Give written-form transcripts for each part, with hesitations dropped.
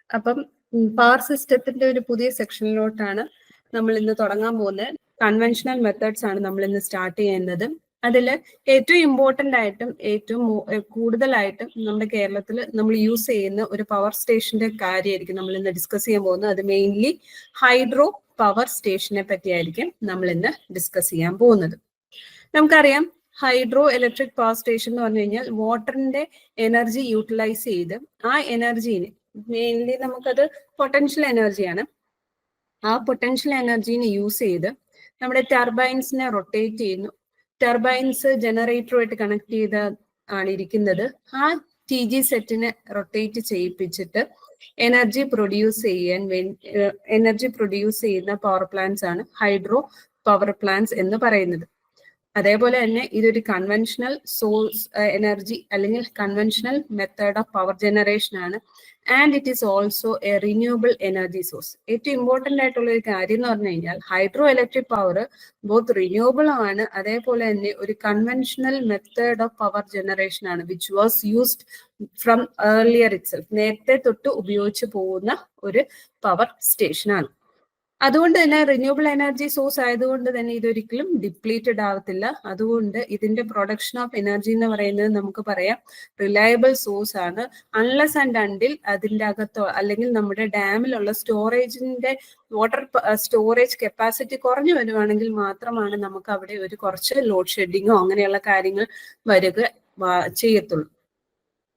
അപ്പം പവർ സിസ്റ്റത്തിന്റെ ഒരു പുതിയ സെക്ഷനിലോട്ടാണ് നമ്മൾ ഇന്ന് തുടങ്ങാൻ പോകുന്നത്. കൺവെൻഷണൽ മെത്തേഡ്സ് ആണ് നമ്മൾ ഇന്ന് സ്റ്റാർട്ട് ചെയ്യുന്നത്. അതിൽ ഏറ്റവും ഇമ്പോർട്ടൻ്റ് ആയിട്ടും ഏറ്റവും കൂടുതലായിട്ടും നമ്മുടെ കേരളത്തിൽ നമ്മൾ യൂസ് ചെയ്യുന്ന ഒരു പവർ സ്റ്റേഷന്റെ കാര്യമായിരിക്കും നമ്മൾ ഇന്ന് ഡിസ്കസ് ചെയ്യാൻ പോകുന്നത്. അത് മെയിൻലി ഹൈഡ്രോ പവർ സ്റ്റേഷനെ പറ്റിയായിരിക്കും നമ്മൾ ഇന്ന് ഡിസ്കസ് ചെയ്യാൻ പോകുന്നത്. നമുക്കറിയാം, ഹൈഡ്രോ ഇലക്ട്രിക് പവർ സ്റ്റേഷൻ എന്ന് പറഞ്ഞു കഴിഞ്ഞാൽ വാട്ടറിന്റെ എനർജി യൂട്ടിലൈസ് ചെയ്ത് ആ എനർജീനെ മെയിൻലി നമുക്കത് പൊട്ടൻഷ്യൽ എനർജിയാണ്. ആ പൊട്ടൻഷ്യൽ എനർജീനെ യൂസ് ചെയ്ത് നമ്മുടെ ടർബൈൻസിനെ റൊട്ടേറ്റ് ചെയ്യുന്നു. ടർബൈൻസ് ജനറേറ്ററുമായിട്ട് കണക്ട് ചെയ്ത് ആണ് ഇരിക്കുന്നത്. ആ TG സെറ്റിനെ റൊട്ടേറ്റ് ചെയ്യിപ്പിച്ചിട്ട് എനർജി പ്രൊഡ്യൂസ് ചെയ്യുന്ന പവർ പ്ലാന്റ്സ് ആണ് ഹൈഡ്രോ പവർ പ്ലാന്റ്സ് എന്ന് പറയുന്നത്. അതേപോലെ തന്നെ ഇതൊരു കൺവെൻഷണൽ സോഴ്സ് എനർജി അല്ലെങ്കിൽ conventional method of power generation ആണ്. And it is also a renewable energy source. ഏറ്റവും ഇമ്പോർട്ടൻ്റ് ആയിട്ടുള്ള ഒരു കാര്യം എന്ന് പറഞ്ഞു കഴിഞ്ഞാൽ hydro electric power both renewable ആണ്, അതേപോലെ തന്നെ ഒരു conventional method of power generation ആണ്, which was used from earlier itself. നേരത്തെ തൊട്ട് ഉപയോഗിച്ച് പോകുന്ന ഒരു പവർ സ്റ്റേഷൻ ആണ്. അതുകൊണ്ട് തന്നെ റിന്യൂവബിൾ എനർജി സോഴ്സ് ആയതുകൊണ്ട് തന്നെ ഇതൊരിക്കലും ഡിപ്ലീറ്റഡ് ആവത്തില്ല. അതുകൊണ്ട് ഇതിന്റെ പ്രൊഡക്ഷൻ ഓഫ് എനർജി എന്ന് പറയുന്നത് നമുക്ക് പറയാം റിലയബിൾ സോഴ്സ് ആണ്. അൺലെസ് ആൻഡ് അണ്ടിൽ അതിൻ്റെ അകത്തോ അല്ലെങ്കിൽ നമ്മുടെ ഡാമിലുള്ള സ്റ്റോറേജിന്റെ വാട്ടർ സ്റ്റോറേജ് കപ്പാസിറ്റി കുറഞ്ഞു വരുവാണെങ്കിൽ മാത്രമാണ് നമുക്ക് അവിടെ ഒരു കുറച്ച് ലോഡ് ഷെഡിങ്ങോ അങ്ങനെയുള്ള കാര്യങ്ങൾ വരിക ചെയ്യത്തുള്ളൂ.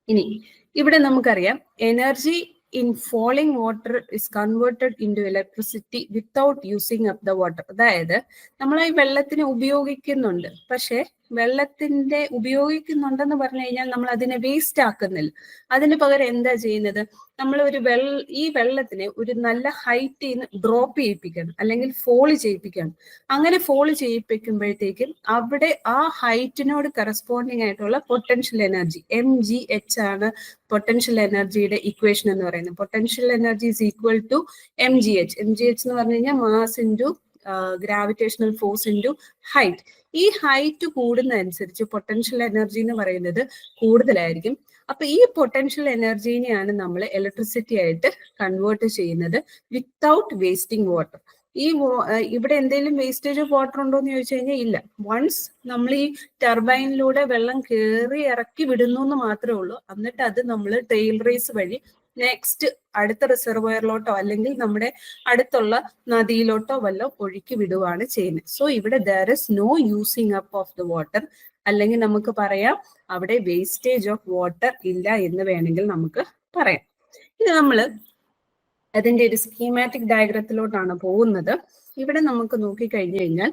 ഇനി ഇവിടെ നമുക്കറിയാം energy in falling water is converted into electricity without using up the water. അതായത് നമ്മൾ ഈ വെള്ളത്തിനെ ഉപയോഗിക്കുന്നുണ്ട്, പക്ഷെ വെള്ളത്തിന്റെ ഉപയോഗിക്കുന്നുണ്ടെന്ന് പറഞ്ഞു കഴിഞ്ഞാൽ നമ്മൾ അതിനെ വേസ്റ്റ് ആക്കുന്നില്ല. അതിന് പകരം എന്താ ചെയ്യുന്നത്, നമ്മൾ ഈ വെള്ളത്തിനെ ഒരു നല്ല ഹൈറ്റിൽ നിന്ന് ഡ്രോപ്പ് ചെയ്യിപ്പിക്കണം അല്ലെങ്കിൽ ഫോള് ചെയ്യിപ്പിക്കണം. അങ്ങനെ ഫോള് ചെയ്യിപ്പിക്കുമ്പോഴത്തേക്കും അവിടെ ആ ഹൈറ്റിനോട് കറസ്പോണ്ടിങ് ആയിട്ടുള്ള പൊട്ടൻഷ്യൽ എനർജി mgh ആണ് പൊട്ടൻഷ്യൽ എനർജിയുടെ ഇക്വേഷൻ എന്ന് പറയുന്നത്. Potential energy is equal to mgh. mgh എന്ന് പറഞ്ഞു കഴിഞ്ഞാൽ mass into gravitational force into height. ഈ ഹൈറ്റ് കൂടുന്നതനുസരിച്ച് പൊട്ടൻഷ്യൽ എനർജി എന്ന് പറയുന്നത് കൂടുതലായിരിക്കും. അപ്പൊ ഈ പൊട്ടൻഷ്യൽ എനർജീനെയാണ് നമ്മൾ ഇലക്ട്രിസിറ്റി ആയിട്ട് കൺവേർട്ട് ചെയ്യുന്നത് വിത്തൗട്ട് വേസ്റ്റിംഗ് വാട്ടർ. ഇവിടെ എന്തെങ്കിലും വേസ്റ്റേജ് ഓഫ് വാട്ടർ ഉണ്ടോ എന്ന് ചോദിച്ചു കഴിഞ്ഞാൽ ഇല്ല. വൺസ് നമ്മൾ ഈ ടർബൈനിലൂടെ വെള്ളം കയറി ഇറക്കി വിടുന്നു എന്ന് മാത്രമേ ഉള്ളൂ. എന്നിട്ട് അത് നമ്മൾ ടെയിൽ റേസ് വഴി നെക്സ്റ്റ് അടുത്ത റിസർവോയറിലോട്ടോ അല്ലെങ്കിൽ നമ്മുടെ അടുത്തുള്ള നദിയിലോട്ടോ വല്ലതും ഒഴുക്കി വിടുവാണ് ചെയ്യുന്നത്. സോ ഇവിടെ there is no using up of the water, അല്ലെങ്കിൽ നമുക്ക് പറയാം അവിടെ വേസ്റ്റേജ് ഓഫ് വാട്ടർ ഇല്ല എന്ന് വേണമെങ്കിൽ നമുക്ക് പറയാം. ഇത് നമ്മൾ അതിന്റെ ഒരു സ്കീമാറ്റിക് ഡയഗ്രത്തിലോട്ടാണ് പോകുന്നത്. ഇവിടെ നമുക്ക് നോക്കിക്കഴിഞ്ഞു കഴിഞ്ഞാൽ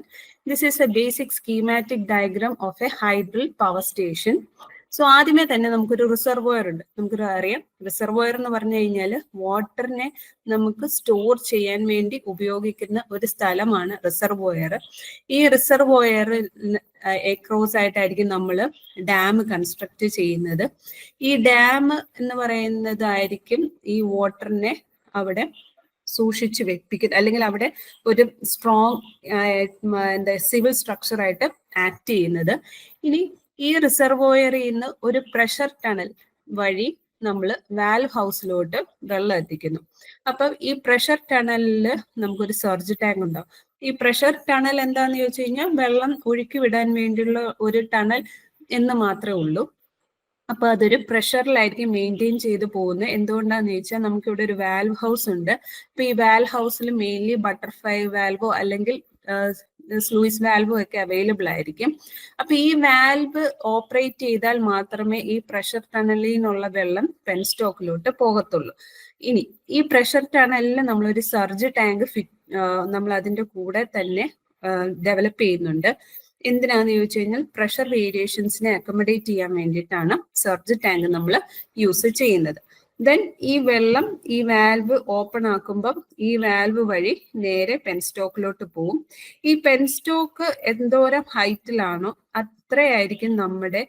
this is A basic schematic diagram of A hydel power station. So ആദ്യമേ തന്നെ നമുക്കൊരു റിസർവോയർ ഉണ്ട്. നമുക്കൊരു അറിയാം, റിസർവോയർ എന്ന് പറഞ്ഞു കഴിഞ്ഞാൽ വാട്ടറിനെ നമുക്ക് സ്റ്റോർ ചെയ്യാൻ വേണ്ടി ഉപയോഗിക്കുന്ന ഒരു സ്ഥലമാണ് റിസർവോയർ. ഈ റിസർവോയറിൽ എക്രോസ് ആയിട്ടായിരിക്കും നമ്മൾ ഡാം കൺസ്ട്രക്ട് ചെയ്യുന്നത്. ഈ ഡാം എന്ന് പറയുന്നതായിരിക്കും ഈ വാട്ടറിനെ അവിടെ സൂക്ഷിച്ച് വെപ്പിക്കുന്നത്, അല്ലെങ്കിൽ അവിടെ ഒരു സ്ട്രോങ് സിവിൽ സ്ട്രക്ചർ ആയിട്ട് ആക്ട് ചെയ്യുന്നത്. ഇനി ഈ റിസർവോയറിൽ നിന്ന് ഒരു പ്രഷർ ടണൽ വഴി നമ്മൾ വാൽവ് ഹൗസിലോട്ട് വെള്ളം എത്തിക്കുന്നു. അപ്പം ഈ പ്രഷർ ടണലിൽ നമുക്കൊരു സർജ് ടാങ്ക് ഉണ്ടാവും. ഈ പ്രഷർ ടണൽ എന്താന്ന് ചോദിച്ചു കഴിഞ്ഞാൽ വെള്ളം ഒഴുക്കി വിടാൻ വേണ്ടിയുള്ള ഒരു ടണൽ എന്ന് മാത്രമേ ഉള്ളൂ. അപ്പൊ അതൊരു പ്രഷറിലായിരിക്കും മെയിൻറ്റെയിൻ ചെയ്ത് പോകുന്നത്. എന്തുകൊണ്ടാന്ന് ചോദിച്ചാൽ നമുക്കിവിടെ ഒരു വാൽവ് ഹൗസ് ഉണ്ട്. അപ്പൊ ഈ വാൽവ് ഹൗസിൽ മെയിൻലി ബട്ടർഫ്ലൈ വാൽവോ അല്ലെങ്കിൽ സ്ലൂയിസ് വാൽവോ ഒക്കെ അവൈലബിൾ ആയിരിക്കും. അപ്പൊ ഈ വാൽവ് ഓപ്പറേറ്റ് ചെയ്താൽ മാത്രമേ ഈ പ്രഷർ ടണലിൽ നിന്നുള്ള വെള്ളം പെൻസ്റ്റോക്കിലോട്ട് പോകത്തുള്ളൂ. ഇനി ഈ പ്രഷർ ടണലിൽ നമ്മളൊരു സർജ് ടാങ്ക് നമ്മൾ അതിന്റെ കൂടെ തന്നെ ഡെവലപ്പ് ചെയ്യുന്നുണ്ട്. എന്തിനാന്ന് ചോദിച്ചു കഴിഞ്ഞാൽ പ്രഷർ വേരിയേഷൻസിനെ അക്കോമഡേറ്റ് ചെയ്യാൻ വേണ്ടിയിട്ടാണ് സർജ് ടാങ്ക് നമ്മൾ യൂസ് ചെയ്യുന്നത്. ദെൻ ഈ വെള്ളം ഈ വാൽവ് ഓപ്പൺ ആക്കുമ്പം ഈ വാൽവ് വഴി നേരെ പെൻസ്റ്റോക്കിലോട്ട് പോവും. ഈ പെൻസ്റ്റോക്ക് എന്തോരം ഹൈറ്റിലാണോ അത്രയായിരിക്കും നമ്മുടെ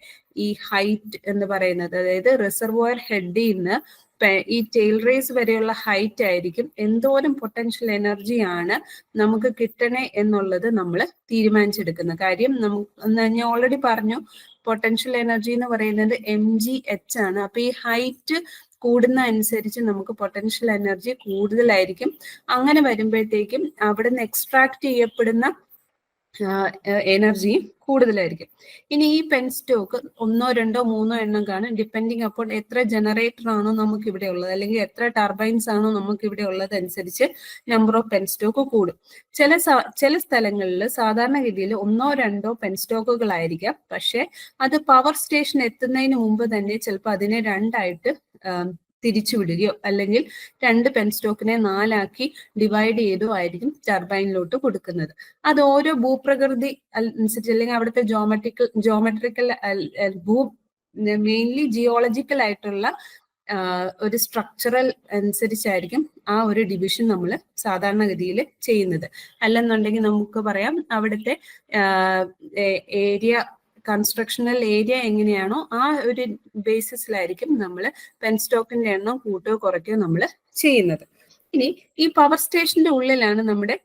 ഈ ഹൈറ്റ് എന്ന് പറയുന്നത്. അതായത് റിസർവോയർ ഹെഡിൽ നിന്ന് ഈ ടെയിൽ റേസ് വരെയുള്ള ഹൈറ്റ് ആയിരിക്കും എന്തോരം പൊട്ടൻഷ്യൽ എനർജിയാണ് നമുക്ക് കിട്ടണേ എന്നുള്ളത് നമ്മൾ തീരുമാനിച്ചെടുക്കുന്ന കാര്യം. ഞാൻ ഓൾറെഡി പറഞ്ഞു, പൊട്ടൻഷ്യൽ എനർജി എന്ന് പറയുന്നത് mgh ആണ്. അപ്പൊ ഈ ഹൈറ്റ് കൂടുന്ന അനുസരിച്ച് നമുക്ക് പൊട്ടൻഷ്യൽ എനർജി കൂടുതലായിരിക്കും. അങ്ങനെ വരുമ്പോഴത്തേക്കും അവിടെ നിന്ന് എക്സ്ട്രാക്ട് ചെയ്യപ്പെടുന്ന എനർജിയും കൂടുതലായിരിക്കും. ഇനി ഈ പെൻസ്റ്റോക്ക് 1, 2, 3 എണ്ണം കാണും, ഡിപ്പെൻഡിങ് അപ്പോൾ എത്ര ജനറേറ്റർ ആണോ നമുക്ക് ഇവിടെ ഉള്ളത് അല്ലെങ്കിൽ എത്ര ടർബൈൻസ് ആണോ നമുക്ക് ഇവിടെ ഉള്ളത് അനുസരിച്ച് നമ്പർ ഓഫ് പെൻസ്റ്റോക്ക് കൂടും. ചില സ്ഥലങ്ങളിൽ സാധാരണഗതിയിൽ 1, 2 പെൻസ്റ്റോക്കുകളായിരിക്കാം. പക്ഷെ അത് പവർ സ്റ്റേഷൻ എത്തുന്നതിന് മുമ്പ് തന്നെ ചിലപ്പോൾ അതിനെ 2ആയിട്ട് തിരിച്ചുവിടുകയോ അല്ലെങ്കിൽ 2 പെൻസ്റ്റോക്കിനെ 4ആക്കി ഡിവൈഡ് ചെയ്തോ ആയിരിക്കും ടർബൈനിലോട്ട് കൊടുക്കുന്നത്. അത് ഓരോ ഭൂപ്രകൃതി അനുസരിച്ച് അല്ലെങ്കിൽ അവിടുത്തെ ജോമെട്രിക്കൽ മെയിൻലി ജിയോളജിക്കൽ ആയിട്ടുള്ള ഒരു സ്ട്രക്ചറൽ അനുസരിച്ചായിരിക്കും ആ ഒരു ഡിവിഷൻ നമ്മൾ സാധാരണഗതിയിൽ ചെയ്യുന്നത്. അല്ലെന്നുണ്ടെങ്കിൽ നമുക്ക് പറയാം അവിടുത്തെ ഏരിയ, കൺസ്ട്രക്ഷണൽ ഏരിയ എങ്ങനെയാണോ ആ ഒരു ബേസിസിലായിരിക്കും നമ്മൾ പെൻസ്റ്റോക്കിന്റെ എണ്ണം കൂട്ടുകയോ കുറയ്ക്കുകയോ നമ്മൾ ചെയ്യുന്നത്. ഇനി ഈ പവർ സ്റ്റേഷന്റെ ഉള്ളിലാണ് നമ്മുടെ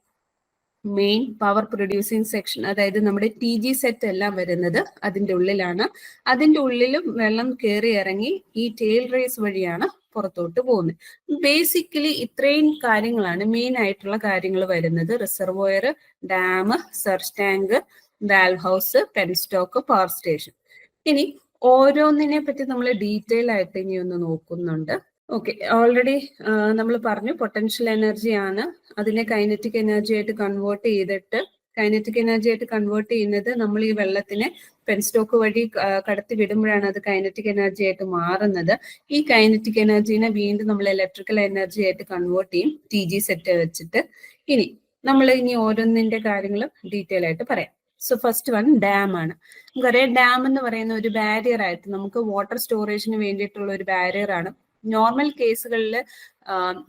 മെയിൻ പവർ പ്രൊഡ്യൂസിങ് സെക്ഷൻ, അതായത് നമ്മുടെ TG സെറ്റ് എല്ലാം വരുന്നത് അതിന്റെ ഉള്ളിലാണ്. അതിന്റെ ഉള്ളിലും വെള്ളം കയറി ഇറങ്ങി ഈ ടെയിൽ റേസ് വഴിയാണ് പുറത്തോട്ട് പോകുന്നത്. ബേസിക്കലി ഇത്രയും കാര്യങ്ങളാണ് മെയിൻ ആയിട്ടുള്ള കാര്യങ്ങൾ വരുന്നത്: reservoir, dam, search tank, valve house, penstock, power station. ഇനി ഓരോന്നിനെ പറ്റി നമ്മൾ ഡീറ്റെയിൽ ആയിട്ട് ഇനി ഒന്ന് നോക്കുന്നുണ്ട്. ഓക്കെ, ഓൾറെഡി നമ്മൾ പറഞ്ഞു പൊട്ടൻഷ്യൽ എനർജി ആണ്. അതിനെ കൈനറ്റിക് എനർജി ആയിട്ട് കൺവേർട്ട് ചെയ്തിട്ട്, കൈനറ്റിക് എനർജി ആയിട്ട് കൺവേർട്ട് ചെയ്യുന്നത് നമ്മൾ ഈ വെള്ളത്തിനെ പെൻസ്റ്റോക്ക് വഴി കടത്തി വിടുമ്പോഴാണ് അത് കൈനറ്റിക് എനർജി ആയിട്ട് മാറുന്നത്. ഈ കൈനറ്റിക് എനർജിനെ വീണ്ടും നമ്മൾ ഇലക്ട്രിക്കൽ എനർജി ആയിട്ട് കൺവേർട്ട് ചെയ്യും TG സെറ്റ് വെച്ചിട്ട്. നമ്മൾ ഇനി ഓരോന്നിന്റെ കാര്യങ്ങൾ ഡീറ്റെയിൽ ആയിട്ട് പറയാം. സോ ഫസ്റ്റ് വൺ ഡാം ആണ്. നമുക്കറിയാം ഡാം എന്ന് പറയുന്ന ഒരു ബാരിയർ ആയിട്ട് നമുക്ക് വാട്ടർ സ്റ്റോറേജിന് വേണ്ടിയിട്ടുള്ള ഒരു ബാരിയർ ആണ്. നോർമൽ കേസുകളിൽ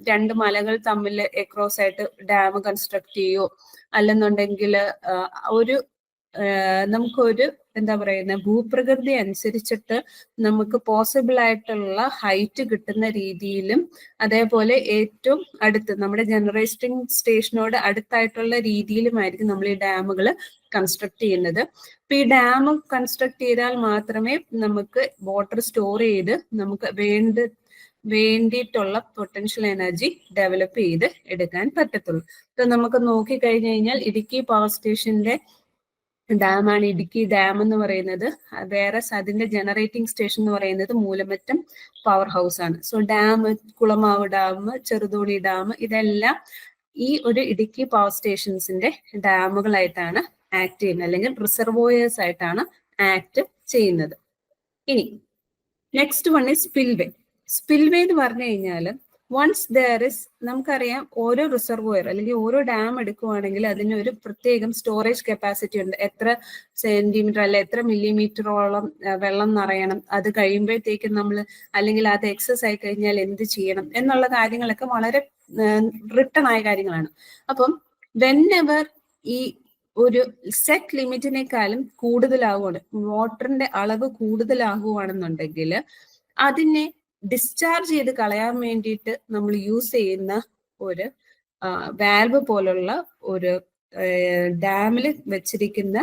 2 മലകൾ തമ്മിൽ എക്രോസ് ആയിട്ട് ഡാം കൺസ്ട്രക്ട് ചെയ്യോ അല്ലെന്നുണ്ടെങ്കിൽ നമുക്കൊരു എന്താ പറയുന്ന ഭൂപ്രകൃതി അനുസരിച്ചിട്ട് നമുക്ക് പോസിബിൾ ആയിട്ടുള്ള ഹൈറ്റ് കിട്ടുന്ന രീതിയിലും അതേപോലെ ഏറ്റവും അടുത്ത് നമ്മുടെ ജനറേറ്റിംഗ് സ്റ്റേഷനോട് അടുത്തായിട്ടുള്ള രീതിയിലുമായിരിക്കും നമ്മൾ ഈ ഡാമുകൾ കൺസ്ട്രക്ട് ചെയ്യുന്നത്. അപ്പൊ ഈ ഡാം കൺസ്ട്രക്ട് ചെയ്താൽ മാത്രമേ നമുക്ക് വാട്ടർ സ്റ്റോർ ചെയ്ത് നമുക്ക് വേണ്ടിയിട്ടുള്ള പൊട്ടൻഷ്യൽ എനർജി ഡെവലപ്പ് ചെയ്ത് എടുക്കാൻ പറ്റത്തുള്ളൂ. ഇപ്പൊ നമുക്ക് നോക്കിക്കഴിഞ്ഞു കഴിഞ്ഞാൽ ഇടുക്കി പവർ സ്റ്റേഷന്റെ ഡാമാണ് ഇടുക്കി ഡാം എന്ന് പറയുന്നത്. വേറെ അതിന്റെ ജനറേറ്റിംഗ് സ്റ്റേഷൻ എന്ന് പറയുന്നത് മൂലമറ്റം പവർ ഹൗസ് ആണ്. So dam, Kulamavu dam, Cheruthoni dam, ഇതെല്ലാം ഈ ഒരു ഇടുക്കി പവർ സ്റ്റേഷൻസിന്റെ ഡാമുകളായിട്ടാണ് ആക്ട് ചെയ്യുന്നത്, അല്ലെങ്കിൽ റിസർവോയേഴ്സ് ആയിട്ടാണ് ആക്ട് ചെയ്യുന്നത്. ഇനി next one is spillway. Spillway എന്ന് പറഞ്ഞു കഴിഞ്ഞാൽ വൺസ് ദർ ഇസ്, നമുക്കറിയാം ഓരോ റിസർവോയർ അല്ലെങ്കിൽ ഓരോ ഡാം എടുക്കുവാണെങ്കിൽ അതിന് ഒരു പ്രത്യേകം സ്റ്റോറേജ് കപ്പാസിറ്റി ഉണ്ട്. എത്ര സെന്റിമീറ്റർ അല്ലെ എത്ര മില്ലിമീറ്ററോളം വെള്ളം നിറയണം, അത് കഴിയുമ്പോഴത്തേക്കും നമ്മൾ അല്ലെങ്കിൽ അത് എക്സസ് ആയി കഴിഞ്ഞാൽ എന്ത് ചെയ്യണം എന്നുള്ള കാര്യങ്ങളൊക്കെ വളരെ റിട്ടൺ ആയ കാര്യങ്ങളാണ്. അപ്പം വെനെവർ ഈ ഒരു സെറ്റ് ലിമിറ്റിനേക്കാളും കൂടുതലാവുകയാണ്, വാട്ടറിന്റെ അളവ് കൂടുതലാകുവാണെന്നുണ്ടെങ്കിൽ അതിനെ ഡിസ്ചാർജ് ചെയ്ത് കളയാൻ വേണ്ടിയിട്ട് നമ്മൾ യൂസ് ചെയ്യുന്ന ഒരു വാൽവ് പോലുള്ള ഒരു ഡാമിൽ വെച്ചിരിക്കുന്ന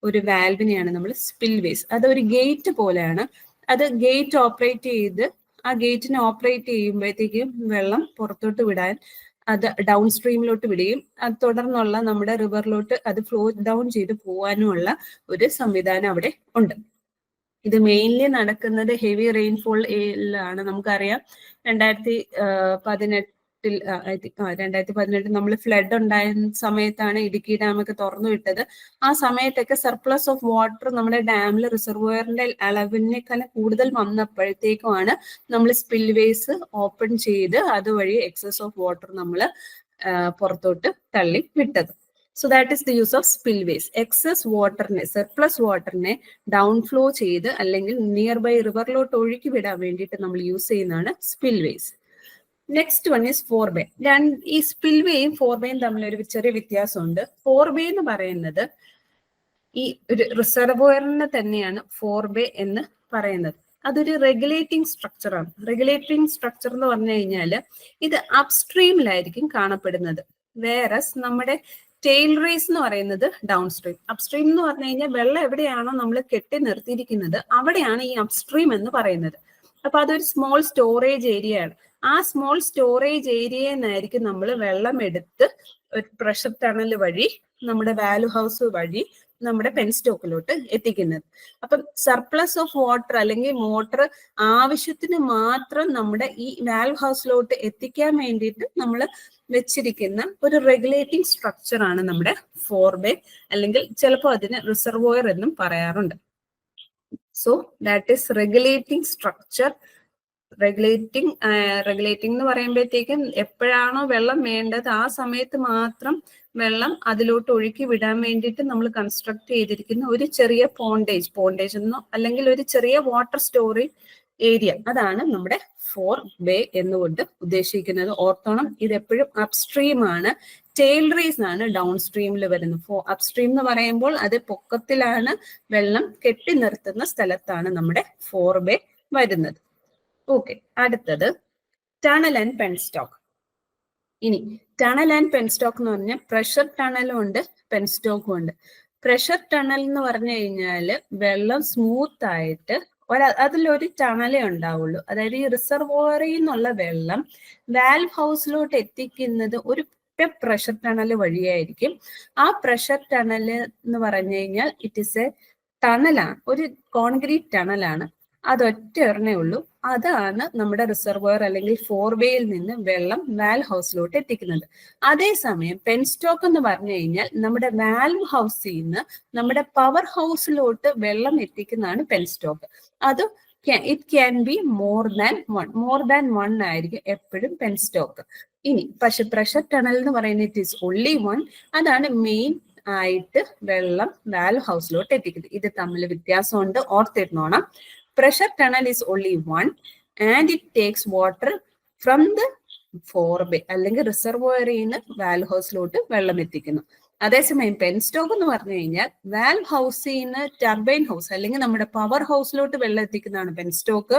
ഒരു വാൽവിനെയാണ് നമ്മൾ സ്പിൽവേസ്. അതൊരു ഗേറ്റ് പോലെയാണ്. അത് ഗേറ്റ് ഓപ്പറേറ്റ് ചെയ്ത് ആ ഗേറ്റിനെ ഓപ്പറേറ്റ് ചെയ്യുമ്പോഴത്തേക്കും വെള്ളം പുറത്തോട്ട് വിടാൻ അത് ഡൗൺ സ്ട്രീമിലോട്ട് വിടുകയും അത് തുടർന്നുള്ള നമ്മുടെ റിവറിലോട്ട് അത് ഫ്ലോ ഡൗൺ ചെയ്ത് പോകാനുമുള്ള ഒരു സംവിധാനം അവിടെ ഉണ്ട്. ഇത് മെയിൻലി നടക്കുന്നത് ഹെവി റെയിൻഫോളിലാണ്. നമുക്കറിയാം 2018 നമ്മൾ ഫ്ലഡ് ഉണ്ടായ സമയത്താണ് ഇടുക്കി ഡാമൊക്കെ തുറന്നു വിട്ടത്. ആ സമയത്തൊക്കെ സർപ്ലസ് ഓഫ് വാട്ടർ നമ്മുടെ ഡാമിൽ റിസർവോയറിന്റെ അളവിനേക്കാൾ കൂടുതൽ വന്നപ്പോഴത്തേക്കുമാണ് നമ്മൾ സ്പിൽവേസ് ഓപ്പൺ ചെയ്ത് അതുവഴി എക്സസ് ഓഫ് വാട്ടർ നമ്മൾ പുറത്തോട്ട് തള്ളി വിട്ടത്. So that is the use of spillways. Excess വാട്ടറിനെ, സർപ്ലസ് വാട്ടറിനെ ഡൗൺ ഫ്ലോ ചെയ്ത് അല്ലെങ്കിൽ നിയർ ബൈ റിവറിലോട്ട് ഒഴുക്കി വിടാൻ വേണ്ടിയിട്ട് നമ്മൾ യൂസ് ചെയ്യുന്നതാണ് spillways. Next one is forebay. ഈ സ്പിൽവേയും ഫോർബേയും തമ്മിൽ ഒരു ചെറിയ വ്യത്യാസമുണ്ട്. ഫോർബേ എന്ന് പറയുന്നത് ഈ ഒരു റിസർവോയറിനെ തന്നെയാണ് ഫോർബേ എന്ന് പറയുന്നത്. അതൊരു റെഗുലേറ്റിംഗ് സ്ട്രക്ചറാണ്. റെഗുലേറ്റിംഗ് സ്ട്രക്ചർ എന്ന് പറഞ്ഞു കഴിഞ്ഞാൽ ഇത് അപ്സ്ട്രീമിലായിരിക്കും കാണപ്പെടുന്നത്. വേറസ് നമ്മുടെ ടെയിൽ റേസ് എന്ന് പറയുന്നത് ഡൗൺ സ്ട്രീം. അപ്സ്ട്രീം എന്ന് പറഞ്ഞു കഴിഞ്ഞാൽ വെള്ളം എവിടെയാണോ നമ്മൾ കെട്ടി നിർത്തിയിരിക്കുന്നത് അവിടെയാണ് ഈ അപ്സ്ട്രീം എന്ന് പറയുന്നത്. അപ്പൊ അതൊരു സ്മോൾ സ്റ്റോറേജ് ഏരിയ ആണ്. ആ സ്മോൾ സ്റ്റോറേജ് ഏരിയയിൽ നിന്നായിരിക്കും നമ്മൾ വെള്ളം എടുത്ത് ഒരു പ്രഷർ ടണൽ വഴി നമ്മുടെ വാൽവ് ഹൗസ് വഴി നമ്മുടെ പെൻസ്റ്റോക്കിലോട്ട് എത്തിക്കുന്നത്. അപ്പം സർപ്ലസ് ഓഫ് വാട്ടർ അല്ലെങ്കിൽ മോട്ടർ ആവശ്യത്തിന് മാത്രം നമ്മുടെ ഈ വാൽവ് ഹൗസിലോട്ട് എത്തിക്കാൻ വേണ്ടിയിട്ട് നമ്മൾ വെച്ചിരിക്കുന്ന ഒരു റെഗുലേറ്റിംഗ് സ്ട്രക്ചർ ആണ് നമ്മുടെ ഫോർബേ, അല്ലെങ്കിൽ ചിലപ്പോൾ അതിന് റിസർവോയർ എന്നും പറയാറുണ്ട്. So that is regulating structure. Regulating എന്ന് പറയുമ്പോഴത്തേക്കും എപ്പോഴാണോ വെള്ളം വേണ്ടത് ആ സമയത്ത് മാത്രം വെള്ളം അതിലോട്ട് ഒഴുക്കി വിടാൻ വേണ്ടിയിട്ട് നമ്മൾ കൺസ്ട്രക്ട് ചെയ്തിരിക്കുന്ന ഒരു ചെറിയ പോണ്ടേജ് എന്നോ അല്ലെങ്കിൽ ഒരു ചെറിയ വാട്ടർ സ്റ്റോറേജ് ഏരിയ, അതാണ് നമ്മുടെ ഫോർബേ എന്നുകൊണ്ട് ഉദ്ദേശിക്കുന്നത്. ഓർത്തോണം, ഇത് എപ്പോഴും അപ്സ്ട്രീം ആണ്. ടെയിൽ റേസ് ആണ് ഡൗൺ സ്ട്രീമിൽ വരുന്നത്. അപ്സ്ട്രീം എന്ന് പറയുമ്പോൾ അത് പൊക്കത്തിലാണ്, വെള്ളം കെട്ടി നിർത്തുന്ന സ്ഥലത്താണ് നമ്മുടെ ഫോർബേ വരുന്നത്. ഓക്കെ, അടുത്തത് ടണൽ ആൻഡ് പെൻസ്റ്റോക്ക്. ഇനി ടണൽ ആൻഡ് പെൻസ്റ്റോക്ക് എന്ന് പറഞ്ഞാൽ പ്രഷർ ടണലും ഉണ്ട്, പെൻസ്റ്റോക്കും ഉണ്ട്. പ്രഷർ ടണൽ എന്ന് പറഞ്ഞു കഴിഞ്ഞാൽ വെള്ളം സ്മൂത്ത് ആയിട്ട് അതിലൊരു ടണലേ ഉണ്ടാവുള്ളൂ. അതായത് ഈ റിസർവോയറിൽ നിന്നുള്ള വെള്ളം വാൽവ് ഹൗസിലോട്ട് എത്തിക്കുന്നത് ഒരു പ്രഷർ ടണൽ വഴിയായിരിക്കും. ആ പ്രഷർ ടണൽ എന്ന് പറഞ്ഞു കഴിഞ്ഞാൽ ഇറ്റ് ഇസ് എ ടണലാണ്, ഒരു കോൺക്രീറ്റ് ടണലാണ്. അതൊറ്റ ഒരെണ്ണേ ഉള്ളൂ. അതാണ് നമ്മുടെ റിസർവോയർ അല്ലെങ്കിൽ ഫോർവേയിൽ നിന്ന് വെള്ളം വാൽവ് ഹൗസിലോട്ട് എത്തിക്കുന്നത്. അതേസമയം പെൻസ്റ്റോക്ക് എന്ന് പറഞ്ഞു കഴിഞ്ഞാൽ നമ്മുടെ വാൽവ് ഹൗസിൽ നിന്ന് നമ്മുടെ പവർ ഹൗസിലോട്ട് വെള്ളം എത്തിക്കുന്നതാണ് പെൻസ്റ്റോക്ക്. അത് it can be more than one ആയിരിക്കും എപ്പോഴും പെൻസ്റ്റോക്ക്. ഇനി പക്ഷെ പ്രഷർ ടണൽ എന്ന് പറയുന്നത് ഇറ്റ് ഈസ് ഓൺലി വൺ. അതാണ് മെയിൻ ആയിട്ട് വെള്ളം വാൽവ് ഹൗസിലോട്ട് എത്തിക്കുന്നത്. ഇത് തമ്മിൽ വ്യത്യാസമുണ്ട്, ഓർത്തിരുന്നോണം. Pressure tunnel is only one and it takes water from the forebay അല്ലെങ്കിൽ റിസർവോയറിൽ നിന്ന് വാൽവ് ഹൗസിലോട്ട് വെള്ളം എത്തിക്കുന്നു. അതേസമയം പെൻസ്റ്റോക്ക് എന്ന് പറഞ്ഞു കഴിഞ്ഞാൽ വാൽവ് ഹൗസിൽ നിന്ന് ടർബൈൻ ഹൗസ് അല്ലെങ്കിൽ നമ്മുടെ പവർ ഹൗസിലോട്ട് വെള്ളം എത്തിക്കുന്നതാണ് പെൻസ്റ്റോക്ക്.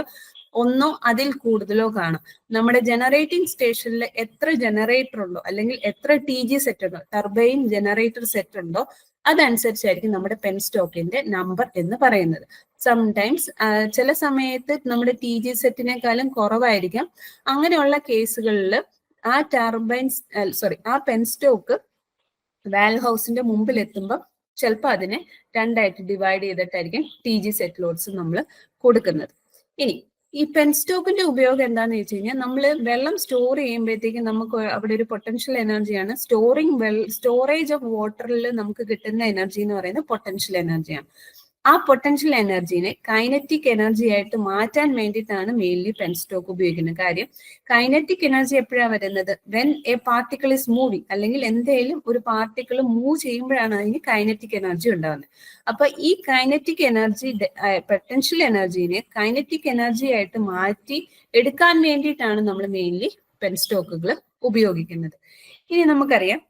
ഒന്നോ അതിൽ കൂടുതലോ കാണും. നമ്മുടെ ജനറേറ്റിംഗ് സ്റ്റേഷനിൽ എത്ര ജനറേറ്റർ ഉണ്ടോ അല്ലെങ്കിൽ എത്ര TG സെറ്റ് ഉണ്ടോ, ടർബൈൻ ജനറേറ്റർ സെറ്റ് ഉണ്ടോ, അതനുസരിച്ചായിരിക്കും നമ്മുടെ പെൻസ്റ്റോക്കിന്റെ നമ്പർ എന്ന് പറയുന്നത്. സംടൈംസ് ചില സമയത്ത് നമ്മുടെ TG സെറ്റിനേക്കാളും കുറവായിരിക്കാം. അങ്ങനെയുള്ള കേസുകളിൽ ആ പെൻസ്റ്റോക്ക് വാൽവ് ഹൗസിന്റെ മുമ്പിൽ എത്തുമ്പോൾ ചിലപ്പോൾ അതിനെ രണ്ടായിട്ട് ഡിവൈഡ് ചെയ്തിട്ടായിരിക്കും TG സെറ്റ് ലോഡ്സ് നമ്മൾ കൊടുക്കുന്നത്. ഇനി ഈ പെൻസ്റ്റോക്കിന്റെ ഉപയോഗം എന്താന്ന് വെച്ച് കഴിഞ്ഞാൽ നമ്മൾ വെള്ളം സ്റ്റോർ ചെയ്യുമ്പോഴത്തേക്കും നമുക്ക് അവിടെ ഒരു പൊട്ടൻഷ്യൽ എനർജിയാണ് സ്റ്റോറേജ് ഓഫ് വാട്ടറിൽ നമുക്ക് കിട്ടുന്ന എനർജി എന്ന് പറയുന്നത് പൊട്ടൻഷ്യൽ എനർജിയാണ്. ആ പൊട്ടൻഷ്യൽ എനർജീനെ കൈനറ്റിക് എനർജി ആയിട്ട് മാറ്റാൻ വേണ്ടിയിട്ടാണ് മെയിൻലി പെൻസ്റ്റോക്ക് ഉപയോഗിക്കുന്നത്. കാര്യം കൈനറ്റിക് എനർജി എപ്പോഴാണ് വരുന്നത്? When A particle is moving, അല്ലെങ്കിൽ എന്തെങ്കിലും ഒരു പാർട്ടിക്കിൾ മൂവ് ചെയ്യുമ്പോഴാണ് അതിന് കൈനറ്റിക് എനർജി ഉണ്ടാകുന്നത്. അപ്പൊ ഈ കൈനറ്റിക് എനർജി, പൊട്ടൻഷ്യൽ എനർജീനെ കൈനറ്റിക് എനർജി ആയിട്ട് മാറ്റി എടുക്കാൻ വേണ്ടിയിട്ടാണ് നമ്മൾ മെയിൻലി പെൻസ്റ്റോക്കുകൾ ഉപയോഗിക്കുന്നത്. ഇനി നമുക്കറിയാം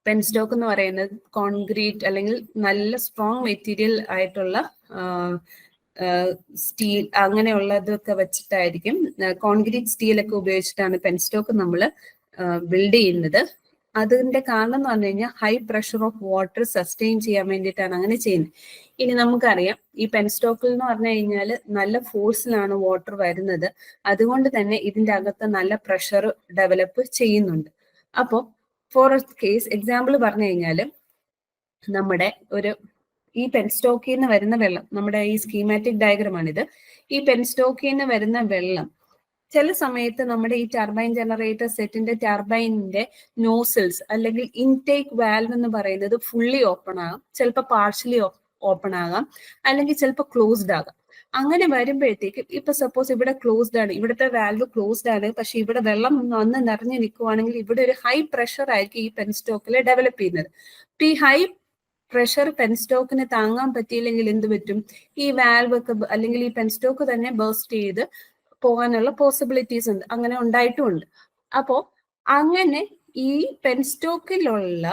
പെൻസ്റ്റോക്ക് എന്ന് പറയുന്നത് കോൺക്രീറ്റ് അല്ലെങ്കിൽ നല്ല സ്ട്രോങ് മെറ്റീരിയൽ ആയിട്ടുള്ള സ്റ്റീൽ അങ്ങനെയുള്ളതൊക്കെ വെച്ചിട്ടായിരിക്കും, കോൺക്രീറ്റ് സ്റ്റീലൊക്കെ ഉപയോഗിച്ചിട്ടാണ് പെൻസ്റ്റോക്ക് നമ്മൾ ബിൽഡ് ചെയ്യുന്നത്. അതിന്റെ കാരണം എന്ന് പറഞ്ഞു കഴിഞ്ഞാൽ high pressure of water sustain ചെയ്യാൻ വേണ്ടിയിട്ടാണ് അങ്ങനെ ചെയ്യുന്നത്. ഇനി നമുക്കറിയാം ഈ പെൻസ്റ്റോക്കിൽ എന്ന് പറഞ്ഞു കഴിഞ്ഞാൽ നല്ല ഫോഴ്സിലാണ് വാട്ടർ വരുന്നത്. അതുകൊണ്ട് തന്നെ ഇതിന്റെ അകത്ത് നല്ല പ്രഷർ ഡെവലപ്പ് ചെയ്യുന്നുണ്ട്. അപ്പോൾ ഫോർ കേസ് എക്സാമ്പിൾ പറഞ്ഞു കഴിഞ്ഞാൽ നമ്മുടെ ഈ പെൻസ്റ്റോക്കിൽ നിന്ന് വരുന്ന വെള്ളം, നമ്മുടെ ഈ സ്കീമാറ്റിക് ഡയഗ്രമാണിത്. ഈ പെൻസ്റ്റോക്കിൽ നിന്ന് വരുന്ന വെള്ളം ചില സമയത്ത് നമ്മുടെ ഈ ടർബൈൻ ജനറേറ്റർ സെറ്റിന്റെ ടർബൈനിന്റെ നോസിൽസ് അല്ലെങ്കിൽ ഇൻടേക്ക് വാൽവ് എന്ന് പറയുന്നത് ഫുള്ളി ഓപ്പൺ ആകാം, ചിലപ്പോൾ പാർഷ്യലി ഓപ്പൺ ആകാം, അല്ലെങ്കിൽ ചിലപ്പോൾ ക്ലോസ്ഡ് ആകാം. അങ്ങനെ വരുമ്പോഴത്തേക്കും ഇപ്പൊ സപ്പോസ് ഇവിടെ ക്ലോസ്ഡ് ആണ്, ഇവിടുത്തെ വാൽവ് ക്ലോസ്ഡ് ആണ്, പക്ഷെ ഇവിടെ വെള്ളം വന്ന് നിറഞ്ഞു നിൽക്കുവാണെങ്കിൽ ഇവിടെ ഒരു ഹൈ പ്രഷർ ആയിരിക്കും ഈ പെൻസ്റ്റോക്കിൽ ഡെവലപ്പ് ചെയ്യുന്നത്. അപ്പൊ ഈ ഹൈ പ്രഷർ പെൻസ്റ്റോക്കിന് താങ്ങാൻ പറ്റിയില്ലെങ്കിൽ എന്ത് പറ്റും? ഈ വാൽവ് ഒക്കെ അല്ലെങ്കിൽ ഈ പെൻസ്റ്റോക്ക് തന്നെ ബേസ്റ്റ് ചെയ്ത് പോകാനുള്ള പോസിബിലിറ്റീസ് ഉണ്ട്, അങ്ങനെ ഉണ്ടായിട്ടുമുണ്ട്. അപ്പോ അങ്ങനെ ഈ പെൻസ്റ്റോക്കിലുള്ള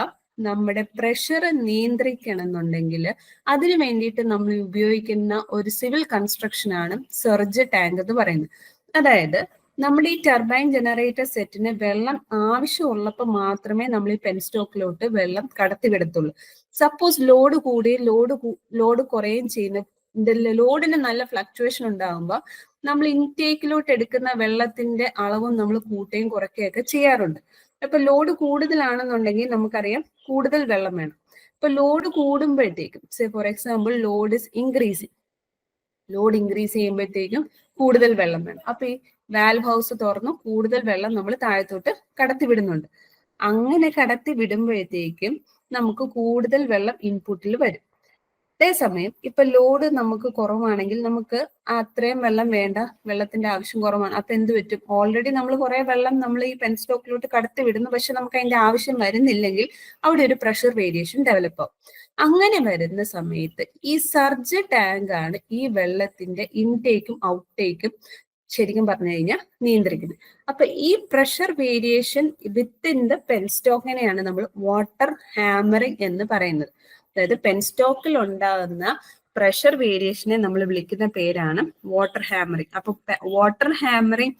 നമ്മുടെ പ്രഷർ നിയന്ത്രിക്കണം എന്നുണ്ടെങ്കിൽ അതിനു വേണ്ടിയിട്ട് നമ്മൾ ഉപയോഗിക്കുന്ന ഒരു സിവിൽ കൺസ്ട്രക്ഷൻ ആണ് സർജ് ടാങ്ക് എന്ന് പറയുന്നത്. അതായത് നമ്മുടെ ഈ ടർബൈൻ ജനറേറ്റർ സെറ്റിന് വെള്ളം ആവശ്യമുള്ളപ്പോൾ മാത്രമേ നമ്മൾ ഈ പെൻസ്റ്റോക്കിലോട്ട് വെള്ളം കടത്തിവിടത്തുള്ളൂ. സപ്പോസ് ലോഡ് കൂടുകയും ലോഡ് കുറയുകയും ചെയ്യുന്ന ലോഡിന് നല്ല ഫ്ലക്ച്വേഷൻ ഉണ്ടാകുമ്പോൾ നമ്മൾ ഇൻടേക്കിലോട്ട് എടുക്കുന്ന വെള്ളത്തിന്റെ അളവും നമ്മൾ കൂട്ടുകയും കുറയ്ക്കുകയൊക്കെ ചെയ്യാറുണ്ട്. അപ്പൊ ലോഡ് കൂടുതലാണെന്നുണ്ടെങ്കിൽ നമുക്കറിയാം കൂടുതൽ വെള്ളം വേണം. ഇപ്പൊ ലോഡ് കൂടുമ്പോഴത്തേക്കും for example load is increasing, load increase ചെയ്യുമ്പോഴത്തേക്കും കൂടുതൽ വെള്ളം വേണം. അപ്പൊ ഈ വാൽവ് ഹൗസ് തുറന്നു കൂടുതൽ വെള്ളം നമ്മൾ താഴത്തോട്ട് കടത്തി വിടുന്നുണ്ട്. അങ്ങനെ കടത്തി വിടുമ്പോഴത്തേക്കും നമുക്ക് കൂടുതൽ വെള്ളം ഇൻപുട്ടിൽ വരും. അതേസമയം ഇപ്പൊ ലോഡ് നമുക്ക് കുറവാണെങ്കിൽ നമുക്ക് അത്രയും വെള്ളം വേണ്ട, വെള്ളത്തിന്റെ ആവശ്യം കുറവാണ്. അപ്പൊ എന്ത് പറ്റും? ഓൾറെഡി നമ്മൾ കുറെ വെള്ളം നമ്മൾ ഈ പെൻസ്റ്റോക്കിലോട്ട് കടത്തി വിടുന്നു, പക്ഷെ നമുക്ക് അതിന്റെ ആവശ്യം വരുന്നില്ലെങ്കിൽ അവിടെ ഒരു പ്രഷർ വേരിയേഷൻ ഡെവലപ്പ് ആവും. അങ്ങനെ വരുന്ന സമയത്ത് ഈ സർജ് ടാങ്ക് ആണ് ഈ വെള്ളത്തിന്റെ ഇൻടേക്കും ഔട്ടേക്കും ശരിക്കും പറഞ്ഞു കഴിഞ്ഞാൽ നിയന്ത്രിക്കുന്നത്. അപ്പൊ ഈ പ്രഷർ വേരിയേഷൻ വിത്തിൻ ദ പെൻസ്റ്റോക്കിനെയാണ് നമ്മൾ വാട്ടർ ഹാമറിംഗ് എന്ന് പറയുന്നത്. അതായത് പെൻസ്റ്റോക്കിൽ ഉണ്ടാകുന്ന പ്രഷർ വേരിയേഷനെ നമ്മൾ വിളിക്കുന്ന പേരാണ് വാട്ടർ ഹാമറിംഗ്. അപ്പൊ വാട്ടർ ഹാമറിംഗ്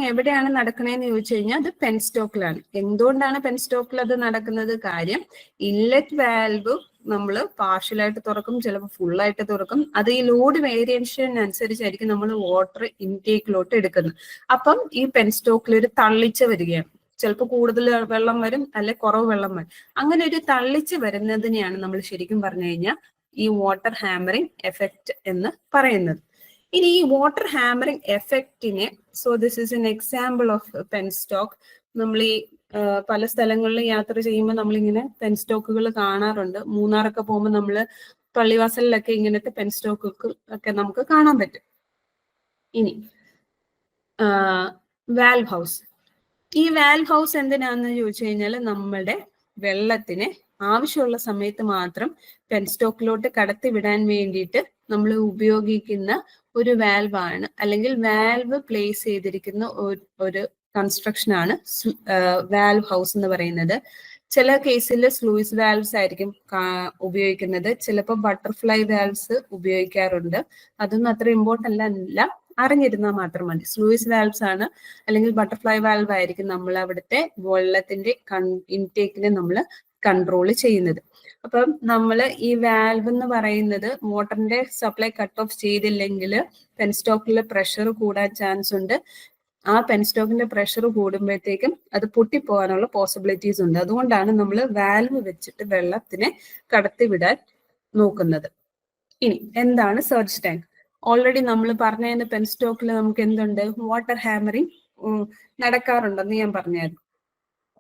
എവിടെയാണ് നടക്കണേന്ന് ചോദിച്ചു കഴിഞ്ഞാൽ അത് പെൻസ്റ്റോക്കിലാണ്. എന്തുകൊണ്ടാണ് പെൻസ്റ്റോക്കിൽ അത് നടക്കുന്നത്? കാര്യം ഇൻലെറ്റ് വാൽവ് നമ്മൾ പാർഷ്യലായിട്ട് തുറക്കും, ചിലപ്പോൾ ഫുള്ളായിട്ട് തുറക്കും. അത് ഈ ലോഡ് വേരിയേഷൻ അനുസരിച്ചായിരിക്കും നമ്മൾ വാട്ടർ ഇൻടേക്കിലോട്ട് എടുക്കുന്നത്. അപ്പം ഈ പെൻസ്റ്റോക്കിൽ ഒരു തള്ളിച്ച വരികയാണ്. ചിലപ്പോൾ കൂടുതൽ വെള്ളം വരും, അല്ലെ കുറവ് വെള്ളം വരും. അങ്ങനെ ഒരു തള്ളിച്ച് വരുന്നതിനെയാണ് നമ്മൾ ശരിക്കും പറഞ്ഞു കഴിഞ്ഞാൽ ഈ വാട്ടർ ഹാമറിംഗ് എഫക്റ്റ് എന്ന് പറയുന്നത്. ഇനി ഈ വാട്ടർ ഹാമറിംഗ് എഫക്റ്റിനെ, so this is an example of penstock. നമ്മൾ ഈ പല സ്ഥലങ്ങളിൽ യാത്ര ചെയ്യുമ്പോൾ നമ്മളിങ്ങനെ പെൻസ്റ്റോക്കുകൾ കാണാറുണ്ട്. മൂന്നാറൊക്കെ പോകുമ്പോൾ നമ്മൾ പള്ളിവാസലിലൊക്കെ ഇങ്ങനത്തെ പെൻസ്റ്റോക്ക് ഒക്കെ നമുക്ക് കാണാൻ പറ്റും. ഇനി വാൽവ് ഹൗസ്. ഈ വാൽവ് ഹൗസ് എന്തിനാന്ന് ചോദിച്ചു കഴിഞ്ഞാൽ നമ്മുടെ വെള്ളത്തിന് ആവശ്യമുള്ള സമയത്ത് മാത്രം പെൻസ്റ്റോക്കിലോട്ട് കടത്തി വിടാൻ വേണ്ടിയിട്ട് നമ്മൾ ഉപയോഗിക്കുന്ന ഒരു വാൽവ് ആണ്, അല്ലെങ്കിൽ വാൽവ് പ്ലേസ് ചെയ്തിരിക്കുന്ന ഒരു കൺസ്ട്രക്ഷൻ ആണ് വാൽവ് ഹൗസ് എന്ന് പറയുന്നത്. ചില കേസിൽ സ്ലൂയിസ് വാൽവ്സ് ആയിരിക്കും ഉപയോഗിക്കുന്നത്, ചിലപ്പോൾ ബട്ടർഫ്ലൈ വാൽവ്സ് ഉപയോഗിക്കാറുണ്ട്. അതൊന്നും അത്ര ഇമ്പോർട്ടൻ്റ് അല്ല, അറിഞ്ഞിരുന്നാൽ മാത്രം മതി. സ്ലൂയിസ് വാൽവ്സ് ആണ് അല്ലെങ്കിൽ ബട്ടർഫ്ലൈ വാൽവ് ആയിരിക്കും നമ്മൾ അവിടുത്തെ വെള്ളത്തിന്റെ ഇൻടേക്കിനെ നമ്മൾ കൺട്രോൾ ചെയ്യുന്നത്. അപ്പം നമ്മൾ ഈ വാൽവ് എന്ന് പറയുന്നത് വാട്ടറിന്റെ സപ്ലൈ കട്ട് ഓഫ് ചെയ്തില്ലെങ്കിൽ പെൻസ്റ്റോക്കിലെ പ്രഷർ കൂടാൻ ചാൻസ് ഉണ്ട്. ആ പെൻസ്റ്റോക്കിന്റെ പ്രഷർ കൂടുമ്പോഴത്തേക്കും അത് പൊട്ടിപ്പോകാനുള്ള പോസിബിലിറ്റീസ് ഉണ്ട്. അതുകൊണ്ടാണ് നമ്മൾ വാൽവ് വെച്ചിട്ട് വെള്ളത്തിനെ കടത്തിവിടാൻ നോക്കുന്നത്. ഇനി എന്താണ് സർജ് ടാങ്ക്? ഓൾറെഡി നമ്മൾ പറഞ്ഞതിന് പെൻസ്റ്റോക്കിൽ നമുക്ക് എന്തുണ്ട്? വാട്ടർ ഹാമറിംഗ് നടക്കാറുണ്ടെന്ന് ഞാൻ പറഞ്ഞായിരുന്നു.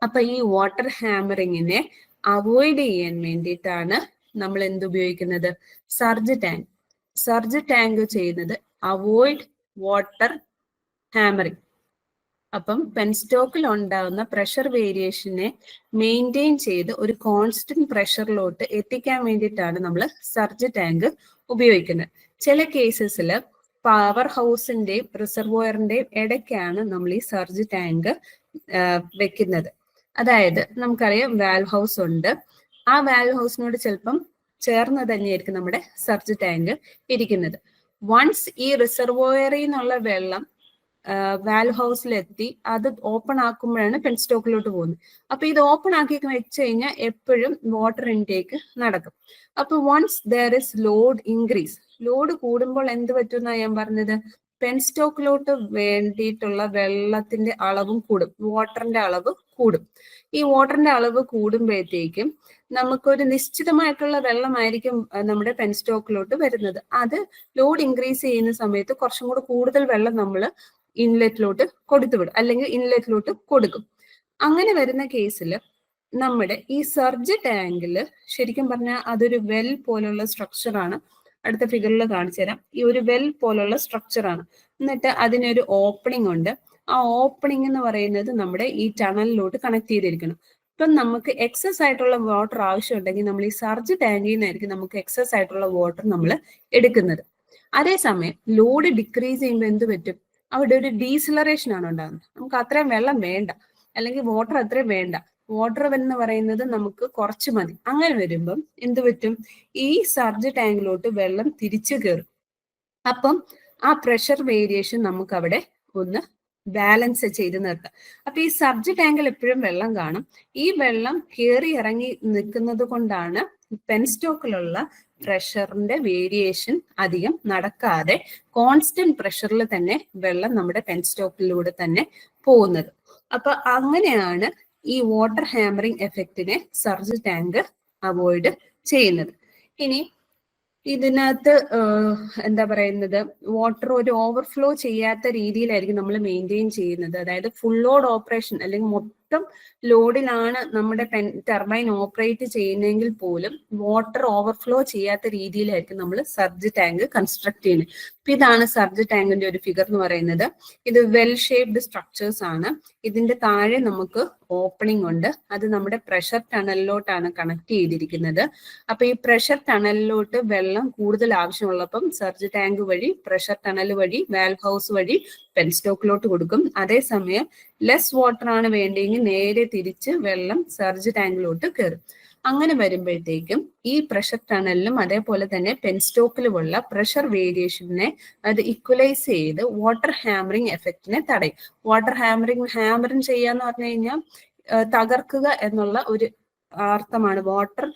അപ്പൊ ഈ വാട്ടർ ഹാമറിങ്ങിനെ അവോയ്ഡ് ചെയ്യാൻ വേണ്ടിയിട്ടാണ് നമ്മൾ എന്തുപയോഗിക്കുന്നത്? Surge tank. സർജ് ടാങ്ക് ചെയ്യുന്നത് അവോയ്ഡ് വാട്ടർ ഹാമറിംഗ്. അപ്പം പെൻസ്റ്റോക്കിൽ ഉണ്ടാകുന്ന പ്രഷർ വേരിയേഷനെ മെയിൻറ്റെയിൻ ചെയ്ത് ഒരു കോൺസ്റ്റന്റ് പ്രഷറിലോട്ട് എത്തിക്കാൻ വേണ്ടിയിട്ടാണ് നമ്മൾ സർജ് ടാങ്ക് ഉപയോഗിക്കുന്നത്. ചില കേസസിൽ പവർ ഹൗസിന്റെയും റിസർവോയറിന്റെയും ഇടയ്ക്കാണ് നമ്മൾ ഈ സർജ് ടാങ്ക് വെക്കുന്നത്. അതായത് നമുക്കറിയാം വാൽവ് ഹൗസ് ഉണ്ട്, ആ വാൽവ് ഹൗസിനോട് ചിലപ്പം ചേർന്ന് തന്നെയായിരിക്കും നമ്മുടെ സർജ് ടാങ്ക് ഇരിക്കുന്നത്. വൺസ് ഈ റിസർവോയറിൽ നിന്നുള്ള വെള്ളം വാൽവ് ഹൗസിലെത്തി അത് ഓപ്പൺ ആക്കുമ്പോഴാണ് പെൻസ്റ്റോക്കിലോട്ട് പോകുന്നത്. അപ്പൊ ഇത് ഓപ്പൺ ആക്കി വെച്ച് കഴിഞ്ഞാൽ എപ്പോഴും വാട്ടർ ഇൻടേക്ക് നടക്കും. അപ്പൊ once there is load increase, load കൂടുമ്പോൾ എന്ത് പറ്റുമെന്നാണ് ഞാൻ പറഞ്ഞത്? പെൻസ്റ്റോക്കിലോട്ട് വേണ്ടിയിട്ടുള്ള വെള്ളത്തിന്റെ അളവും കൂടും, വാട്ടറിന്റെ അളവ് കൂടും. ഈ വാട്ടറിന്റെ അളവ് കൂടുമ്പോഴത്തേക്കും നമുക്കൊരു നിശ്ചിതമായിട്ടുള്ള വെള്ളമായിരിക്കും നമ്മുടെ പെൻസ്റ്റോക്കിലോട്ട് വരുന്നത്. അത് ലോഡ് ഇൻക്രീസ് ചെയ്യുന്ന സമയത്ത് കുറച്ചും കൂടെ കൂടുതൽ വെള്ളം നമ്മൾ ഇൻലെറ്റിലോട്ട് കൊടുത്തുവിടും, അല്ലെങ്കിൽ ഇൻലെറ്റിലോട്ട് കൊടുക്കും. അങ്ങനെ വരുന്ന കേസിൽ നമ്മുടെ ഈ സർജ് ടാങ്കില് ശരിക്കും പറഞ്ഞാൽ അതൊരു വെൽ പോലുള്ള സ്ട്രക്ചറാണ്. അടുത്ത ഫിഗറിൽ കാണിച്ചു തരാം. ഈ ഒരു വെൽ പോലുള്ള സ്ട്രക്ചറാണ്. എന്നിട്ട് അതിനൊരു ഓപ്പണിംഗ് ഉണ്ട്. ആ ഓപ്പണിംഗ് എന്ന് പറയുന്നത് നമ്മുടെ ഈ ടണലിലോട്ട് കണക്ട് ചെയ്തിരിക്കണം. ഇപ്പം നമുക്ക് എക്സസ് ആയിട്ടുള്ള വാട്ടർ ആവശ്യമുണ്ടെങ്കിൽ നമ്മൾ ഈ സർജ് ടാങ്കിൽ നിന്നായിരിക്കും നമുക്ക് എക്സസ് ആയിട്ടുള്ള വാട്ടർ നമ്മൾ എടുക്കുന്നത്. അതേസമയം ലോഡ് ഡിക്രീസ് ചെയ്യുമ്പോൾ എന്ത് പറ്റും? അവിടെ ഒരു ഡീസിലറേഷൻ ആണ് ഉണ്ടാകുന്നത്. നമുക്ക് അത്രയും വെള്ളം വേണ്ട, അല്ലെങ്കിൽ വാട്ടർ അത്രയും വേണ്ട. വാട്ടർ എന്ന് പറയുന്നത് നമുക്ക് കുറച്ച് മതി. അങ്ങനെ വരുമ്പം എന്ത് പറ്റും, ഈ സർജ് ടാങ്കിലോട്ട് വെള്ളം തിരിച്ചു കയറും. അപ്പം ആ പ്രഷർ വേരിയേഷൻ നമുക്ക് അവിടെ ഒന്ന് ബാലൻസ് ചെയ്ത് നിർത്താം. അപ്പൊ ഈ സർജ് ടാങ്കിൽ എപ്പോഴും വെള്ളം കാണും. ഈ വെള്ളം കയറി ഇറങ്ങി നിൽക്കുന്നത് കൊണ്ടാണ് പെൻസ്റ്റോക്കിലുള്ള പ്രഷറിന്റെ വേരിയേഷൻ അധികം നടക്കാതെ കോൺസ്റ്റന്റ് പ്രഷറിൽ തന്നെ വെള്ളം നമ്മുടെ പെൻസ്റ്റോക്കിലൂടെ തന്നെ പോകുന്നത്. അപ്പൊ അങ്ങനെയാണ് ഈ വാട്ടർ ഹാമറിംഗ് എഫക്റ്റിനെ സർജ് ടാങ്ക് അവോയ്ഡ് ചെയ്യുന്നത്. ഇനി ഇതിനകത്ത് എന്താ പറയുന്നത്, വാട്ടർ ഒരു ഓവർഫ്ലോ ചെയ്യാത്ത രീതിയിലായിരിക്കും നമ്മൾ മെയിൻറ്റെയിൻ ചെയ്യുന്നത്. അതായത് ഫുൾ ലോഡ് ഓപ്പറേഷൻ അല്ലെങ്കിൽ മൊത്തം ലോഡിലാണ് നമ്മുടെ ടർബൈൻ ഓപ്പറേറ്റ് ചെയ്യുന്നതെങ്കിൽ പോലും വാട്ടർ ഓവർഫ്ലോ ചെയ്യാത്ത രീതിയിലായിരിക്കും നമ്മൾ സർജ് ടാങ്ക് കൺസ്ട്രക്ട് ചെയ്യുന്നത്. അപ്പൊ ഇതാണ് സർജ് ടാങ്കിന്റെ ഒരു ഫിഗർ എന്ന് പറയുന്നത്. ഇത് വെൽ ഷേപ്ഡ് സ്ട്രക്ചേഴ്സ് ആണ്. ഇതിന്റെ താഴെ നമുക്ക് ഓപ്പണിംഗ് ഉണ്ട്. അത് നമ്മുടെ പ്രഷർ ടണലിലോട്ടാണ് കണക്ട് ചെയ്തിരിക്കുന്നത്. അപ്പൊ ഈ പ്രഷർ ടണലിലോട്ട് വെള്ളം കൂടുതൽ ആവശ്യമുള്ളപ്പം സർജ് ടാങ്ക് വഴി, പ്രഷർ ടണൽ വഴി, വാൽവ് ഹൗസ് വഴി പെൻസ്റ്റോക്കിലോട്ട് കൊടുക്കും. അതേസമയം ലെസ് വാട്ടർ ആണ് വേണ്ടെങ്കിൽ നേരെ തിരിച്ച് വെള്ളം സർജ് ടാങ്കിലോട്ട് കയറും. അങ്ങനെ വരുമ്പോഴത്തേക്കും ഈ പ്രഷർ ടണലിലും അതേപോലെ തന്നെ പെൻസ്റ്റോക്കിലുമുള്ള പ്രഷർ വേരിയേഷനെ അത് ഇക്വലൈസ് ചെയ്ത് വാട്ടർ ഹാമറിംഗ് എഫക്റ്റിനെ തടയും. വാട്ടർ ഹാമറിംഗ് ചെയ്യാന്ന് പറഞ്ഞു കഴിഞ്ഞാൽ തകർക്കുക എന്നുള്ള ഒരു അർത്ഥമാണ്. വാട്ടർ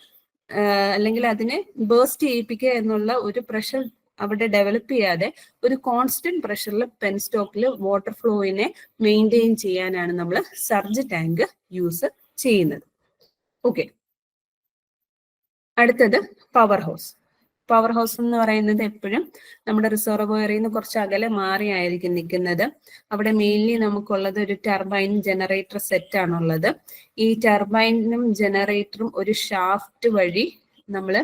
അല്ലെങ്കിൽ അതിനെ ബേസ്റ്റ് ചെയ്യിപ്പിക്കുക എന്നുള്ള ഒരു പ്രഷർ അവിടെ ഡെവലപ്പ് ചെയ്യാതെ ഒരു കോൺസ്റ്റന്റ് പ്രഷറിൽ പെൻസ്റ്റോക്കിൽ വാട്ടർ ഫ്ലോയിനെ മെയിൻറ്റെയിൻ ചെയ്യാനാണ് നമ്മൾ സർജ് ടാങ്ക് യൂസ് ചെയ്യുന്നത്. ഓക്കെ, അടുത്തത് പവർ ഹൗസ്. പവർ ഹൗസ് എന്ന് പറയുന്നത് എപ്പോഴും നമ്മുടെ റിസർവോയറിൽ നിന്ന് കുറച്ച് അകലെ മാറിയായിരിക്കും നിൽക്കുന്നത്. അവിടെ മെയിൻലി നമുക്കുള്ളത് ഒരു ടർബൈൻ ജനറേറ്റർ സെറ്റ് ആണുള്ളത്. ഈ ടർബൈനും ജനറേറ്ററും ഒരു ഷാഫ്റ്റ് വഴി നമ്മൾ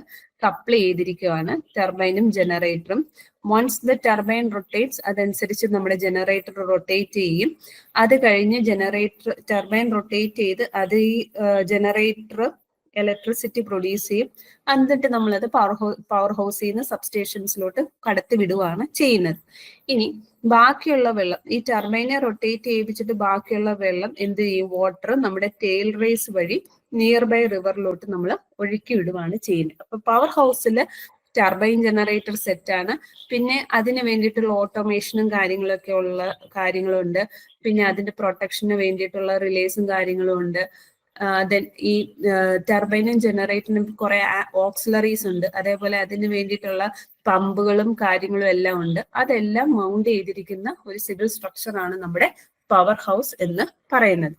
കപ്പിൾ ചെയ്തിരിക്കുകയാണ്, ടർബൈനും ജനറേറ്ററും. വൺസ് ദ ടർബൈൻ റൊട്ടേറ്റ്സ്, അതനുസരിച്ച് നമ്മുടെ ജനറേറ്റർ റൊട്ടേറ്റ് ചെയ്യും. അത് കഴിഞ്ഞ് ടർബൈൻ റൊട്ടേറ്റ് ചെയ്ത് അത് ഈ ജനറേറ്റർ ഇലക്ട്രിസിറ്റി പ്രൊഡ്യൂസ് ചെയ്യും. എന്നിട്ട് നമ്മളത് പവർ ഹൗസിൽ നിന്ന് സബ്സ്റ്റേഷൻസിലോട്ട് കടത്തി വിടുകയാണ് ചെയ്യുന്നത്. ഇനി ബാക്കിയുള്ള വെള്ളം, ഈ ടർബൈനെ റൊട്ടേറ്റ് ചെയ്യിപ്പിച്ചിട്ട് ബാക്കിയുള്ള വെള്ളം എന്ത് ചെയ്യും, വാട്ടർ നമ്മുടെ ടെയിൽ റേസ് വഴി നിയർ ബൈ റിവറിലോട്ട് നമ്മൾ ഒഴുക്കി വിടുകയാണ് ചെയ്യുന്നത്. അപ്പൊ പവർ ഹൗസിൽ ടർബൈൻ ജനറേറ്റർ സെറ്റ് ആണ്. പിന്നെ അതിന് വേണ്ടിയിട്ടുള്ള ഓട്ടോമേഷനും കാര്യങ്ങളൊക്കെ ഉള്ള കാര്യങ്ങളുണ്ട്. പിന്നെ അതിന്റെ പ്രൊട്ടക്ഷന് വേണ്ടിയിട്ടുള്ള റിലേസും കാര്യങ്ങളും ഉണ്ട്. ദെൻ ഈ ടർബൈനും ജനറേറ്ററിനും കുറെ ഓക്സിലറീസ് ഉണ്ട്. അതേപോലെ അതിന് വേണ്ടിയിട്ടുള്ള പമ്പുകളും കാര്യങ്ങളും എല്ലാം ഉണ്ട്. അതെല്ലാം മൗണ്ട് ചെയ്തിരിക്കുന്ന ഒരു സിവിൽ സ്ട്രക്ചർ ആണ് നമ്മുടെ പവർ ഹൗസ് എന്ന് പറയുന്നത്.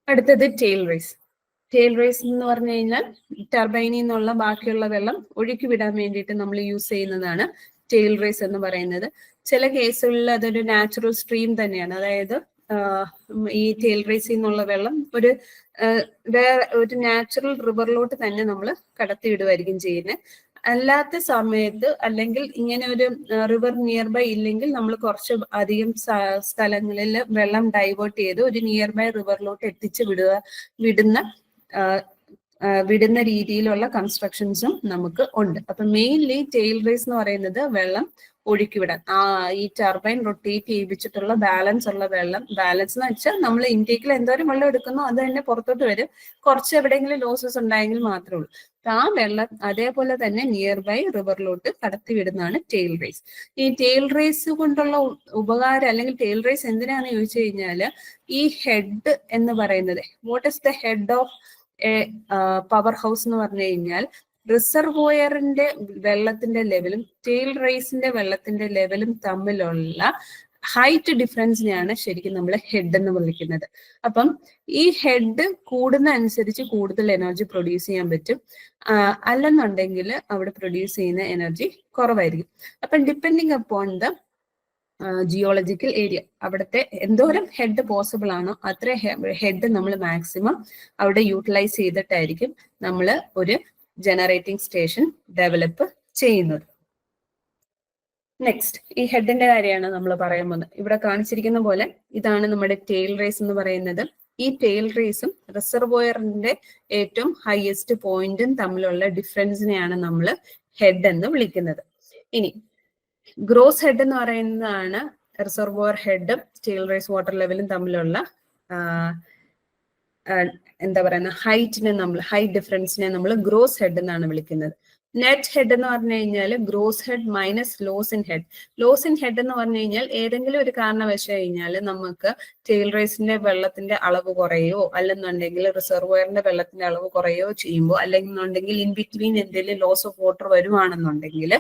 അടുത്തത് ടെയിൽ റേസ്. ടെയിൽ റേസ് എന്ന് പറഞ്ഞു കഴിഞ്ഞാൽ ടർബൈനിൽ നിന്നുള്ള ബാക്കിയുള്ള വെള്ളം ഒഴുക്കി വിടാൻ വേണ്ടിയിട്ട് നമ്മൾ യൂസ് ചെയ്യുന്നതാണ് ടെയിൽ റേസ് എന്ന് പറയുന്നത്. ചില കേസുകളിൽ അതൊരു നാച്ചുറൽ സ്ട്രീം തന്നെയാണ്. അതായത് ഈ ടെയിൽ റേസിൽ നിന്നുള്ള വെള്ളം വേറെ ഒരു നാച്ചുറൽ റിവറിലോട്ട് തന്നെ നമ്മൾ കടത്തിവിടുമായിരിക്കും ചെയ്യുന്നത്. അല്ലാത്ത സമയത്ത് അല്ലെങ്കിൽ ഇങ്ങനെ ഒരു റിവർ നിയർ ബൈ ഇല്ലെങ്കിൽ നമ്മൾ കുറച്ച് അധികം സ്ഥലങ്ങളിൽ വെള്ളം ഡൈവേർട്ട് ചെയ്ത് ഒരു നിയർ ബൈ റിവറിലോട്ട് എത്തിച്ച് വിടുന്ന രീതിയിലുള്ള കൺസ്ട്രക്ഷൻസും നമുക്ക് ഉണ്ട്. അപ്പൊ മെയിൻലി ടെയിൽ റേസ് എന്ന് പറയുന്നത് വെള്ളം ഒഴുക്കിവിടാൻ, ഈ ടർബൈൻ റൊട്ടേറ്റ് ചെയ്യിപ്പിച്ചിട്ടുള്ള ബാലൻസ് ഉള്ള വെള്ളം, ബാലൻസ് എന്ന് വെച്ചാൽ നമ്മൾ ഇൻടേക്കിൽ എന്തോരം വെള്ളം എടുക്കുന്നോ അത് തന്നെ പുറത്തോട്ട് വരും. കുറച്ച് എവിടെയെങ്കിലും ലോസസ് ഉണ്ടായെങ്കിൽ മാത്രമേ ഉള്ളൂ. ആ വെള്ളം അതേപോലെ തന്നെ നിയർ ബൈ റിവറിലോട്ട് കടത്തി വിടുന്നതാണ് ടെയിൽ റേസ്. ഈ ടെയിൽ റേസ് കൊണ്ടുള്ള ഉപകാരം അല്ലെങ്കിൽ ടെയിൽ റേസ് എന്തിനാന്ന് ചോദിച്ചു കഴിഞ്ഞാൽ, ഈ ഹെഡ് എന്ന് പറയുന്നത്, what is the head of A power house എന്ന് പറഞ്ഞു കഴിഞ്ഞാൽ, റിസർവോയറിന്റെ വെള്ളത്തിന്റെ ലെവലും ടെയിൽ റേസിന്റെ വെള്ളത്തിന്റെ ലെവലും തമ്മിലുള്ള ഹൈറ്റ് ഡിഫറൻസിനെയാണ് ശരിക്കും നമ്മൾ ഹെഡ് എന്ന് വിളിക്കുന്നത്. അപ്പം ഈ ഹെഡ് കൂടുന്ന അനുസരിച്ച് കൂടുതൽ എനർജി പ്രൊഡ്യൂസ് ചെയ്യാൻ പറ്റും. അല്ലെന്നുണ്ടെങ്കിൽ അവിടെ പ്രൊഡ്യൂസ് ചെയ്യുന്ന എനർജി കുറവായിരിക്കും. അപ്പം depending upon the geological area, അവിടുത്തെ എന്തോരം ഹെഡ് പോസിബിൾ ആണോ അത്ര ഹെഡ് നമ്മൾ മാക്സിമം അവിടെ യൂട്ടിലൈസ് ചെയ്തിട്ടായിരിക്കും നമ്മൾ ഒരു ജനറേറ്റിംഗ് സ്റ്റേഷൻ ഡെവലപ്പ് ചെയ്യുന്നത്. നെക്സ്റ്റ്, ഈ ഹെഡിന്റെ കാര്യമാണ് നമ്മൾ പറയാൻ പോകുന്നത്. ഇവിടെ കാണിച്ചിരിക്കുന്ന പോലെ ഇതാണ് നമ്മുടെ ടെയിൽ റേസ് എന്ന് പറയുന്നത്. ഈ ടെയിൽ റേസും റിസർവോയറിന്റെ ഏറ്റവും ഹയസ്റ്റ് പോയിന്റും തമ്മിലുള്ള ഡിഫറൻസിനെയാണ് നമ്മൾ ഹെഡ് എന്ന് വിളിക്കുന്നത്. ഇനി ഗ്രോസ് ഹെഡ് എന്ന് പറയുന്നതാണ് റിസർവോയർ ഹെഡും ടെയിൽ റേസ് വാട്ടർ ലെവലും തമ്മിലുള്ള എന്താ പറയുന്ന ഹൈറ്റ് ഡിഫറൻസിനെ നമ്മൾ ഗ്രോസ് ഹെഡ് എന്നാണ് വിളിക്കുന്നത്. നെറ്റ് ഹെഡ് എന്ന് പറഞ്ഞു കഴിഞ്ഞാൽ gross head minus loss in head. Loss in head എന്ന് പറഞ്ഞു കഴിഞ്ഞാൽ ഏതെങ്കിലും ഒരു കാരണവശാൽ കഴിഞ്ഞാൽ നമുക്ക് ടെയിൽ റേസിന്റെ വെള്ളത്തിന്റെ അളവ് കുറയോ അല്ലെന്നുണ്ടെങ്കിൽ റിസർവോയറിന്റെ വെള്ളത്തിന്റെ അളവ് കുറയോ ചെയ്യുമ്പോൾ അല്ലെങ്കിൽ ഇൻ ബിറ്റ്വീൻ എന്തെങ്കിലും ലോസ് ഓഫ് വാട്ടർ വരുവാണെന്നുണ്ടെങ്കിൽ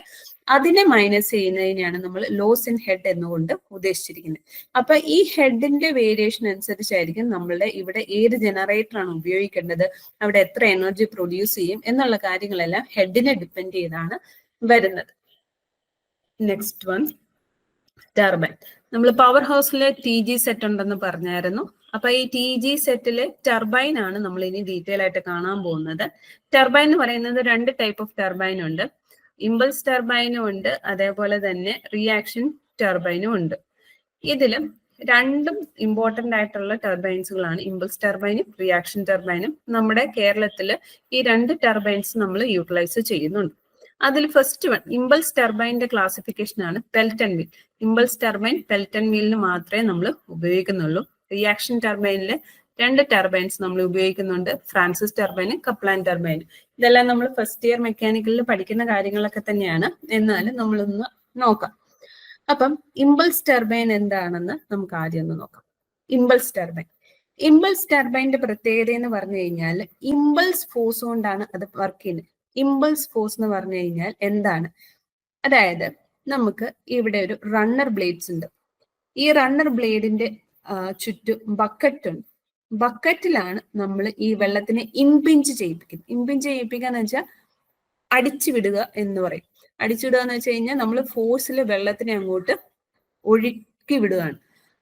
അതിനെ മൈനസ് ചെയ്യുന്നതിനെയാണ് നമ്മൾ ലോസ് ഇൻ ഹെഡ് എന്നുകൊണ്ട് ഉദ്ദേശിച്ചിരിക്കുന്നത്. അപ്പൊ ഈ ഹെഡിന്റെ വേരിയേഷൻ അനുസരിച്ചായിരിക്കും നമ്മളുടെ ഇവിടെ ഏത് ജനറേറ്റർ ആണ് ഉപയോഗിക്കേണ്ടത്, അവിടെ എത്ര എനർജി പ്രൊഡ്യൂസ് ചെയ്യും എന്നുള്ള കാര്യങ്ങളെല്ലാം ഹെഡിനെ ഡിപ്പെൻഡ് ചെയ്താണ് വരുന്നത്. Next one turbine. നമ്മൾ പവർ ഹൗസിലെ TG സെറ്റ് ഉണ്ടെന്ന് പറഞ്ഞായിരുന്നു. അപ്പൊ ഈ TG സെറ്റിലെ ടർബൈൻ ആണ് നമ്മൾ ഇനി ഡീറ്റെയിൽ ആയിട്ട് കാണാൻ പോകുന്നത്. ടർബൈൻ എന്ന് പറയുന്നത് 2 ടൈപ്പ് ഓഫ് ടർബൈൻ ഉണ്ട്. ഇമ്പൾസ് ടർബൈനും ഉണ്ട്, അതേപോലെ തന്നെ റിയാക്ഷൻ ടർബൈനും ഉണ്ട്. ഇതിലും രണ്ടും ഇമ്പോർട്ടന്റ് ആയിട്ടുള്ള ടർബൈൻസുകളാണ്, ഇമ്പൾസ് ടർബൈനും റിയാക്ഷൻ ടർബൈനും. നമ്മുടെ കേരളത്തിൽ ഈ 2 ടർബൈൻസ് നമ്മൾ യൂട്ടിലൈസ് ചെയ്യുന്നുണ്ട്. അതിൽ ഫസ്റ്റ് വൺ ഇമ്പൾസ് ടർബൈൻ്റെ ക്ലാസിഫിക്കേഷൻ ആണ് Pelton wheel. Impulse turbine Pelton വീലിന് മാത്രമേ നമ്മൾ ഉപയോഗിക്കുന്നുള്ളൂ. റിയാക്ഷൻ ടർബൈനിൽ 2 ടർബൈൻസ് നമ്മൾ ഉപയോഗിക്കുന്നുണ്ട്, ഫ്രാൻസിസ് ടർബൈൻ, കപ്ലാൻ ടർബൈൻ. ഇതെല്ലാം നമ്മൾ ഫസ്റ്റ് ഇയർ മെക്കാനിക്കലിൽ പഠിക്കുന്ന കാര്യങ്ങളൊക്കെ തന്നെയാണ്, എന്നാലും നമ്മളൊന്ന് നോക്കാം. അപ്പം ഇമ്പൾസ് ടർബൈൻ എന്താണെന്ന് നമുക്ക് ആദ്യം ഒന്ന് നോക്കാം. ഇമ്പൾസ് ടർബൈൻ്റെ പ്രത്യേകത എന്ന് പറഞ്ഞു കഴിഞ്ഞാൽ ഇമ്പൾസ് ഫോഴ്സ് കൊണ്ടാണ് അത് വർക്ക് ചെയ്യുന്നത്. ഇമ്പൾസ് ഫോഴ്സ് എന്ന് പറഞ്ഞു കഴിഞ്ഞാൽ എന്താണ്? അതായത് നമുക്ക് ഇവിടെ ഒരു റണ്ണർ ബ്ലേഡ്സ് ഉണ്ട്. ഈ റണ്ണർ ബ്ലേഡിന്റെ ചുറ്റും ബക്കറ്റ് ഉണ്ട്. ബക്കറ്റിലാണ് നമ്മൾ ഈ വെള്ളത്തിനെ ഇംപിഞ്ച് ചെയ്യിപ്പിക്കുന്നത്. ഇംപിഞ്ച് ചെയ്യിപ്പിക്കുക എന്ന് വെച്ചാൽ അടിച്ചു വിടുക എന്ന് പറയും. അടിച്ചു വിടുക എന്ന് വെച്ച് കഴിഞ്ഞാൽ നമ്മൾ ഫോഴ്സിൽ വെള്ളത്തിനെ അങ്ങോട്ട് ഒഴുക്കി വിടുകയാണ്.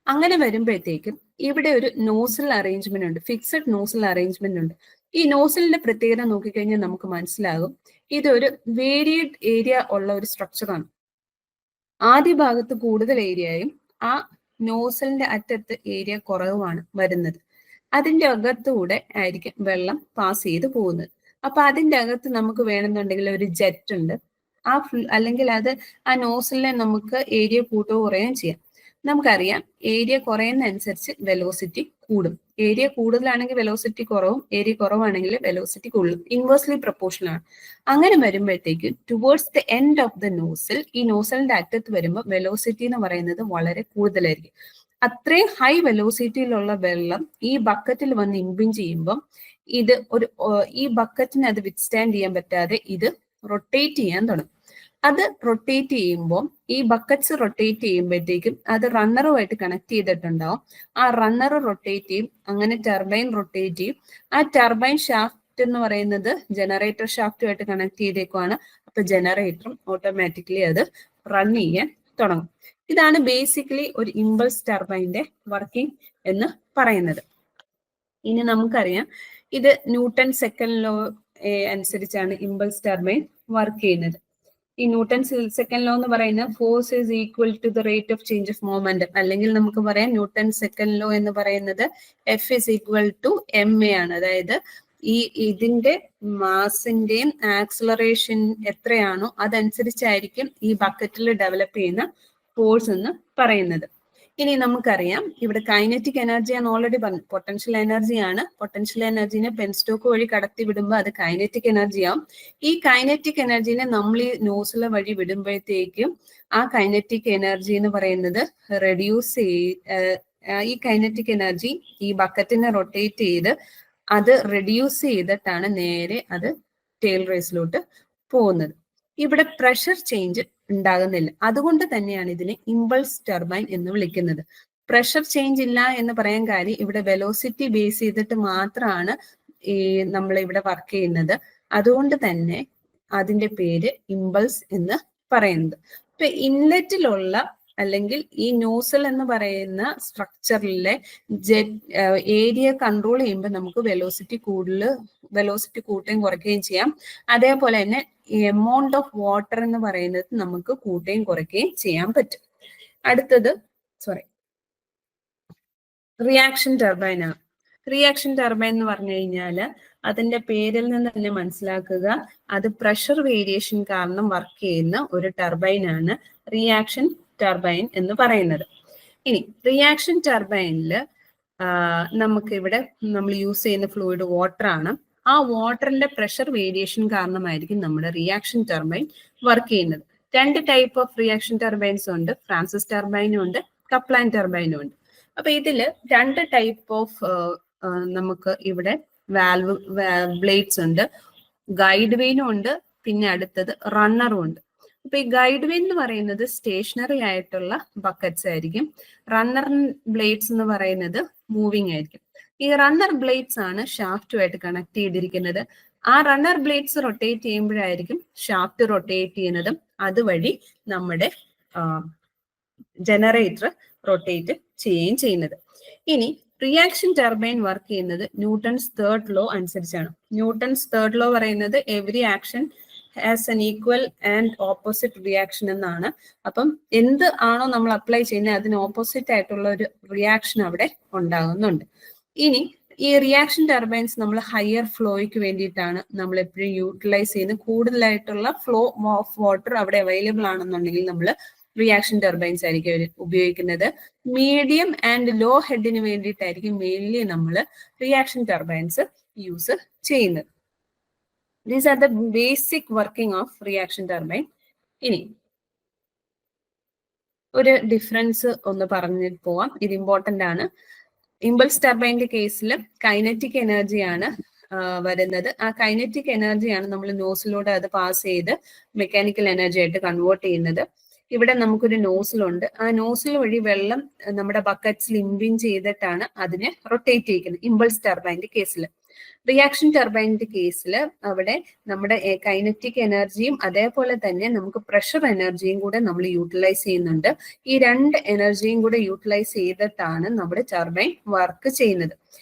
അങ്ങനെ വരുമ്പോഴത്തേക്കും ഇവിടെ ഒരു നോസിൽ അറേഞ്ച്മെന്റ് ഉണ്ട്, ഫിക്സഡ് നോസിൽ അറേഞ്ച്മെന്റ് ഉണ്ട്. ഈ നോസിലിന്റെ പ്രത്യേകത നോക്കിക്കഴിഞ്ഞാൽ നമുക്ക് മനസ്സിലാകും ഇതൊരു വേരിയഡ് ഏരിയ ഉള്ള ഒരു സ്ട്രക്ചറാണ്. ആദ്യ ഭാഗത്ത് കൂടുതൽ ഏരിയയും ആ നോസലിന്റെ അറ്റത്ത് ഏരിയ കുറവുമാണ് വരുന്നത്. അതിന്റെ അകത്തൂടെ ആയിരിക്കും വെള്ളം പാസ് ചെയ്ത് പോകുന്നത്. അപ്പൊ അതിന്റെ അകത്ത് നമുക്ക് വേണമെന്നുണ്ടെങ്കിൽ ഒരു ജെറ്റ് ഉണ്ട്, അല്ലെങ്കിൽ അത് ആ നോസലിനെ നമുക്ക് ഏരിയ കൂട്ടുകയോ കുറയുകയും ചെയ്യാം. നമുക്കറിയാം ഏരിയ കുറയുന്നതനുസരിച്ച് വെലോസിറ്റി കൂടും. ഏരിയ കൂടുതലാണെങ്കിൽ വെലോസിറ്റി കുറവും, ഏരിയ കുറവാണെങ്കിൽ വെലോസിറ്റി കൂടുതലും. ഇൻവേഴ്സ്ലി പ്രൊപ്പോർഷണൽ ആണ്. അങ്ങനെ വരുമ്പോഴത്തേക്കും towards the end of the nozzle, ഈ നോസലിന്റെ അറ്റത്ത് വരുമ്പോൾ വെലോസിറ്റി എന്ന് പറയുന്നത് വളരെ കൂടുതലായിരിക്കും. അത്രയും ഹൈ വെലോസിറ്റിയിലുള്ള വെള്ളം ഈ ബക്കറ്റിൽ വന്ന് ഇംപിഞ്ച് ചെയ്യുമ്പം ഇത് ഈ ബക്കറ്റിന് അത് വിത്ത്സ്റ്റാൻഡ് ചെയ്യാൻ പറ്റാതെ ഇത് റൊട്ടേറ്റ് ചെയ്യാൻ തുടങ്ങും. അത് റൊട്ടേറ്റ് ചെയ്യുമ്പോൾ ഈ ബക്കറ്റ്സ് റൊട്ടേറ്റ് ചെയ്യുമ്പോഴത്തേക്കും അത് റണ്ണറുമായിട്ട് കണക്ട് ചെയ്തിട്ടുണ്ടാവും. ആ റണ്ണർ റൊട്ടേറ്റ് ചെയ്യും, അങ്ങനെ ടർബൈൻ റൊട്ടേറ്റ് ചെയ്യും. ആ ടർബൈൻ ഷാഫ്റ്റ് എന്ന് പറയുന്നത് ജനറേറ്റർ ഷാഫ്റ്റുമായിട്ട് കണക്ട് ചെയ്തേക്കുവാണ്. അപ്പൊ ജനറേറ്ററും ഓട്ടോമാറ്റിക്കലി അത് റൺ ചെയ്യാൻ തുടങ്ങും. ഇതാണ് ബേസിക്കലി ഒരു ഇമ്പൾസ് ടർബൈൻ്റെ വർക്കിംഗ് എന്ന് പറയുന്നത്. ഇനി നമുക്കറിയാം ഇത് ന്യൂട്ടൺ സെക്കൻഡ് ലോ അനുസരിച്ചാണ് ഇമ്പൾസ് ടർബൈൻ വർക്ക് ചെയ്യുന്നത്. ഈ ന്യൂട്ടൺ സെക്കൻഡ് ലോ എന്ന് പറയുന്നത് force is equal to the rate of change of momentum, അല്ലെങ്കിൽ നമുക്ക് പറയാം ന്യൂട്ടൺ സെക്കൻഡ് ലോ എന്ന് പറയുന്നത് F is equal to M A ആണ്. അതായത് ഇതിന്റെ മാസിന്റെയും ആക്സിലറേഷൻ എത്രയാണോ അതനുസരിച്ചായിരിക്കും ഈ ബക്കറ്റിൽ ഡെവലപ്പ് ചെയ്യുന്ന ഫോഴ്സ് എന്ന് പറയുന്നത്. ഇനി നമുക്കറിയാം ഇവിടെ കൈനറ്റിക് എനർജി ആണ് ഓൾറെഡി പറഞ്ഞു, പൊട്ടൻഷ്യൽ എനർജിയാണ്. പൊട്ടൻഷ്യൽ എനർജിനെ പെൻസ്റ്റോക്ക് വഴി കടത്തി വിടുമ്പോൾ അത് കൈനറ്റിക് എനർജി ആവും. ഈ കൈനറ്റിക് എനർജിനെ നമ്മൾ ഈ നോസിലെ വഴി വിടുമ്പോഴത്തേക്കും ആ കൈനറ്റിക് എനർജി എന്ന് പറയുന്നത് റെഡ്യൂസ് ഈ കൈനറ്റിക് എനർജി ഈ ബക്കറ്റിനെ റൊട്ടേറ്റ് ചെയ്ത് അത് റെഡ്യൂസ് ചെയ്തിട്ടാണ് നേരെ അത് ടെയിൽ റേസിലോട്ട് പോകുന്നത്. ഇവിടെ പ്രഷർ ചേഞ്ച് ഉണ്ടാകുന്നില്ല. അതുകൊണ്ട് തന്നെയാണ് ഇതിനെ ഇമ്പൾസ് ടർബൈൻ എന്ന് വിളിക്കുന്നത്. പ്രഷർ ചേഞ്ച് ഇല്ല എന്ന് പറയാൻ കാര്യം ഇവിടെ വെലോസിറ്റി ബേസ് ചെയ്തിട്ട് മാത്രമാണ് നമ്മൾ ഇവിടെ വർക്ക് ചെയ്യുന്നത്. അതുകൊണ്ട് തന്നെ അതിന്റെ പേര് ഇമ്പൾസ് എന്ന് പറയുന്നത്. ഇപ്പൊ ഇൻലെറ്റിലുള്ള അല്ലെങ്കിൽ ഈ നോസൽ എന്ന് പറയുന്ന സ്ട്രക്ചറിലെ ഏരിയ കൺട്രോൾ ചെയ്യുമ്പോൾ നമുക്ക് വെലോസിറ്റി കൂട്ടുകയും കുറയ്ക്കുകയും ചെയ്യാം. അതേപോലെ തന്നെ എമൗണ്ട് ഓഫ് വാട്ടർ എന്ന് പറയുന്നത് നമുക്ക് കൂട്ടുകയും കുറയ്ക്കുകയും ചെയ്യാൻ പറ്റും. അടുത്തത് റിയാക്ഷൻ ടർബൈൻ ആണ്. റിയാക്ഷൻ ടർബൈൻ എന്ന് പറഞ്ഞു കഴിഞ്ഞാൽ അതിന്റെ പേരിൽ നിന്ന് തന്നെ മനസ്സിലാക്കുക അത് പ്രഷർ വേരിയേഷൻ കാരണം വർക്ക് ചെയ്യുന്ന ഒരു ടർബൈൻ ആണ് റിയാക്ഷൻ ടർബൈൻ എന്ന് പറയുന്നത്. ഇനി റിയാക്ഷൻ ടർബൈനിൽ നമുക്ക് ഇവിടെ നമ്മൾ യൂസ് ചെയ്യുന്ന ഫ്ലൂയിഡ് വാട്ടർ ആണ്. ആ വാട്ടറിന്റെ പ്രഷർ വേരിയേഷൻ കാരണമായിരിക്കും നമ്മുടെ റിയാക്ഷൻ ടർബൈൻ വർക്ക് ചെയ്യുന്നത്. 2 ടൈപ്പ് ഓഫ് റിയാക്ഷൻ ടർബൈൻസ് ഉണ്ട്, ഫ്രാൻസിസ് ടർബൈനും ഉണ്ട്, കപ്ലാൻ ടർബൈനും ഉണ്ട്. അപ്പൊ ഇതില് 2 ടൈപ്പ് ഓഫ് നമുക്ക് ഇവിടെ വാൽവ് ബ്ലേഡ്സ് ഉണ്ട്. ഗൈഡ് വെയിനും ഉണ്ട്, പിന്നെ അടുത്തത് റണ്ണറും ഉണ്ട്. അപ്പൊ ഈ ഗൈഡ് വെയിൻ എന്ന് പറയുന്നത് സ്റ്റേഷനറി ആയിട്ടുള്ള ബക്കറ്റ്സ് ആയിരിക്കും. റണ്ണർ ബ്ലേഡ്സ് എന്ന് പറയുന്നത് മൂവിങ് ആയിരിക്കും. ഈ റണ്ണർ ബ്ലേഡ്സ് ആണ് ഷാഫ്റ്റുമായിട്ട് കണക്ട് ചെയ്തിരിക്കുന്നത്. ആ റണ്ണർ ബ്ലേഡ്സ് റൊട്ടേറ്റ് ചെയ്യുമ്പോഴായിരിക്കും ഷാഫ്റ്റ് റൊട്ടേറ്റ് ചെയ്യുന്നതും അതുവഴി നമ്മുടെ ജനറേറ്റർ റൊട്ടേറ്റ് ചെയ്യുകയും ചെയ്യുന്നത്. ഇനി റിയാക്ഷൻ ടർബൈൻ വർക്ക് ചെയ്യുന്നത് ന്യൂട്ടൺസ് തേർഡ് ലോ അനുസരിച്ചാണ്. ന്യൂട്ടൺസ് തേർഡ് ലോ പറയുന്നത് every action has an equal and opposite reaction എന്നാണ്. അപ്പം എന്ത് ആണോ നമ്മൾ അപ്ലൈ ചെയ്യുന്നത് അതിന് ഓപ്പോസിറ്റ് ആയിട്ടുള്ള ഒരു റിയാക്ഷൻ അവിടെ ഉണ്ടാകുന്നുണ്ട്. ഇനി ഈ റിയാക്ഷൻ ടർബൈൻസ് നമ്മൾ ഹയർ ഫ്ലോയ്ക്ക് വേണ്ടിയിട്ടാണ് നമ്മൾ എപ്പോഴും യൂട്ടിലൈസ് ചെയ്യുന്നത്. കൂടുതലായിട്ടുള്ള ഫ്ലോ ഓഫ് വാട്ടർ അവിടെ അവൈലബിൾ ആണെന്നുണ്ടെങ്കിൽ നമ്മൾ റിയാക്ഷൻ ടർബൈൻസ് ആയിരിക്കും ഉപയോഗിക്കുന്നത്. മീഡിയം ആൻഡ് ലോ ഹെഡിന് വേണ്ടിയിട്ടായിരിക്കും മെയിൻലി നമ്മൾ റിയാക്ഷൻ ടർബൈൻസ് യൂസ് ചെയ്യുന്നത്. These are the basic working of reaction turbine. ഇനി ഒരു ഡിഫറൻസ് ഒന്ന് പറഞ്ഞിട്ട് പോവാം, ഇത് ഇമ്പോർട്ടന്റ് ആണ്. ഇമ്പൾസ് ടർബൈൻ്റെ കേസിൽ കൈനറ്റിക് എനർജിയാണ് വരുന്നത്. ആ കൈനറ്റിക് എനർജിയാണ് നമ്മൾ നോസിലൂടെ അത് പാസ് ചെയ്ത് മെക്കാനിക്കൽ എനർജി ആയിട്ട് കൺവേർട്ട് ചെയ്യുന്നത്. ഇവിടെ നമുക്കൊരു നോസിലുണ്ട്. ആ നോസിൽ വഴി വെള്ളം നമ്മുടെ ബക്കറ്റ്സിൽ ഇംബിൻ ചെയ്തിട്ടാണ് അതിനെ റൊട്ടേറ്റ് ചെയ്യിക്കുന്നത് ഇമ്പൾസ് ടർബൈൻ്റെ കേസിൽ. റിയാക്ഷൻ ടർബൈൻ്റെ കേസിൽ അവിടെ നമ്മുടെ കൈനറ്റിക് എനർജിയും അതേപോലെ തന്നെ നമുക്ക് പ്രഷർ എനർജിയും കൂടെ നമ്മൾ യൂട്ടിലൈസ് ചെയ്യുന്നുണ്ട്. ഈ 2 എനർജിയും കൂടെ യൂട്ടിലൈസ് ചെയ്തിട്ടാണ് നമ്മുടെ ടർബൈൻ വർക്ക് ചെയ്യുന്നത്.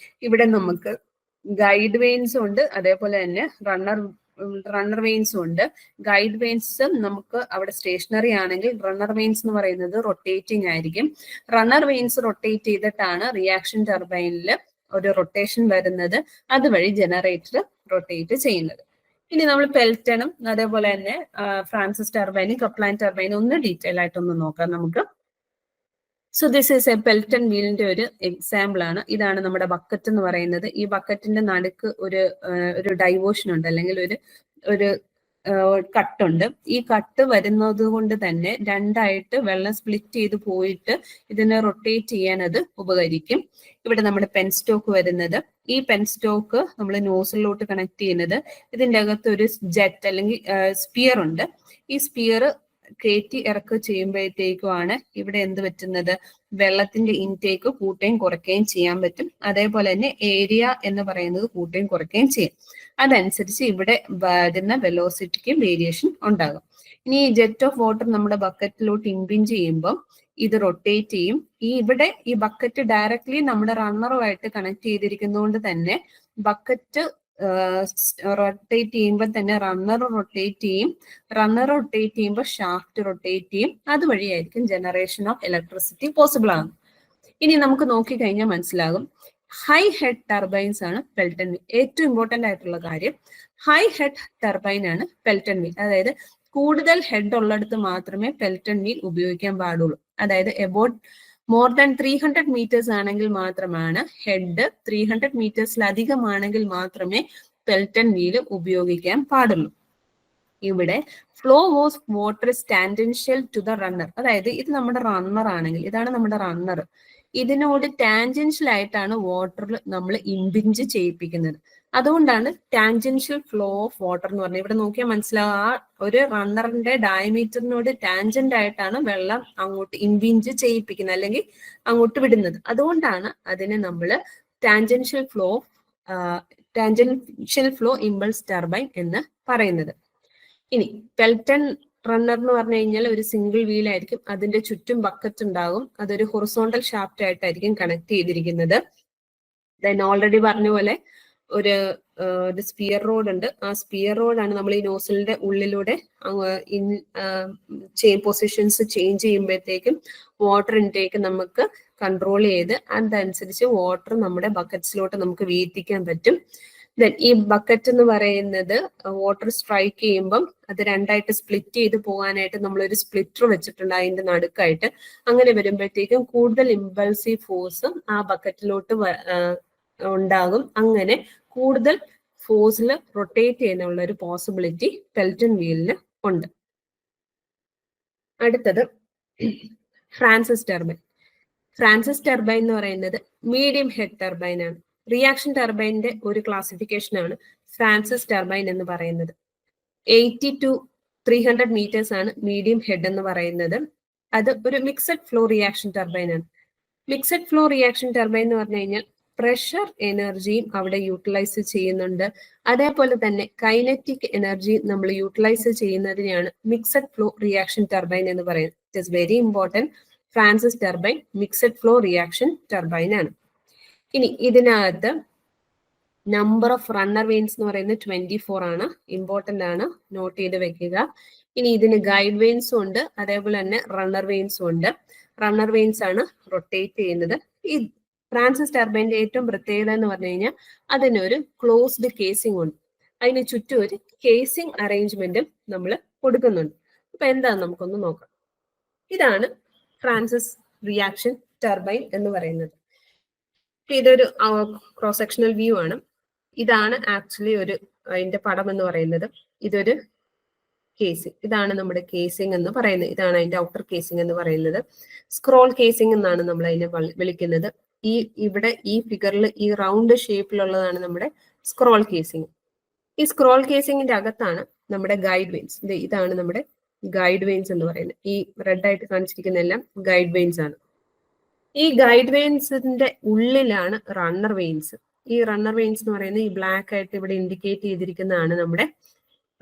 ഇവിടെ നമുക്ക് ഗൈഡ് വെയിൻസും ഉണ്ട്, അതേപോലെ തന്നെ റണ്ണർ വെയിൻസും ഉണ്ട്. ഗൈഡ് വെയിൻസ് നമുക്ക് അവിടെ സ്റ്റേഷനറി ആണെങ്കിൽ റണ്ണർ വെയിൻസ് എന്ന് പറയുന്നത് റൊട്ടേറ്റിംഗ് ആയിരിക്കും. റണ്ണർ വെയിൻസ് റൊട്ടേറ്റ് ചെയ്തിട്ടാണ് റിയാക്ഷൻ ടർബൈനിൽ ഒരു റൊട്ടേഷൻ വരുന്നത്, അതുവഴി ജനറേറ്റർ റൊട്ടേറ്റ് ചെയ്യുന്നത്. ഇനി നമ്മൾ പെൽറ്റണും അതേപോലെ തന്നെ ഫ്രാൻസിസ് ടർബൈനും കപ്ലാൻ ടർബൈനും ഒന്ന് ഡീറ്റെയിൽ ആയിട്ടൊന്ന് നോക്കാം നമുക്ക്. So this is a Pelton വീലിന്റെ ഒരു എക്സാമ്പിൾ ആണ്. ഇതാണ് നമ്മുടെ ബക്കറ്റ് എന്ന് പറയുന്നത്. ഈ ബക്കറ്റിന്റെ നടുക്ക് ഒരു ഡൈവേർഷൻ ഉണ്ട്, അല്ലെങ്കിൽ ഒരു കട്ടുണ്ട്. ഈ കട്ട് വരുന്നത് കൊണ്ട് തന്നെ 2ആയിട്ട് വെള്ളം സ്പ്ലിറ്റ് ചെയ്ത് പോയിട്ട് ഇതിനെ റൊട്ടേറ്റ് ചെയ്യാൻ അത് ഉപകരിക്കും. ഇവിടെ നമ്മുടെ പെൻ സ്റ്റോക്ക് വരുന്നത്, ഈ പെൻ സ്റ്റോക്ക് നമ്മൾ നോസിലോട്ട് കണക്ട് ചെയ്യുന്നത്. ഇതിൻ്റെ അകത്ത് ഒരു ജെറ്റ് അല്ലെങ്കിൽ സ്പിയർ ഉണ്ട്. ഈ സ്പിയർ കയറ്റി ഇറക്കുക ചെയ്യുമ്പോഴത്തേക്കുമാണ് ഇവിടെ എന്ത് പറ്റുന്നത്, വെള്ളത്തിന്റെ ഇൻടേക്ക് കൂട്ടുകയും കുറയ്ക്കുകയും ചെയ്യാൻ പറ്റും. അതേപോലെ തന്നെ ഏരിയ എന്ന് പറയുന്നത് കൂട്ടുകയും കുറയ്ക്കുകയും ചെയ്യും. അതനുസരിച്ച് ഇവിടെ വരുന്ന വെലോസിറ്റിക്ക് വേരിയേഷൻ ഉണ്ടാകും. ഇനി ഈ ജെറ്റ് ഓഫ് വാട്ടർ നമ്മുടെ ബക്കറ്റിലോട്ട് ഇംബിൻ ചെയ്യുമ്പോൾ ഇത് റൊട്ടേറ്റ് ചെയ്യും. ഇവിടെ ഈ ബക്കറ്റ് ഡയറക്ട്ലി നമ്മുടെ റണ്ണറുമായിട്ട് കണക്ട് ചെയ്തിരിക്കുന്നതുകൊണ്ട് തന്നെ ബക്കറ്റ് റൊട്ടേറ്റ് ചെയ്യുമ്പോൾ തന്നെ റണ്ണർ റൊട്ടേറ്റ് ചെയ്യും. റണ്ണർ റൊട്ടേറ്റ് ചെയ്യുമ്പോൾ ഷാഫ്റ്റ് റൊട്ടേറ്റ് ചെയ്യും. അതുവഴിയായിരിക്കും ജനറേഷൻ ഓഫ് ഇലക്ട്രിസിറ്റി പോസിബിൾ ആകും. ഇനി നമുക്ക് നോക്കിക്കഴിഞ്ഞാൽ മനസ്സിലാകും, ഹൈ ഹെഡ് ടർബൈൻസ് ആണ് പെൽറ്റൺ വീൽ. ഏറ്റവും ഇമ്പോർട്ടന്റ് ആയിട്ടുള്ള കാര്യം ഹൈ ഹെഡ് ടർബൈൻ ആണ് പെൽറ്റൺ വീൽ. അതായത് കൂടുതൽ ഹെഡ് ഉള്ളിടത്ത് മാത്രമേ പെൽറ്റൺ വീൽ ഉപയോഗിക്കാൻ പാടുള്ളൂ. അതായത് എബൌട്ട് മോർ ദാൻ 300 മീറ്റേഴ്സ് ആണെങ്കിൽ മാത്രമാണ് ഹെഡ്, 300 മീറ്റേഴ്സിലധികമാണെങ്കിൽ മാത്രമേ പെൽറ്റൺ വീല് ഉപയോഗിക്കാൻ പാടുള്ളൂ. ഇവിടെ flow of water tangential to the runner. അതായത് ഇത് നമ്മുടെ റണ്ണർ ആണെങ്കിൽ, ഇതാണ് നമ്മുടെ റണ്ണർ, ഇതിനോട് ടാൻജൻഷ്യൽ ആയിട്ടാണ് വാട്ടർ നമ്മൾ ഇംബിഞ്ച് ചെയ്യിപ്പിക്കുന്നത്. അതുകൊണ്ടാണ് ടാൻജൻഷ്യൽ ഫ്ലോ ഓഫ് വാട്ടർ എന്ന് പറഞ്ഞത്. ഇവിടെ നോക്കിയാൽ മനസ്സിലാവും, ആ ഒരു റണ്ണറിന്റെ ഡയമീറ്ററിനോട് ടാൻജന്റ് ആയിട്ടാണ് വെള്ളം അങ്ങോട്ട് ഇംബിഞ്ച് ചെയ്യിപ്പിക്കുന്നത് അല്ലെങ്കിൽ അങ്ങോട്ട് വിടുന്നത്. അതുകൊണ്ടാണ് അതിനെ നമ്മൾ ടാൻജൻഷ്യൽ ഫ്ലോ ഇമ്പൾസ് ടർബൈൻ എന്ന് പറയുന്നത്. ഇനി പെൽറ്റൺ റണ്ണർ എന്ന് പറഞ്ഞു കഴിഞ്ഞാൽ ഒരു സിംഗിൾ വീൽ ആയിരിക്കും. അതിന്റെ ചുറ്റും ബക്കറ്റ് ഉണ്ടാകും. അതൊരു ഹൊറിസോണ്ടൽ ഷാഫ്റ്റ് ആയിട്ടായിരിക്കും കണക്ട് ചെയ്തിരിക്കുന്നത്. ദെൻ ഓൾറെഡി പറഞ്ഞ പോലെ ഒരു സ്പിയർ റോഡ് ഉണ്ട്. ആ സ്പിയർ റോഡാണ് നമ്മൾ ഈ നോസിലിന്റെ ഉള്ളിലൂടെ പൊസിഷൻസ് ചേഞ്ച് ചെയ്യുമ്പോഴത്തേക്കും വാട്ടർ ഇൻടേക്ക് നമുക്ക് കൺട്രോൾ ചെയ്ത് അതനുസരിച്ച് വാട്ടർ നമ്മുടെ ബക്കറ്റ്സിലോട്ട് നമുക്ക് വീഴ്ത്തിക്കാൻ പറ്റും. ദെൻ ഈ ബക്കറ്റ് എന്ന് പറയുന്നത് വാട്ടർ സ്ട്രൈക്ക് ചെയ്യുമ്പം അത് രണ്ടായിട്ട് സ്പ്ലിറ്റ് ചെയ്ത് പോകാനായിട്ട് നമ്മളൊരു സ്പ്ലിറ്റർ വെച്ചിട്ടുണ്ട് അതിന്റെ നടുക്കായിട്ട്. അങ്ങനെ വരുമ്പോഴത്തേക്കും കൂടുതൽ ഇമ്പൾസീവ് ഫോഴ്സ് ആ ബക്കറ്റിലോട്ട് ഉണ്ടാകും. അങ്ങനെ കൂടുതൽ ഫോഴ്സിൽ റൊട്ടേറ്റ് ചെയ്യാനുള്ള ഒരു പോസിബിലിറ്റി പെൽറ്റൺ വീലിന് ഉണ്ട്. അടുത്തത് ഫ്രാൻസിസ് ടർബൈൻ. ഫ്രാൻസിസ് ടർബൈൻ എന്ന് പറയുന്നത് മീഡിയം ഹെഡ് ടർബൈൻ ആണ്. റിയാക്ഷൻ ടർബൈനിന്റെ ഒരു ക്ലാസിഫിക്കേഷൻ ആണ് ഫ്രാൻസിസ് ടർബൈൻ എന്ന് പറയുന്നത്. 80 to 300 മീറ്റേഴ്സ് ആണ് മീഡിയം ഹെഡ് എന്ന് പറയുന്നത്. അത് ഒരു മിക്സഡ് ഫ്ലോ റിയാക്ഷൻ ടർബൈൻ ആണ്. മിക്സഡ് ഫ്ലോ റിയാക്ഷൻ ടർബൈൻ എന്ന് പറഞ്ഞു കഴിഞ്ഞാൽ പ്രഷർ എനർജിയും അവിടെ യൂട്ടിലൈസ് ചെയ്യുന്നുണ്ട്. അതേപോലെ തന്നെ കൈനറ്റിക് എനർജി നമ്മൾ യൂട്ടിലൈസ് ചെയ്യുന്നതിനെയാണ് മിക്സഡ് ഫ്ലോ റിയാക്ഷൻ ടർബൈൻ എന്ന് പറയുന്നത്. It is very important. Francis turbine mixed flow reaction turbine ആണ്. ഇനി ഇതിനകത്ത് നമ്പർ ഓഫ് റണ്ണർ വെയിൻസ് എന്ന് പറയുന്നത് 24 ആണ്. ഇമ്പോർട്ടന്റ് ആണ്, നോട്ട് ചെയ്ത് വെക്കുക. ഇനി ഇതിന് ഗൈഡ് വെയിൻസും ഉണ്ട്, അതേപോലെ തന്നെ റണ്ണർ വെയിൻസും ഉണ്ട്. റണ്ണർ വെയിൻസ് ആണ് റൊട്ടേറ്റ് ചെയ്യുന്നത്. ഈ ഫ്രാൻസിസ് ടർബൈൻ്റെ ഏറ്റവും പ്രത്യേകത എന്ന് പറഞ്ഞു കഴിഞ്ഞാൽ അതിനൊരു ക്ലോസ്ഡ് കേസിംഗ് ഉണ്ട്. അതിന് ചുറ്റും ഒരു കേസിംഗ് അറേഞ്ച്മെന്റും നമ്മൾ കൊടുക്കുന്നുണ്ട്. അപ്പൊ എന്താണ് നമുക്കൊന്ന് നോക്കാം. ഇതാണ് ഫ്രാൻസിസ് റിയാക്ഷൻ ടർബൈൻ എന്ന് പറയുന്നത്. ഇതൊരു ക്രോസ് സെക്ഷണൽ വ്യൂ ആണ്. ഇതാണ് ആക്ച്വലി ഒരു അതിന്റെ പടം എന്ന് പറയുന്നത്. ഇതൊരു കേസിംഗ്, ഇതാണ് നമ്മുടെ കേസിംഗ് എന്ന് പറയുന്നത്. ഇതാണ് അതിന്റെ ഔട്ടർ കേസിംഗ് എന്ന് പറയുന്നത്. സ്ക്രോൾ കേസിംഗ് എന്നാണ് നമ്മൾ അതിനെ വിളിക്കുന്നത്. ഇവിടെ ഈ ഫിഗറിൽ ഈ റൗണ്ട് ഷേപ്പിലുള്ളതാണ് നമ്മുടെ സ്ക്രോൾ കേസിംഗ്. ഈ സ്ക്രോൾ കേസിംഗിന്റെ അകത്താണ് നമ്മുടെ ഗൈഡ് വെയിൻസ്. ഇതാണ് നമ്മുടെ ഗൈഡ് വെയിൻസ് എന്ന് പറയുന്നത്. ഈ റെഡ് ആയിട്ട് കാണിച്ചിരിക്കുന്ന എല്ലാം ഗൈഡ് വെയിൻസ് ആണ്. ഈ ഗൈഡ് വെയിൻസിന്റെ ഉള്ളിലാണ് റണ്ണർ വെയിൻസ്. ഈ റണ്ണർ വെയിൻസ് എന്ന് പറയുന്നത് ഈ ബ്ലാക്ക് ആയിട്ട് ഇവിടെ ഇൻഡിക്കേറ്റ് ചെയ്തിരിക്കുന്നതാണ് നമ്മുടെ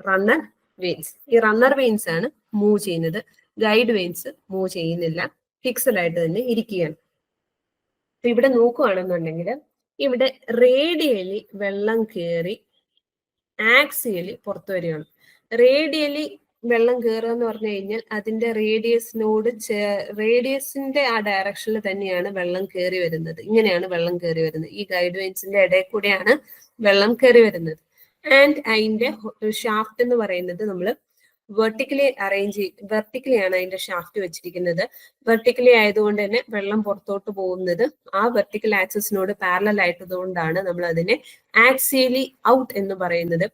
റണ്ണർ വെയിൻസ്. ഈ റണ്ണർ വെയിൻസ് ആണ് മൂവ് ചെയ്യുന്നത്. ഗൈഡ് വെയിൻസ് മൂവ് ചെയ്യുന്നില്ല, ഫിക്സഡ് ആയിട്ട് തന്നെ ഇരിക്കുകയാണ്. അപ്പൊ ഇവിടെ നോക്കുകയാണെന്നുണ്ടെങ്കിൽ ഇവിടെ റേഡിയലി വെള്ളം കയറി ആക്സിയലി പുറത്തു വരികയാണ്. റേഡിയലി വെള്ളം കയറുക എന്ന് പറഞ്ഞു കഴിഞ്ഞാൽ അതിന്റെ റേഡിയസിന്റെ ആ ഡയറക്ഷനിൽ തന്നെയാണ് വെള്ളം കയറി വരുന്നത്. ഇങ്ങനെയാണ് വെള്ളം കയറി വരുന്നത്. ഈ ഗൈഡ് വെയിൻസിന്റെ ഇടയിൽ കൂടെയാണ് വെള്ളം കയറി വരുന്നത്. ആൻഡ് അതിന്റെ ഷാഫ്റ്റ് എന്ന് പറയുന്നത് നമ്മൾ വെർട്ടിക്കലി ആണ് അതിന്റെ ഷാഫ്റ്റ് വെച്ചിരിക്കുന്നത്. വെർട്ടിക്കലി ആയതുകൊണ്ട് തന്നെ വെള്ളം പുറത്തോട്ട് പോകുന്നത് ആ വെർട്ടിക്കൽ ആക്സിസിനോട് പാരലൽ ആയിട്ടതുകൊണ്ടാണ് നമ്മൾ അതിനെ ആക്സിയലി ഔട്ട് എന്ന് പറയുന്നത്.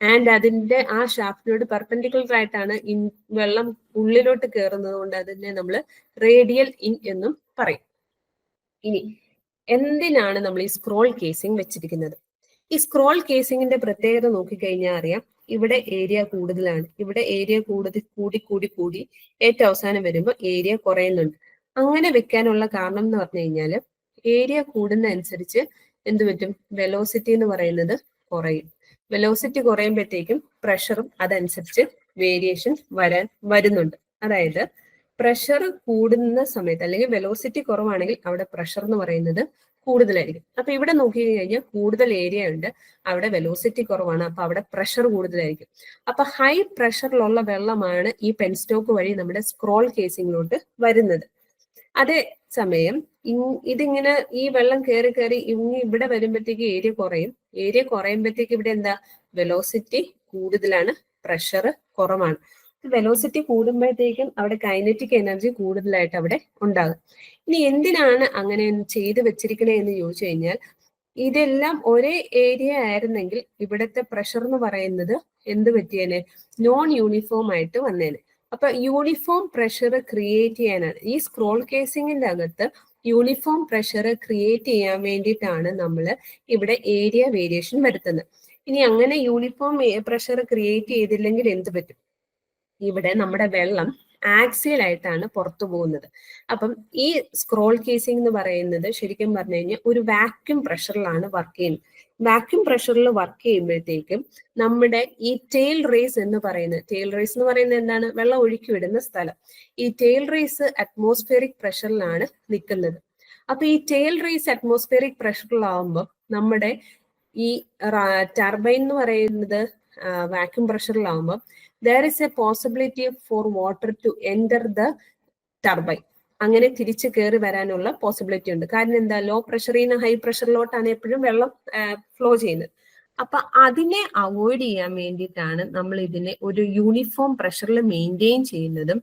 ആൻഡ് അതിന്റെ ആ ഷാഫ്റ്റിനോട് പെർപെൻഡിക്കുലർ ആയിട്ടാണ് വെള്ളം ഉള്ളിലോട്ട് കയറുന്നത് കൊണ്ട് അതിനെ നമ്മൾ റേഡിയൽ ഇൻ എന്നും പറയും. ഇനി എന്തിനാണ് നമ്മൾ ഈ സ്ക്രോൾ കേസിംഗ് വെച്ചിരിക്കുന്നത്? ഈ സ്ക്രോൾ കേസിംഗിന്റെ പ്രത്യേകത നോക്കിക്കഴിഞ്ഞാൽ അറിയാം. ഇവിടെ ഏരിയ കൂടുതലാണ്. ഇവിടെ ഏരിയ കൂടി ഏറ്റവും അവസാനം വരുമ്പോൾ ഏരിയ കുറയുന്നുണ്ട്. അങ്ങനെ വെക്കാനുള്ള കാരണം എന്ന് പറഞ്ഞു കഴിഞ്ഞാൽ ഏരിയ കൂടുന്ന അനുസരിച്ച് എന്ത് പറ്റും? വെലോസിറ്റി എന്ന് പറയുന്നത് കുറയും. വെലോസിറ്റി കുറയുമ്പോഴത്തേക്കും പ്രഷറും അതനുസരിച്ച് വേരിയേഷൻ വരുന്നുണ്ട്. അതായത് പ്രഷർ കൂടുന്ന സമയത്ത് അല്ലെങ്കിൽ വെലോസിറ്റി കുറവാണെങ്കിൽ അവിടെ പ്രഷർ എന്ന് പറയുന്നത് കൂടുതലായിരിക്കും. അപ്പൊ ഇവിടെ നോക്കി കഴിഞ്ഞാൽ കൂടുതൽ ഏരിയ ഉണ്ട്, അവിടെ വെലോസിറ്റി കുറവാണ്, അപ്പൊ അവിടെ പ്രഷർ കൂടുതലായിരിക്കും. അപ്പൊ ഹൈ പ്രഷറിലുള്ള വെള്ളമാണ് ഈ പെൻസ്റ്റോക്ക് വഴി നമ്മുടെ സ്ക്രോൾ കേസിങ്ങിലോട്ട് വരുന്നത്. അതേ സമയം ഇതിങ്ങനെ ഈ വെള്ളം കയറി ഇവിടെ വരുമ്പോഴത്തേക്ക് ഏരിയ കുറയും. ഏരിയ കുറയുമ്പോഴത്തേക്ക് ഇവിടെ എന്താ? വെലോസിറ്റി കൂടുതലാണ്, പ്രഷർ കുറവാണ്. വെലോസിറ്റി കൂടുമ്പോഴത്തേക്കും അവിടെ കൈനറ്റിക് എനർജി കൂടുതലായിട്ട് അവിടെ ഉണ്ടാകും. ഇനി എന്തിനാണ് അങ്ങനെ ചെയ്ത് വെച്ചിരിക്കണേ എന്ന് ചോദിച്ചു കഴിഞ്ഞാൽ ഇതെല്ലാം ഒരേ ഏരിയ ആയിരുന്നെങ്കിൽ ഇവിടുത്തെ പ്രഷർ എന്ന് പറയുന്നത് എന്ത് പറ്റിയേനെ? നോൺ യൂണിഫോം ആയിട്ട് വന്നേനെ. അപ്പൊ യൂണിഫോം പ്രഷർ ക്രിയേറ്റ് ചെയ്യാനാണ് ഈ സ്ക്രോൾ കേസിങ്ങിന്റെ അകത്ത് യൂണിഫോം പ്രഷർ ക്രിയേറ്റ് ചെയ്യാൻ വേണ്ടിയിട്ടാണ് നമ്മൾ ഇവിടെ ഏരിയ വേരിയേഷൻ വരുത്തുന്നത്. ഇനി അങ്ങനെ യൂണിഫോം പ്രഷർ ക്രിയേറ്റ് ചെയ്തില്ലെങ്കിൽ എന്ത് പറ്റും? ഇവിടെ നമ്മുടെ വെള്ളം ആക്സിയൽ ആയിട്ടാണ് പുറത്തു പോകുന്നത്. അപ്പം ഈ സ്ക്രോൾ കേസിംഗ് എന്ന് പറയുന്നത് ശരിക്കും പറഞ്ഞു കഴിഞ്ഞാൽ ഒരു വാക്യൂം പ്രഷറിലാണ് വർക്ക് ചെയ്യുന്നത്. വാക്യൂം പ്രഷറിൽ വർക്ക് ചെയ്യുമ്പോഴത്തേക്കും നമ്മുടെ ഈ ടെയിൽ റേസ് എന്ന് പറയുന്നത് എന്താണ്? വെള്ളം ഒഴുക്കി വിടുന്ന സ്ഥലം. ഈ ടെയിൽ റേസ് അറ്റ്മോസ്ഫിയറിക് പ്രഷറിലാണ് നിൽക്കുന്നത്. അപ്പൊ ഈ ടെയിൽ റേസ് അറ്റ്മോസ്ഫിയറിക് പ്രഷറിലാവുമ്പോൾ നമ്മുടെ ഈ ടർബൈൻ എന്ന് പറയുന്നത് vacuum പ്രഷറിലാവുമ്പോൾ there is a possibility for water to enter the turbine. അങ്ങനെ തിരിച്ചു കയറി വരാനുള്ള പോസിബിലിറ്റി ഉണ്ട്. കാരണം എന്താ? ലോ പ്രഷറിൽ നിന്ന് ഹൈ പ്രഷറിലോട്ടാണ് എപ്പോഴും വെള്ളം ഫ്ലോ ചെയ്യുന്നത്. അപ്പൊ അതിനെ അവോയ്ഡ് ചെയ്യാൻ വേണ്ടിയിട്ടാണ് നമ്മൾ ഇതിനെ ഒരു യൂണിഫോം പ്രഷറിൽ മെയിൻറ്റെയിൻ ചെയ്യുന്നതും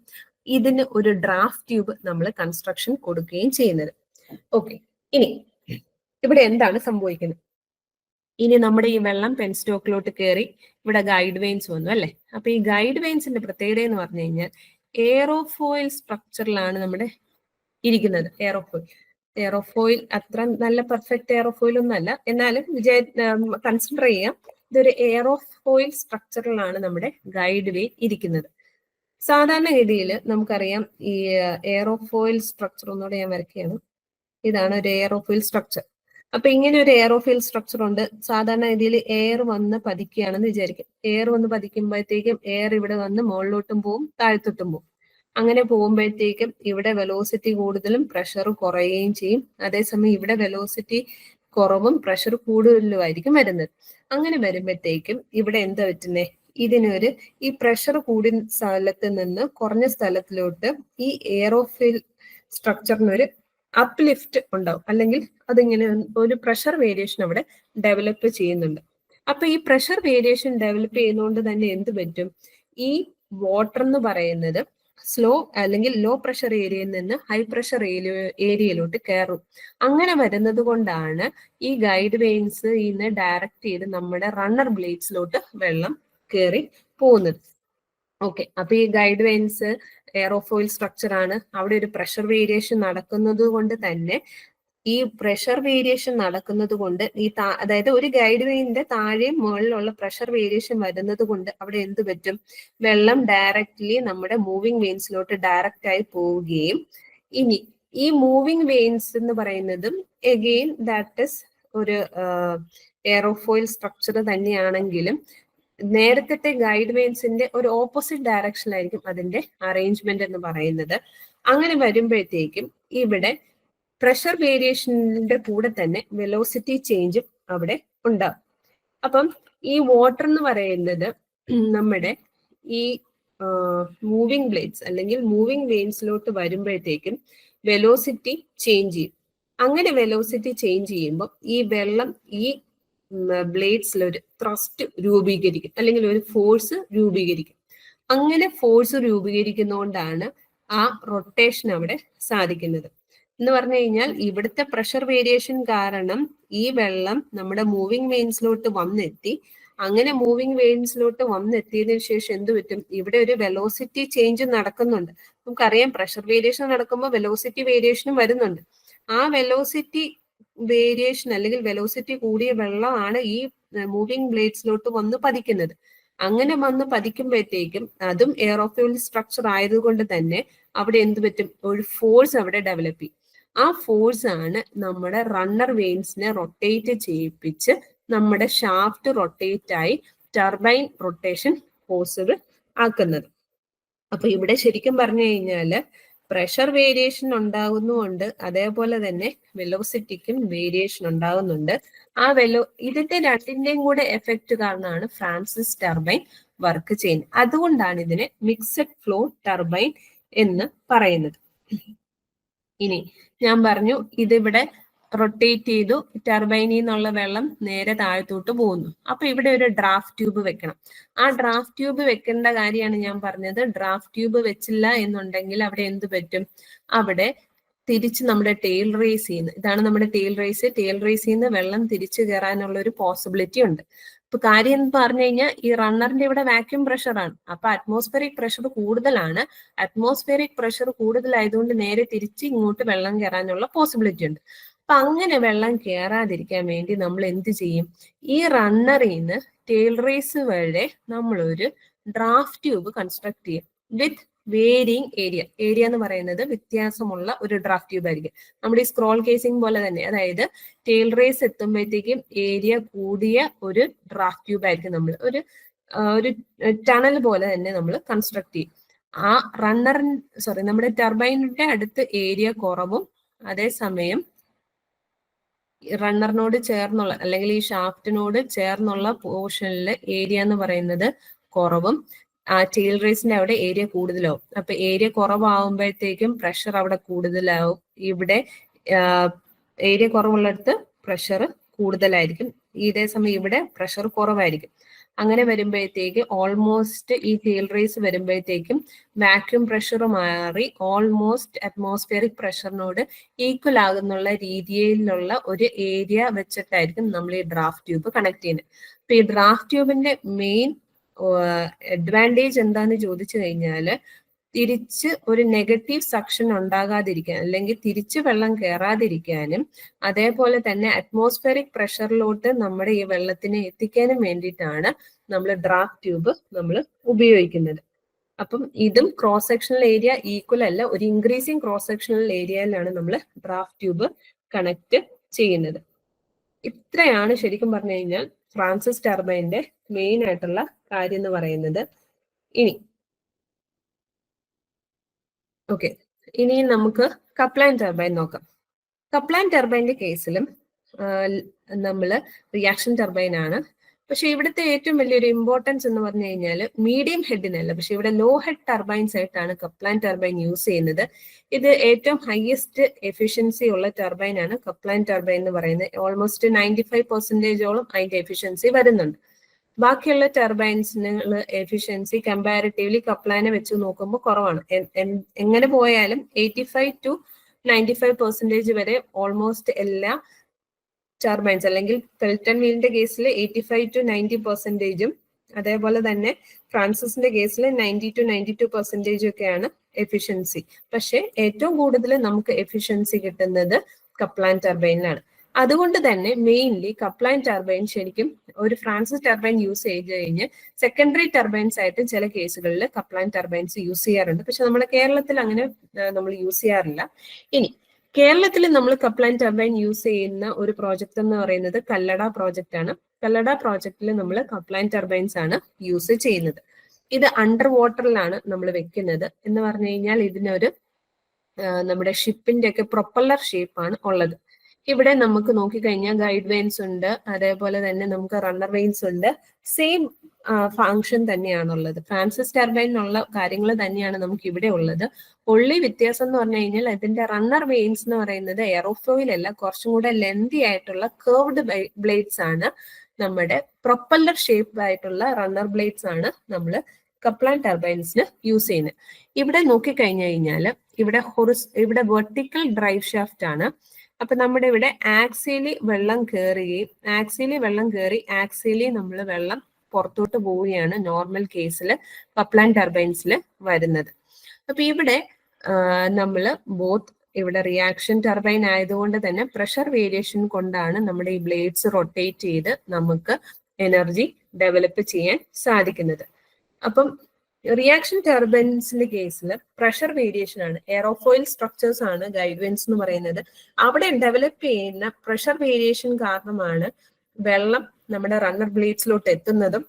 ഇതിന് ഒരു ഡ്രാഫ്റ്റ് ട്യൂബ് നമ്മൾ കൺസ്ട്രക്ഷൻ കൊടുക്കുകയും ചെയ്യുന്നത്. ഓക്കെ, ഇനി ഇവിടെ എന്താണ് സംഭവിക്കുന്നത്? ഇനി നമ്മുടെ ഈ വെള്ളം പെൻസ്റ്റോക്കിലോട്ട് കയറി ഇവിടെ ഗൈഡ് വെയിൻസ് വന്നു അല്ലെ. അപ്പൊ ഈ ഗൈഡ് വെയിൻസിന്റെ പ്രത്യേകത എന്ന് പറഞ്ഞു കഴിഞ്ഞാൽ എയറോഫോയിൽ സ്ട്രക്ചറിലാണ് നമ്മുടെ ഇരിക്കുന്നത്. എയറോഫോയിൽ അത്ര നല്ല പെർഫെക്റ്റ് എയറോഫോയിൽ ഒന്നും അല്ല, എന്നാലും കൺസിഡർ ചെയ്യാം ഇതൊരു എയറോഫോയിൽ സ്ട്രക്ചറിലാണ് നമ്മുടെ ഗൈഡ് വെയിൻ ഇരിക്കുന്നത്. സാധാരണഗതിയിൽ നമുക്കറിയാം ഈ എയറോഫോയിൽ സ്ട്രക്ചർ ഒന്നുകൂടെ ഞാൻ വരയ്ക്കുകയാണ്. ഇതാണ് ഒരു എയറോഫോയിൽ സ്ട്രക്ചർ. അപ്പൊ ഇങ്ങനെ ഒരു എയറോഫോയിൽ സ്ട്രക്ചർ ഉണ്ട്. സാധാരണ രീതിയിൽ എയർ വന്ന് പതിക്കുകയാണെന്ന് വിചാരിക്കും. എയർ വന്ന് പതിക്കുമ്പോഴത്തേക്കും എയർ ഇവിടെ വന്ന് മുകളിലോട്ടും പോവും, താഴ്ത്തോട്ടും പോവും. അങ്ങനെ പോകുമ്പോഴത്തേക്കും ഇവിടെ വെലോസിറ്റി കൂടുതലും പ്രഷർ കുറയുകയും ചെയ്യും. അതേസമയം ഇവിടെ വെലോസിറ്റി കുറവും പ്രഷർ കൂടുതലുമായിരിക്കും വരുന്നത്. അങ്ങനെ വരുമ്പോഴത്തേക്കും ഇവിടെ എന്താ പറ്റുന്നേ? ഇതിനൊരു ഈ പ്രഷർ കൂടിയ സ്ഥലത്ത് നിന്ന് കുറഞ്ഞ സ്ഥലത്തിലോട്ട് ഈ എയറോഫോയിൽ സ്ട്രക്ചറിനൊരു അപ്ലിഫ്റ്റ് ഉണ്ടാവും, അല്ലെങ്കിൽ അതിങ്ങനെ ഒരു പ്രഷർ വേരിയേഷൻ അവിടെ ഡെവലപ്പ് ചെയ്യുന്നുണ്ട്. അപ്പൊ ഈ പ്രഷർ വേരിയേഷൻ ഡെവലപ്പ് ചെയ്യുന്നതുകൊണ്ട് തന്നെ എന്ത് പറ്റും? ഈ വാട്ടർ എന്ന് പറയുന്നത് സ്ലോ അല്ലെങ്കിൽ ലോ പ്രഷർ ഏരിയയിൽ നിന്ന് ഹൈ പ്രഷർ ഏരിയയിലോട്ട് കയറും. അങ്ങനെ വരുന്നത് കൊണ്ടാണ് ഈ ഗൈഡ് വെയിൻസ് ഇന്ന് ഡയറക്റ്റ് ചെയ്ത് നമ്മുടെ റണ്ണർ ബ്ലേഡ്സിലോട്ട് വെള്ളം കയറി പോകുന്നത്. ഓക്കെ, അപ്പൊ ഈ ഗൈഡ് വെയിൻസ് എയറോഫോയിൽ സ്ട്രക്ചർ ആണ്. അവിടെ ഒരു പ്രഷർ വേരിയേഷൻ നടക്കുന്നത് കൊണ്ട് തന്നെ ഈ പ്രഷർ വേരിയേഷൻ നടക്കുന്നത് കൊണ്ട് അതായത് ഒരു ഗൈഡ് വെയിനിന്റെ താഴെയും മുകളിലുള്ള പ്രഷർ വേരിയേഷൻ വരുന്നത് കൊണ്ട് അവിടെ എന്ത് പറ്റും? വെള്ളം ഡയറക്റ്റ്ലി നമ്മുടെ മൂവിങ് വെയിൻസിലോട്ട് ഡയറക്റ്റ് ആയി പോവുകയും, ഇനി ഈ മൂവിങ് വെയിൻസ് എന്ന് പറയുന്നതും എഗെയിൻ ദാറ്റ് ഇസ് ഒരു എയറോഫോയിൽ സ്ട്രക്ചർ തന്നെയാണെങ്കിലും നേരത്തെ ഗൈഡ് വെയിൻസിന്റെ ഒരു ഓപ്പോസിറ്റ് ഡയറക്ഷനിലായിരിക്കും അതിന്റെ അറേഞ്ച്മെന്റ് എന്ന് പറയുന്നത്. അങ്ങനെ വരുമ്പോഴത്തേക്കും ഇവിടെ പ്രഷർ വേരിയേഷന്റെ കൂടെ തന്നെ വെലോസിറ്റി ചേഞ്ചും അവിടെ ഉണ്ടാവും. അപ്പം ഈ വാട്ടർ എന്ന് പറയുന്നത് നമ്മുടെ ഈ മൂവിങ് ബ്ലേഡ്സ് അല്ലെങ്കിൽ മൂവിങ് വെയിൻസിലോട്ട് വരുമ്പോഴത്തേക്കും വെലോസിറ്റി ചേഞ്ച് ചെയ്യും. അങ്ങനെ വെലോസിറ്റി ചേഞ്ച് ചെയ്യുമ്പോൾ ഈ വെള്ളം ഈ ബ്ലേഡ്സിൽ ഒരു ത്രസ്റ്റ് രൂപീകരിക്കും, അല്ലെങ്കിൽ ഒരു ഫോഴ്സ് രൂപീകരിക്കും. അങ്ങനെ ഫോഴ്സ് രൂപീകരിക്കുന്നതുകൊണ്ടാണ് ആ റൊട്ടേഷൻ അവിടെ സാധിക്കുന്നത്. എന്ന് പറഞ്ഞു കഴിഞ്ഞാൽ ഇവിടുത്തെ പ്രഷർ വേരിയേഷൻ കാരണം ഈ വെള്ളം നമ്മുടെ മൂവിങ് വെയിൻസിലോട്ട് വന്നെത്തി. അങ്ങനെ മൂവിങ് വെയിൻസിലോട്ട് വന്നെത്തിയതിനു ശേഷം എന്ത് പറ്റും? ഇവിടെ ഒരു വെലോസിറ്റി ചേഞ്ച് നടക്കുന്നുണ്ട്. നമുക്കറിയാം പ്രഷർ വേരിയേഷൻ നടക്കുമ്പോൾ വെലോസിറ്റി വേരിയേഷനും വരുന്നുണ്ട്. ആ വെലോസിറ്റി വേരിയേഷൻ അല്ലെങ്കിൽ വെലോസിറ്റി കൂടിയ വെള്ളമാണ് ഈ മൂവിങ് ബ്ലേഡ്സിലോട്ട് വന്ന് പതിക്കുന്നത്. അങ്ങനെ വന്ന് പതിക്കുമ്പോഴത്തേക്കും അതും എയറോഫോയിൽ സ്ട്രക്ചർ ആയതുകൊണ്ട് തന്നെ അവിടെ എന്ത് പറ്റും? ഒരു ഫോഴ്സ് അവിടെ ഡെവലപ്പ് ചെയ്യും. ആ ഫോഴ്സ് ആണ് നമ്മുടെ റണ്ണർ വെയിൻസിനെ റൊട്ടേറ്റ് ചെയ്യിപ്പിച്ച് നമ്മുടെ ഷാഫ്റ്റ് റൊട്ടേറ്റ് ആയി ടർബൈൻ റൊട്ടേഷൻ പോസിബിൾ ആക്കുന്നത്. അപ്പൊ ഇവിടെ ശരിക്കും പറഞ്ഞു കഴിഞ്ഞാല് പ്രഷർ വേരിയേഷൻ ഉണ്ടാകുന്നുണ്ട്, അതേപോലെ തന്നെ വെലോസിറ്റിക്കും വേരിയേഷൻ ഉണ്ടാകുന്നുണ്ട്. ഇതിന്റെ രണ്ടിന്റെയും കൂടെ എഫക്റ്റ് കാരണമാണ് ഫ്രാൻസിസ് ടർബൈൻ വർക്ക് ചെയ്യുന്നത്. അതുകൊണ്ടാണ് ഇതിനെ മിക്സഡ് ഫ്ലോ ടർബൈൻ എന്ന് പറയുന്നത്. ഇനി ഞാൻ പറഞ്ഞു ഇതിവിടെ റൊട്ടേറ്റ് ചെയ്തു, ടർബൈനിൽ നിന്നുള്ള വെള്ളം നേരെ താഴത്തോട്ട് പോകുന്നു. അപ്പൊ ഇവിടെ ഒരു ഡ്രാഫ്റ്റ് ട്യൂബ് വെക്കണം. ആ ഡ്രാഫ്റ്റ് ട്യൂബ് വെക്കേണ്ട കാര്യമാണ് ഞാൻ പറഞ്ഞത്. ഡ്രാഫ്റ്റ് ട്യൂബ് വെച്ചില്ല എന്നുണ്ടെങ്കിൽ അവിടെ എന്ത് പറ്റും? അവിടെ തിരിച്ച് നമ്മുടെ ടെയിൽ റേസ് ചെയ്യുന്നു. ഇതാണ് നമ്മുടെ ടെയിൽ റേസിൽ നിന്ന് വെള്ളം തിരിച്ചു കയറാനുള്ള ഒരു പോസിബിലിറ്റി ഉണ്ട്. ഇപ്പൊ കാര്യം എന്ന് പറഞ്ഞു കഴിഞ്ഞാൽ ഈ റണ്ണറിന്റെ ഇവിടെ വാക്യൂം പ്രഷറാണ്. അപ്പൊ അറ്റ്മോസ്ഫിയറിക് പ്രഷർ കൂടുതലാണ്. അറ്റ്മോസ്ഫിയറിക് പ്രഷർ കൂടുതലായതുകൊണ്ട് നേരെ തിരിച്ച് ഇങ്ങോട്ട് വെള്ളം കയറാനുള്ള പോസിബിലിറ്റി ഉണ്ട്. അപ്പൊ അങ്ങനെ വെള്ളം കയറാതിരിക്കാൻ വേണ്ടി നമ്മൾ എന്ത് ചെയ്യും? ഈ റണ്ണറിൽ നിന്ന് ടെയിൽ റേസ് വരെ നമ്മളൊരു ഡ്രാഫ്റ്റ് ട്യൂബ് കൺസ്ട്രക്ട് ചെയ്യും വിത്ത് വേരിയിങ് ഏരിയ എന്ന് പറയുന്നത് വ്യത്യാസമുള്ള ഒരു ഡ്രാഫ്റ്റ് ട്യൂബ് ആയിരിക്കും. നമ്മുടെ ഈ സ്ക്രോൾ കേസിംഗ് പോലെ തന്നെ, അതായത് ടെയിൽ റേസ് എത്തുമ്പോഴത്തേക്കും ഏരിയ കൂടിയ ഒരു ഡ്രാഫ്റ്റ് ട്യൂബ് ആയിരിക്കും നമ്മൾ ഒരു ടണൽ പോലെ തന്നെ നമ്മൾ കൺസ്ട്രക്ട് ചെയ്യും. ആ നമ്മുടെ ടർബൈനിന്റെ അടുത്ത് ഏരിയ കുറവും, അതേസമയം റണ്ണറിനോട് ചേർന്നുള്ള അല്ലെങ്കിൽ ഈ ഷാഫ്റ്റിനോട് ചേർന്നുള്ള പോർഷനിൽ ഏരിയ എന്ന് പറയുന്നത് കുറവും, ആ ടെയിൽ റേസിന്റെ അവിടെ ഏരിയ കൂടുതലാവും. അപ്പൊ ഏരിയ കുറവാകുമ്പോഴത്തേക്കും പ്രഷർ അവിടെ കൂടുതലാവും. ഇവിടെ ഏരിയ കുറവുള്ളിടത്ത് പ്രഷർ കൂടുതലായിരിക്കും. ഇതേ സമയം ഇവിടെ പ്രഷർ കുറവായിരിക്കും. അങ്ങനെ വരുമ്പോഴത്തേക്ക് ഓൾമോസ്റ്റ് ഈ ടെയിൽ റേസ് വരുമ്പോഴത്തേക്കും വാക്യൂം പ്രഷർ മാറി ഓൾമോസ്റ്റ് അറ്റ്മോസ്ഫിയറിക് പ്രഷറിനോട് ഈക്വൽ ആകുന്നുള്ള രീതിയിലുള്ള ഒരു ഏരിയ വെച്ചിട്ടായിരിക്കും നമ്മൾ ഈ ഡ്രാഫ്റ്റ് ട്യൂബ് കണക്ട് ചെയ്യുന്നത്. അപ്പൊ ഈ ഡ്രാഫ്റ്റ് ട്യൂബിന്റെ മെയിൻ അഡ്വാൻറ്റേജ് എന്താന്ന് ചോദിച്ചു കഴിഞ്ഞാൽ തിരിച്ച് ഒരു നെഗറ്റീവ് സക്ഷൻ ഉണ്ടാകാതിരിക്കാൻ അല്ലെങ്കിൽ തിരിച്ച് വെള്ളം കയറാതിരിക്കാനും അതേപോലെ തന്നെ അറ്റ്മോസ്ഫിയറിക് പ്രഷറിലോട്ട് നമ്മുടെ ഈ വെള്ളത്തിനെ എത്തിക്കാനും വേണ്ടിയിട്ടാണ് നമ്മൾ ഡ്രാഫ്റ്റ് ട്യൂബ് നമ്മൾ ഉപയോഗിക്കുന്നത്. അപ്പം ഇതും ക്രോസ് സെക്ഷണൽ ഏരിയ ഈക്വൽ അല്ല, ഒരു ഇൻക്രീസിങ് ക്രോസ് സെക്ഷണൽ ഏരിയയിലാണ് നമ്മൾ ഡ്രാഫ്റ്റ് ട്യൂബ് കണക്ട് ചെയ്യുന്നത്. ഇത്രയാണ് ശരിക്കും പറഞ്ഞു കഴിഞ്ഞാൽ ഫ്രാൻസിസ് ടർബൈന്റെ മെയിൻ ആയിട്ടുള്ള കാര്യം എന്ന് പറയുന്നത്. ഇനി നമുക്ക് കപ്ലാൻ ടർബൈൻ നോക്കാം. കപ്ലാൻ ടർബൈന്റെ കേസിലും നമ്മൾ റിയാക്ഷൻ ടർബൈൻ ആണ്. പക്ഷെ ഇവിടുത്തെ ഏറ്റവും വലിയൊരു ഇമ്പോർട്ടൻസ് എന്ന് പറഞ്ഞു കഴിഞ്ഞാൽ മീഡിയം ഹെഡിനല്ല, പക്ഷെ ഇവിടെ ലോ ഹെഡ് ടർബൈൻസ് ആയിട്ടാണ് കപ്ലാൻ ടർബൈൻ യൂസ് ചെയ്യുന്നത്. ഇത് ഏറ്റവും ഹയസ്റ്റ് എഫിഷ്യൻസി ഉള്ള ടർബൈൻ ആണ് കപ്ലാൻ ടർബൈൻ എന്ന് പറയുന്നത്. ഓൾമോസ്റ്റ് 95% അതിന്റെ എഫിഷ്യൻസി വരുന്നുണ്ട്. ബാക്കിയുള്ള ടർബൈൻസിന് എഫിഷ്യൻസി കമ്പാരിറ്റീവ്ലി കപ്ലാനെ വെച്ച് നോക്കുമ്പോൾ കുറവാണ്. എങ്ങനെ പോയാലും 85 to 95% വരെ ഓൾമോസ്റ്റ് എല്ലാ ടർബൈൻസ് അല്ലെങ്കിൽ പെൽറ്റൺ വീലിന്റെ കേസിൽ 85 to 90%, അതേപോലെ തന്നെ ഫ്രാൻസിസിന്റെ കേസിൽ 90 to 92% ഒക്കെയാണ് എഫിഷ്യൻസി. പക്ഷെ ഏറ്റവും കൂടുതൽ നമുക്ക് എഫിഷ്യൻസി കിട്ടുന്നത് കപ്ലാൻ ടർബൈനിലാണ്. അതുകൊണ്ട് തന്നെ മെയിൻലി കപ്ലാൻ ടർബൈൻ ശരിക്കും ഒരു ഫ്രാൻസിസ് ടർബൈൻ യൂസ് ചെയ്ത് കഴിഞ്ഞ് സെക്കൻഡറി ടർബൈൻസ് ആയിട്ട് ചില കേസുകളിൽ കപ്ലാൻ ടർബൈൻസ് യൂസ് ചെയ്യാറുണ്ട്. പക്ഷെ നമ്മുടെ കേരളത്തിൽ അങ്ങനെ നമ്മൾ യൂസ് ചെയ്യാറില്ല. ഇനി കേരളത്തിൽ നമ്മൾ കപ്ലാൻ ടർബൈൻ യൂസ് ചെയ്യുന്ന ഒരു പ്രോജക്റ്റ് എന്ന് പറയുന്നത് കല്ലട പ്രോജക്റ്റ് ആണ്. കല്ലട പ്രോജക്റ്റിൽ നമ്മൾ കപ്ലാൻ ടർബൈൻസ് ആണ് യൂസ് ചെയ്യുന്നത്. ഇത് അണ്ടർ വാട്ടറിലാണ് നമ്മൾ വെക്കുന്നത്. എന്ന് പറഞ്ഞു കഴിഞ്ഞാൽ ഇതിനൊരു നമ്മുടെ ഷിപ്പിന്റെ ഒക്കെ പ്രൊപ്പല്ലർ ഷേപ്പാണ് ഉള്ളത്. ഇവിടെ നമുക്ക് നോക്കിക്കഴിഞ്ഞാൽ ഗൈഡ് വെയിൻസ് ഉണ്ട്, അതേപോലെ തന്നെ നമുക്ക് റണ്ണർ വെയിൻസ് ഉണ്ട്. സെയിം ഫങ്ഷൻ തന്നെയാണുള്ളത്. ഫ്രാൻസിസ് ടർബൈനുള്ള കാര്യങ്ങൾ തന്നെയാണ് നമുക്ക് ഇവിടെ ഉള്ളത്. ഒള്ളി വ്യത്യാസം എന്ന് പറഞ്ഞു കഴിഞ്ഞാൽ അതിന്റെ റണ്ണർ വെയിൻസ് എന്ന് പറയുന്നത് എയറോഫോയിൽ അല്ല, കുറച്ചും കൂടെ ലെന്തി ആയിട്ടുള്ള കർവ്ഡ് ബ്ലേഡ്സ് ആണ്. നമ്മുടെ പ്രൊപ്പല്ലർ ഷേപ്പ് ആയിട്ടുള്ള റണ്ണർ ബ്ലേഡ്സ് ആണ് നമ്മൾ കപ്ലാൻ ടർബൈൻസിന് യൂസ് ചെയ്യുന്നത്. ഇവിടെ നോക്കിക്കഴിഞ്ഞു കഴിഞ്ഞാൽ ഇവിടെ വെർട്ടിക്കൽ ഡ്രൈവ് ഷാഫ്റ്റ് ആണ്. അപ്പൊ നമ്മുടെ ഇവിടെ ആക്സിലി വെള്ളം കയറുകയും ആക്സിലി നമ്മൾ വെള്ളം പുറത്തോട്ട് പോവുകയാണ് നോർമൽ കേസിൽ കപ്ലാൻ ടർബൈൻസിൽ വരുന്നത്. അപ്പൊ ഇവിടെ നമ്മൾ ഇവിടെ റിയാക്ഷൻ ടർബൈൻ ആയതുകൊണ്ട് തന്നെ പ്രഷർ വേരിയേഷൻ കൊണ്ടാണ് നമ്മുടെ ഈ ബ്ലേഡ്സ് റൊട്ടേറ്റ് ചെയ്ത് നമുക്ക് എനർജി ഡെവലപ്പ് ചെയ്യാൻ സാധിക്കുന്നത്. അപ്പം റിയാക്ഷൻ ടർബൈൻസിന്റെ കേസിൽ പ്രഷർ വേരിയേഷൻ ആണ്, എയറോഫോയിൽ സ്ട്രക്ചേഴ്സ് ആണ് ഗൈഡ് വെയിൻസ് എന്ന് പറയുന്നത്. അവിടെ ഡെവലപ്പ് ചെയ്യുന്ന പ്രഷർ വേരിയേഷൻ കാരണമാണ് വെള്ളം നമ്മുടെ റണ്ണർ ബ്ലേഡ്സിലോട്ട് എത്തുന്നതും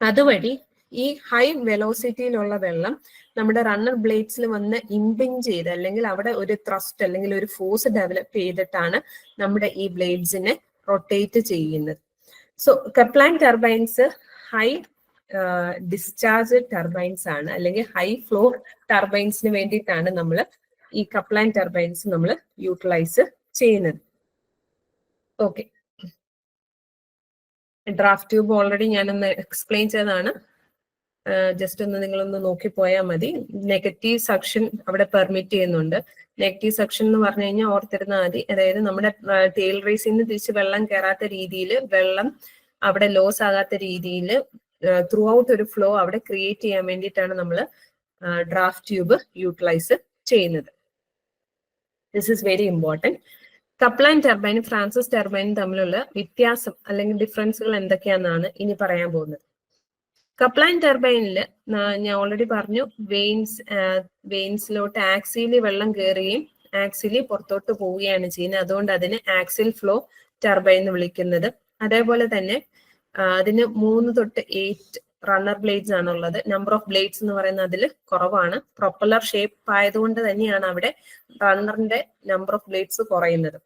അതുവഴി ഈ ഹൈ വെലോസിറ്റിയിലുള്ള വെള്ളം നമ്മുടെ റണ്ണർ ബ്ലേഡ്സിൽ വന്ന് ഇംപിഞ്ച് ചെയ്ത് അല്ലെങ്കിൽ അവിടെ ഒരു ത്രസ്റ്റ് അല്ലെങ്കിൽ ഒരു ഫോഴ്സ് ഡെവലപ്പ് ചെയ്തിട്ടാണ് നമ്മുടെ ഈ ബ്ലേഡ്സിനെ റൊട്ടേറ്റ് ചെയ്യുന്നത്. So Kaplan turbines high discharge turbines ആണ്, അല്ലെങ്കിൽ ഹൈ ഫ്ലോ ടർബൈൻസിന് വേണ്ടിയിട്ടാണ് നമ്മൾ ഈ കപ്ലാൻ ടർബൈൻസ് നമ്മൾ യൂട്ടിലൈസ് ചെയ്യുന്നത്. ഓക്കെ, ഡ്രാഫ്റ്റ് ട്യൂബ് ഓൾറെഡി ഞാനൊന്ന് എക്സ്പ്ലെയിൻ ചെയ്തതാണ്. ജസ്റ്റ് ഒന്ന് നിങ്ങളൊന്ന് നോക്കിപ്പോയാൽ മതി. നെഗറ്റീവ് സക്ഷൻ അവിടെ പെർമിറ്റ് ചെയ്യുന്നുണ്ട്. നെഗറ്റീവ് സക്ഷൻ എന്ന് പറഞ്ഞു കഴിഞ്ഞാൽ ഓർത്തിരുന്നാൽ മതി, അതായത് നമ്മുടെ ടെയിൽ റേസിൽ നിന്ന് തിരിച്ച് വെള്ളം കയറാത്ത രീതിയിൽ, വെള്ളം അവിടെ ലോസ് ആകാത്ത രീതിയിൽ ത്രൂ ഔട്ട് ഒരു ഫ്ലോ അവിടെ ക്രിയേറ്റ് ചെയ്യാൻ വേണ്ടിയിട്ടാണ് നമ്മൾ ഡ്രാഫ്റ്റ് ട്യൂബ് യൂട്ടിലൈസ് ചെയ്യുന്നത്. This is very important. Kaplan ടർബൈനും ഫ്രാൻസിസ് ടർബൈനും തമ്മിലുള്ള വ്യത്യാസം അല്ലെങ്കിൽ ഡിഫറൻസുകൾ എന്തൊക്കെയാണെന്നാണ് ഇനി പറയാൻ പോകുന്നത്. കപ്ലാൻ ടർബൈനിൽ ഞാൻ ഓൾറെഡി പറഞ്ഞു, വെയിൻസിലോട്ട് ആക്സിലി വെള്ളം കയറുകയും ആക്സിലി പുറത്തോട്ട് പോവുകയാണ് ചെയ്യുന്നത്. അതുകൊണ്ട് അതിന് ആക്സിൽ ഫ്ലോ ടർബൈൻ എന്ന് വിളിക്കുന്നത്. അതേപോലെ തന്നെ അതിന് 3 to 8 റണ്ണർ ബ്ലേഡ്സ് ആണുള്ളത്. നമ്പർ ഓഫ് ബ്ലേഡ്സ് എന്ന് പറയുന്നത് അതിൽ കുറവാണ്. പ്രൊപ്പല്ലർ ഷേപ്പ് ആയതുകൊണ്ട് തന്നെയാണ് അവിടെ റണ്ണറിന്റെ നമ്പർ ഓഫ് ബ്ലേഡ്സ് കുറയുന്നത്.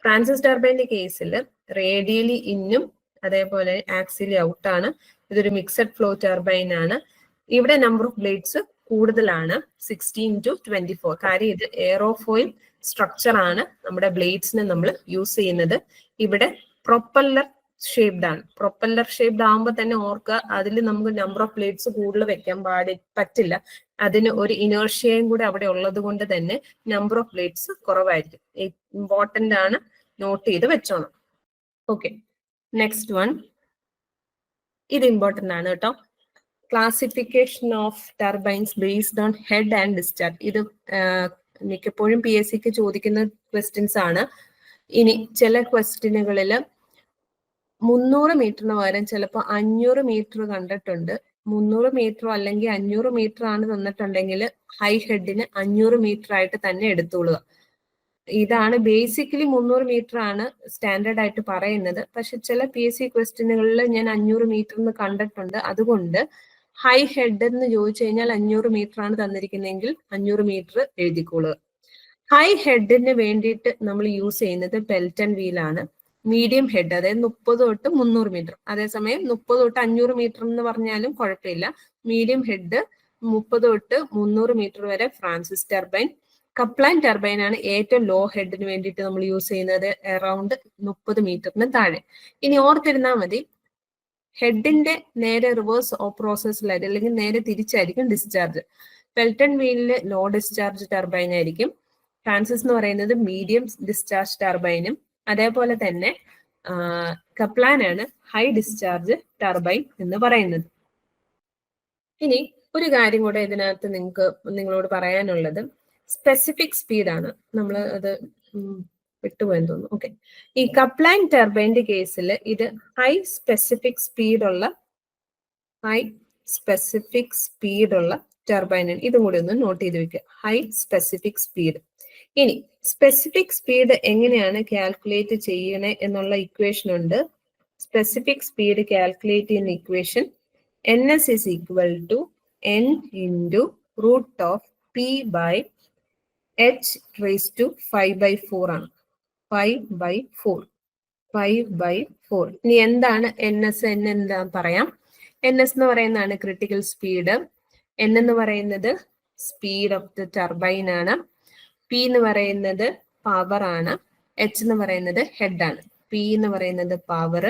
ഫ്രാൻസിസ് ടർബൈന്റെ കേസിൽ റേഡിയലി ഇന്നും അതേപോലെ ആക്സിലി ഔട്ടാണ്. ഇതൊരു മിക്സഡ് ഫ്ലോ ടർബൈൻ ആണ്. ഇവിടെ നമ്പർ ഓഫ് ബ്ലേഡ്സ് കൂടുതലാണ്, 16 to 24. കാര്യം ഇത് എയറോഫോയിൽ സ്ട്രക്ചർ ആണ് നമ്മുടെ ബ്ലേഡ്സിന് നമ്മൾ യൂസ് ചെയ്യുന്നത്. ഇവിടെ പ്രൊപ്പല്ലർ ഷേപ്ഡ് ആണ്. പ്രൊപ്പല്ലർ ഷേപ്ഡ് ആകുമ്പോൾ തന്നെ ഓർക്കുക, അതിൽ നമുക്ക് നമ്പർ ഓഫ് പ്ലേറ്റ്സ് കൂടുതൽ വെക്കാൻ പറ്റില്ല. അതിന് ഒരു ഇനേർഷ്യയും കൂടെ അവിടെ ഉള്ളത് കൊണ്ട് തന്നെ നമ്പർ ഓഫ് പ്ലേറ്റ്സ് കുറവായിരിക്കും. ഇമ്പോർട്ടന്റ് ആണ്, നോട്ട് ചെയ്ത് വെച്ചോണം. ഓക്കെ, നെക്സ്റ്റ് വൺ, ഇത് ഇമ്പോർട്ടന്റ് ആണ് കേട്ടോ. Classification of turbines based on head and discharge. ഇത് മിക്കപ്പോഴും PSCക്ക് ചോദിക്കുന്ന ക്വസ്റ്റ്യൻസ് ആണ്. ഇനി ചില ക്വസ്റ്റ്യനുകളിൽ 300 മീറ്ററിന് പകരം ചിലപ്പോൾ 500 മീറ്റർ കണ്ടിട്ടുണ്ട്. 300 മീറ്ററോ അല്ലെങ്കിൽ 500 മീറ്റർ ആണ് തന്നിട്ടുണ്ടെങ്കിൽ ഹൈ ഹെഡിന് 500 മീറ്റർ ആയിട്ട് തന്നെ എടുത്തോളുക. ഇതാണ് ബേസിക്കലി 300 മീറ്റർ ആണ് സ്റ്റാൻഡേർഡ് ആയിട്ട് പറയുന്നത്. പക്ഷെ ചില PSC ക്വസ്റ്റ്യനുകളിൽ ഞാൻ 500 മീറ്റർ എന്ന് കണ്ടിട്ടുണ്ട്. അതുകൊണ്ട് ഹൈ ഹെഡ് എന്ന് ചോദിച്ചു കഴിഞ്ഞാൽ 500 മീറ്റർ ആണ് തന്നിരിക്കുന്നതെങ്കിൽ 500 മീറ്റർ എഴുതിക്കോളുക. ഹൈ ഹെഡിന് വേണ്ടിയിട്ട് നമ്മൾ യൂസ് ചെയ്യുന്നത് പെൽറ്റൺ വീലാണ്. മീഡിയം ഹെഡ് അതായത് 30 തൊട്ട് 300 മീറ്റർ, അതേസമയം 30 തൊട്ട് 500 മീറ്റർ എന്ന് പറഞ്ഞാലും കുഴപ്പമില്ല. മീഡിയം ഹെഡ് 30 തൊട്ട് 300 മീറ്റർ വരെ ഫ്രാൻസിസ് ടർബൈൻ. കപ്ലാൻ ടർബൈൻ ആണ് ഏറ്റവും ലോ ഹെഡിന് വേണ്ടിയിട്ട് നമ്മൾ യൂസ് ചെയ്യുന്നത്, അറൌണ്ട് 30 മീറ്ററിന് താഴെ. ഇനി ഓർത്തിരുന്നാൽ മതി, ഹെഡിന്റെ നേരെ റിവേഴ്സ് പ്രോസസ്സിലായിട്ട് അല്ലെങ്കിൽ നേരെ തിരിച്ചായിരിക്കും ഡിസ്ചാർജ്. പെൽറ്റൺ വീലില് ലോ ഡിസ്ചാർജ് ടർബൈൻ ആയിരിക്കും. ഫ്രാൻസിസ് എന്ന് പറയുന്നത് മീഡിയം ഡിസ്ചാർജ് ടർബൈനും. അതേപോലെ തന്നെ കപ്ലാൻ ആണ് ഹൈ ഡിസ്ചാർജ് ടർബൈൻ എന്ന് പറയുന്നത്. ഇനി ഒരു കാര്യം കൂടെ ഇതിനകത്ത് നിങ്ങളോട് പറയാനുള്ളത് സ്പെസിഫിക് സ്പീഡാണ്. നമ്മൾ അത് വിട്ടുപോയെന്ന് തോന്നുന്നു. ഓക്കെ, ഈ കപ്ലാൻ ടർബൈൻ്റെ കേസിൽ ഇത് ഹൈ സ്പെസിഫിക് സ്പീഡുള്ള ടർബൈനാണ്. ഇതും കൂടി ഒന്ന് നോട്ട് ചെയ്ത് വെക്കുക, ഹൈ സ്പെസിഫിക് സ്പീഡ്. ഇനി സ്പെസിഫിക് സ്പീഡ് എങ്ങനെയാണ് കാൽക്കുലേറ്റ് ചെയ്യണേ എന്നുള്ള ഇക്വേഷൻ ഉണ്ട്. സ്പെസിഫിക് സ്പീഡ് കാൽക്കുലേറ്റ് ചെയ്യുന്ന equation NS is equal to N into root of P by H raised to 5/4 ആണ്. 5/4. ഇനി എന്താണ് NS? എന്താ പറയാം. NS എന്ന് പറയുന്നതാണ് ക്രിട്ടിക്കൽ സ്പീഡ്. N എന്ന് പറയുന്നത് സ്പീഡ് ഓഫ് ദ ടർബൈൻ ആണ്. P എന്ന് പറയുന്നത് പവർ ആണ്. H എന്ന് പറയുന്നത് ഹെഡ് ആണ്. P എന്ന് പറയുന്നത് പവർ,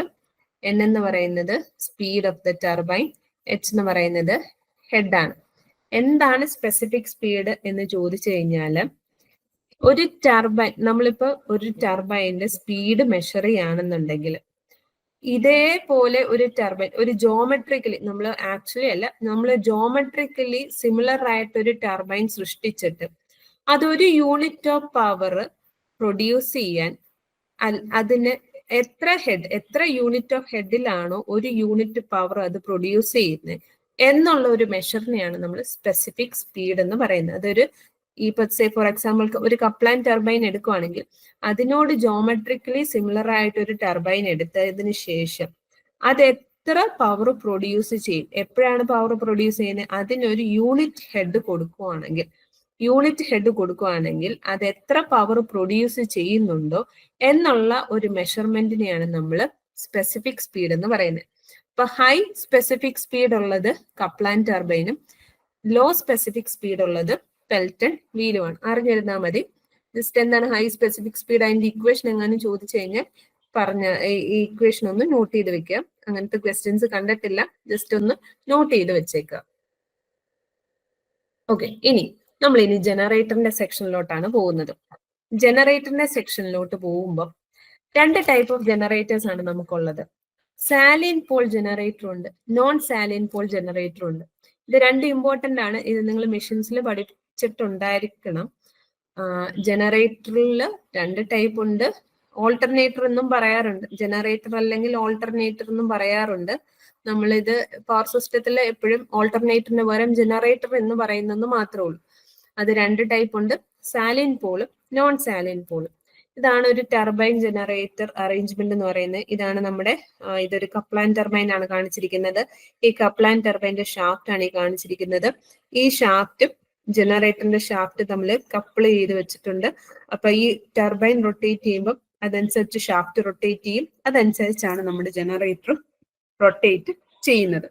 N എന്ന് പറയുന്നത് speed of the turbine, H എന്ന് പറയുന്നത് ഹെഡ് ആണ്. എന്താണ് സ്പെസിഫിക് സ്പീഡ് എന്ന് ചോദിച്ചു കഴിഞ്ഞാൽ, ഒരു ടർബൈൻ, നമ്മളിപ്പോ ഒരു ടർബൈൻ്റെ സ്പീഡ് മെഷർ ചെയ്യുകയാണെന്നുണ്ടെങ്കിൽ ഇതേപോലെ ഒരു ടർബൈൻ ഒരു ജോമെട്രിക്കലി നമ്മൾ ജോമെട്രിക്കലി സിമിലർ ആയിട്ട് ഒരു ടർബൈൻ സൃഷ്ടിച്ചിട്ട് അതൊരു യൂണിറ്റ് ഓഫ് പവർ പ്രൊഡ്യൂസ് ചെയ്യാൻ അതിന് എത്ര യൂണിറ്റ് ഓഫ് ഹെഡിലാണോ ഒരു യൂണിറ്റ് പവർ അത് പ്രൊഡ്യൂസ് ചെയ്യുന്നത് എന്നുള്ള ഒരു മെഷറിനെയാണ് നമ്മൾ സ്പെസിഫിക് സ്പീഡ് എന്ന് പറയുന്നത്. അതൊരു ഫോർ എക്സാമ്പിൾ ഒരു കപ്ലാൻ ടർബൈൻ എടുക്കുവാണെങ്കിൽ അതിനോട് ജോമെട്രിക്കലി സിമിലർ ആയിട്ട് ഒരു ടർബൈൻ എടുത്തതിന് ശേഷം അത് എത്ര പവർ പ്രൊഡ്യൂസ് ചെയ്യും, എപ്പോഴാണ് പവർ പ്രൊഡ്യൂസ് ചെയ്യുന്നത്, അതിനൊരു യൂണിറ്റ് ഹെഡ് കൊടുക്കുകയാണെങ്കിൽ അത് എത്ര പവർ പ്രൊഡ്യൂസ് ചെയ്യുന്നുണ്ടോ എന്നുള്ള ഒരു മെഷർമെന്റിനെയാണ് നമ്മൾ സ്പെസിഫിക് സ്പീഡ് എന്ന് പറയുന്നത്. ഇപ്പൊ ഹൈ സ്പെസിഫിക് സ്പീഡ് ഉള്ളത് കപ്ലാൻ ടർബൈനും ലോ സ്പെസിഫിക് സ്പീഡ് ഉള്ളത് പെൽറ്റൺ വീലുമാണ്. അറിഞ്ഞിരുന്നാൽ മതി. ജസ്റ്റ് എന്താണ് ഹൈ സ്പെസിഫിക് സ്പീഡ്, അതിന്റെ ഇക്വേഷൻ എങ്ങാനും ചോദിച്ചു കഴിഞ്ഞാൽ പറഞ്ഞ ഈ ഇക്വേഷൻ ഒന്ന് നോട്ട് ചെയ്ത് വെക്കുക. അങ്ങനത്തെ ക്വസ്റ്റ്യൻസ് കണ്ടിട്ടില്ല, ജസ്റ്റ് ഒന്ന് നോട്ട് ചെയ്ത് വെച്ചേക്കുക. ഓക്കെ, ഇനി ജനറേറ്ററിന്റെ സെക്ഷനിലോട്ടാണ് പോകുന്നത്. ജനറേറ്ററിന്റെ സെക്ഷനിലോട്ട് പോകുമ്പോൾ 2 ടൈപ്പ് ഓഫ് ജനറേറ്റേഴ്സ് ആണ് നമുക്കുള്ളത്. സാലിൻ പോൾ ജനറേറ്റർ ഉണ്ട്, നോൺ സാലിൻ പോൾ ജനറേറ്റർ ഉണ്ട്. ഇത് 2 ഇമ്പോർട്ടന്റ് ആണ്. ഇത് നിങ്ങൾ മെഷീൻസിൽ പഠിച്ചിട്ടുണ്ടായിരിക്കണം. ജനറേറ്ററിൽ 2 ടൈപ്പ് ഉണ്ട്. ഓൾട്ടർനേറ്റർ എന്നും പറയാറുണ്ട്, ജനറേറ്റർ അല്ലെങ്കിൽ ഓൾട്ടർനേറ്റർ എന്നും പറയാറുണ്ട്. നമ്മളിത് പവർ സിസ്റ്റത്തിൽ എപ്പോഴും ഓൾട്ടർനേറ്ററിന് പകരം ജനറേറ്റർ എന്ന് പറയുന്നെന്ന് മാത്രമേ ഉള്ളൂ. അത് 2 ടൈപ്പ് ഉണ്ട്, സാലിൻ പോളും നോൺ സാലിൻ പോളും. ഇതാണ് ഒരു ടർബൈൻ ജനറേറ്റർ അറേഞ്ച്മെന്റ് എന്ന് പറയുന്നത്. ഇതാണ് നമ്മുടെ ഇതൊരു കപ്ലാൻ ടർബൈൻ ആണ് കാണിച്ചിരിക്കുന്നത്. ഈ കപ്ലാൻ ടർബൈന്റെ ഷാഫ്റ്റ് ആണ് ഈ കാണിച്ചിരിക്കുന്നത്. ഈ ഷാഫ്റ്റും ജനറേറ്ററിന്റെ ഷാഫ്റ്റ് തമ്മിൽ കപ്പിൾ ചെയ്ത് വെച്ചിട്ടുണ്ട്. അപ്പൊ ഈ ടർബൈൻ റൊട്ടേറ്റ് ചെയ്യുമ്പോൾ അതനുസരിച്ച് ഷാഫ്റ്റ് റൊട്ടേറ്റ് ചെയ്യും. അതനുസരിച്ചാണ് നമ്മുടെ ജനറേറ്റർ റൊട്ടേറ്റ് ചെയ്യുന്നത്.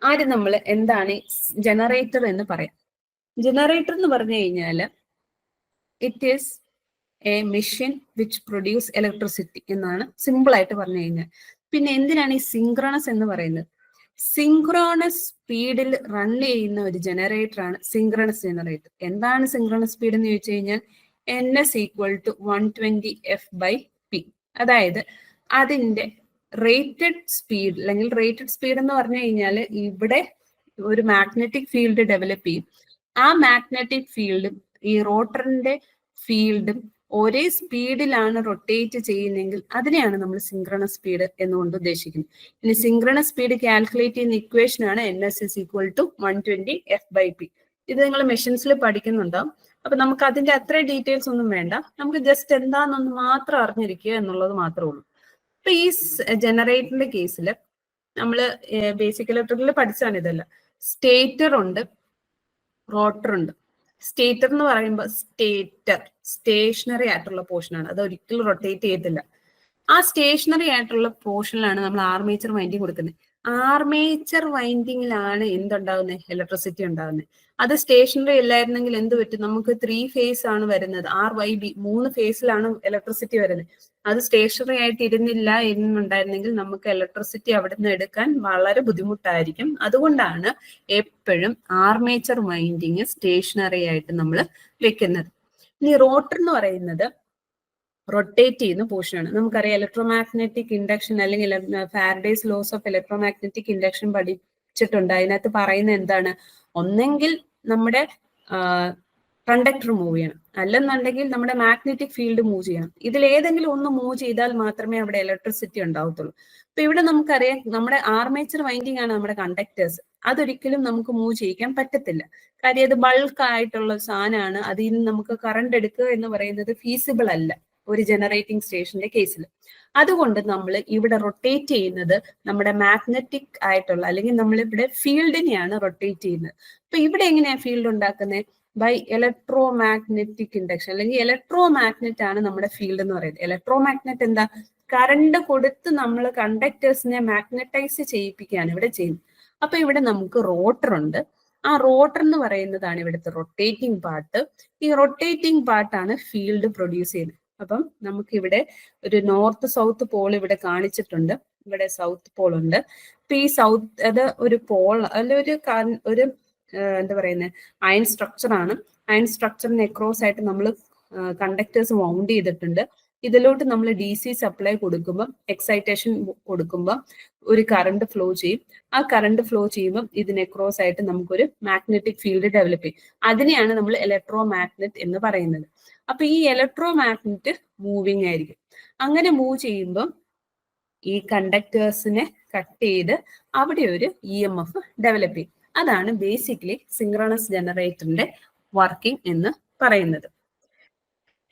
ആദ്യം നമ്മൾ എന്താണ് ജനറേറ്റർ എന്ന് പറയാം. ജനറേറ്റർ എന്ന് പറഞ്ഞു കഴിഞ്ഞാൽ it is A machine which produce electricity എന്നാണ് സിമ്പിൾ ആയിട്ട് പറഞ്ഞു കഴിഞ്ഞാൽ. പിന്നെ എന്തിനാണ് ഈ സിങ്ക്രണസ് എന്ന് പറയുന്നത്? സിങ്ക്രോണസ് സ്പീഡിൽ റൺ ചെയ്യുന്ന ഒരു ജനറേറ്റർ ആണ് സിങ്ക്രണസ് ജനറേറ്റർ. എന്താണ് സിങ്ക്രണസ് സ്പീഡ് എന്ന് ചോദിച്ചു കഴിഞ്ഞാൽ NS = 120F/P. അതായത് അതിന്റെ റേറ്റഡ് സ്പീഡ്, അല്ലെങ്കിൽ റേറ്റഡ് സ്പീഡ് എന്ന് പറഞ്ഞു കഴിഞ്ഞാൽ ഇവിടെ ഒരു മാഗ്നറ്റിക് ഫീൽഡ് ഡെവലപ്പ് ചെയ്യും. ആ മാഗ്നറ്റിക് ഫീൽഡും ഈ റോട്ടറിന്റെ ഫീൽഡും ഒരേ സ്പീഡിലാണ് റൊട്ടേറ്റ് ചെയ്യുന്നതെങ്കിൽ അതിനെയാണ് നമ്മൾ സിങ്ക്രണസ് സ്പീഡ് എന്നുകൊണ്ട് ഉദ്ദേശിക്കുന്നത്. ഇനി സിങ്ക്രണസ് സ്പീഡ് കാൽക്കുലേറ്റ് ചെയ്യുന്ന ഇക്വേഷൻ ആണ് NS = 120F/P. ഇത് നിങ്ങൾ മെഷീൻസിൽ പഠിക്കുന്നുണ്ടാവും. അപ്പൊ നമുക്ക് അതിന്റെ അത്ര ഡീറ്റെയിൽസ് ഒന്നും വേണ്ട, നമുക്ക് ജസ്റ്റ് എന്താണെന്നൊന്ന് മാത്രം അറിഞ്ഞിരിക്കുക എന്നുള്ളത് മാത്രമേ ഉള്ളൂ. അപ്പൊ ഈ ജനറേറ്ററിന്റെ കേസിൽ നമ്മൾ ബേസിക് ഇലക്ട്രിക്കൽ പഠിച്ചാണ് ഇതെല്ലാം. സ്റ്റേറ്റർ ഉണ്ട്, റോട്ടർ ഉണ്ട്. സ്റ്റേറ്റർ എന്ന് പറയുമ്പോൾ സ്റ്റേഷനറി ആയിട്ടുള്ള പോർഷനാണ്, അത് ഒരിക്കലും റൊട്ടേറ്റ് ചെയ്യത്തില്ല. ആ സ്റ്റേഷനറി ആയിട്ടുള്ള പോർഷനിലാണ് നമ്മൾ ആർമേച്ചർ വൈൻഡിങ് കൊടുക്കുന്നത്. ആർമേച്ചർ വൈൻഡിങ്ങിലാണ് എന്തുണ്ടാകുന്നത്? ഇലക്ട്രിസിറ്റി ഉണ്ടാകുന്നത്. അത് സ്റ്റേഷനറി അല്ലായിരുന്നെങ്കിൽ എന്ത് പറ്റും? നമുക്ക് 3 ഫേസ് ആണ് വരുന്നത്, RYB 3 ഫേസിലാണ് ഇലക്ട്രിസിറ്റി വരുന്നത്. അത് സ്റ്റേഷനറി ആയിട്ട് ഇരുന്നില്ല എന്നുണ്ടായിരുന്നെങ്കിൽ നമുക്ക് ഇലക്ട്രിസിറ്റി അവിടെ നിന്ന് എടുക്കാൻ വളരെ ബുദ്ധിമുട്ടായിരിക്കും. അതുകൊണ്ടാണ് എപ്പോഴും ആർമേച്ചർ വൈൻഡിങ് സ്റ്റേഷനറി ആയിട്ട് നമ്മൾ വെക്കുന്നത്. ഇനി റോട്ടർ എന്ന് പറയുന്നത് റൊട്ടേറ്റ് ചെയ്യുന്ന പോർഷനാണ്. നമുക്കറിയാം ഇലക്ട്രോമാഗ്നറ്റിക് ഇൻഡക്ഷൻ അല്ലെങ്കിൽ Faraday's laws of electromagnetic induction പഠിച്ചിട്ടുണ്ട്. അതിനകത്ത് പറയുന്നത് എന്താണ്? ഒന്നെങ്കിൽ നമ്മുടെ കണ്ടക്ടർ മൂവ് ചെയ്യണം, അല്ലെന്നുണ്ടെങ്കിൽ നമ്മുടെ മാഗ്നറ്റിക് ഫീൽഡ് മൂവ് ചെയ്യണം. ഇതിൽ ഏതെങ്കിലും ഒന്ന് മൂവ് ചെയ്താൽ മാത്രമേ അവിടെ ഇലക്ട്രിസിറ്റി ഉണ്ടാവത്തുള്ളൂ. അപ്പൊ ഇവിടെ നമുക്കറിയാം നമ്മുടെ ആർമേച്ചർ വൈൻഡിങ് ആണ് നമ്മുടെ കണ്ടക്ടേഴ്സ്. അതൊരിക്കലും നമുക്ക് മൂവ് ചെയ്യിക്കാൻ പറ്റത്തില്ല. കാര്യം അത് ബൾക്ക് ആയിട്ടുള്ള സാധനമാണ്. അതിൽ നിന്ന് നമുക്ക് കറണ്ട് എടുക്കുക എന്ന് പറയുന്നത് ഫീസിബിൾ അല്ല ഒരു ജനറേറ്റിംഗ് സ്റ്റേഷന്റെ കേസിൽ. അതുകൊണ്ട് നമ്മൾ ഇവിടെ റൊട്ടേറ്റ് ചെയ്യുന്നത് നമ്മുടെ മാഗ്നറ്റിക് ആയിട്ടുള്ള, അല്ലെങ്കിൽ നമ്മളിവിടെ ഫീൽഡിനെയാണ് റൊട്ടേറ്റ് ചെയ്യുന്നത്. അപ്പൊ ഇവിടെ എങ്ങനെയാണ് ഫീൽഡ് ഉണ്ടാക്കുന്നത്? ബൈ ഇലക്ട്രോ മാഗ്നറ്റിക് ഇൻഡക്ഷൻ, അല്ലെങ്കിൽ ഇലക്ട്രോ മാഗ്നറ്റ് ആണ് നമ്മുടെ ഫീൽഡ് എന്ന് പറയുന്നത്. ഇലക്ട്രോ മാഗ്നറ്റ് എന്താ? കറണ്ട് കൊടുത്ത് നമ്മൾ കണ്ടക്ടേഴ്സിനെ മാഗ്നറ്റൈസ് ചെയ്യിപ്പിക്കുകയാണ് ഇവിടെ ചെയ്യുന്നത്. അപ്പൊ ഇവിടെ നമുക്ക് റോട്ടർ ഉണ്ട്. ആ റോട്ടർ എന്ന് പറയുന്നതാണ് ഇവിടുത്തെ റൊട്ടേറ്റിംഗ് പാർട്ട്. ഈ റൊട്ടേറ്റിംഗ് പാർട്ടാണ് ഫീൽഡ് പ്രൊഡ്യൂസ് ചെയ്യുന്നത്. അപ്പം നമുക്ക് ഇവിടെ ഒരു നോർത്ത് സൗത്ത് പോൾ ഇവിടെ കാണിച്ചിട്ടുണ്ട്. ഇവിടെ സൗത്ത് പോൾ ഉണ്ട്. അപ്പൊ ഈ സൗത്ത് അത് ഒരു പോൾ അല്ല, ഒരു എന്താ പറയുന്നത്, അയൺ സ്ട്രക്ചർ ആണ്. അയൺ സ്ട്രക്ചറിന് അക്രോസ് ആയിട്ട് നമ്മൾ കണ്ടക്ടേഴ്സ് വൗണ്ട് ചെയ്തിട്ടുണ്ട്. ഇതിലോട്ട് നമ്മൾ DC സപ്ലൈ കൊടുക്കുമ്പോൾ, എക്സൈറ്റേഷൻ കൊടുക്കുമ്പോൾ ഒരു കറണ്ട് ഫ്ലോ ചെയ്യും. ആ കറണ്ട് ഫ്ലോ ചെയ്യുമ്പോൾ ഇതിന് അക്രോസ് ആയിട്ട് നമുക്കൊരു മാഗ്നറ്റിക് ഫീൽഡ് ഡെവലപ്പ് ചെയ്യും. അതിനെയാണ് നമ്മൾ ഇലക്ട്രോ മാഗ്നറ്റ് എന്ന് പറയുന്നത്. അപ്പൊ ഈ ഇലക്ട്രോ മാഗ്നറ്റ് മൂവിങ് ആയിരിക്കും. അങ്ങനെ മൂവ് ചെയ്യുമ്പോൾ ഈ കണ്ടക്ടേഴ്സിനെ കട്ട് ചെയ്ത് അവിടെ ഒരു EMF ഡെവലപ്പ് ചെയ്യും. അതാണ് ബേസിക്കലി സിങ്ക്രണസ് ജനറേറ്ററിന്റെ വർക്കിംഗ് എന്ന് പറയുന്നത്.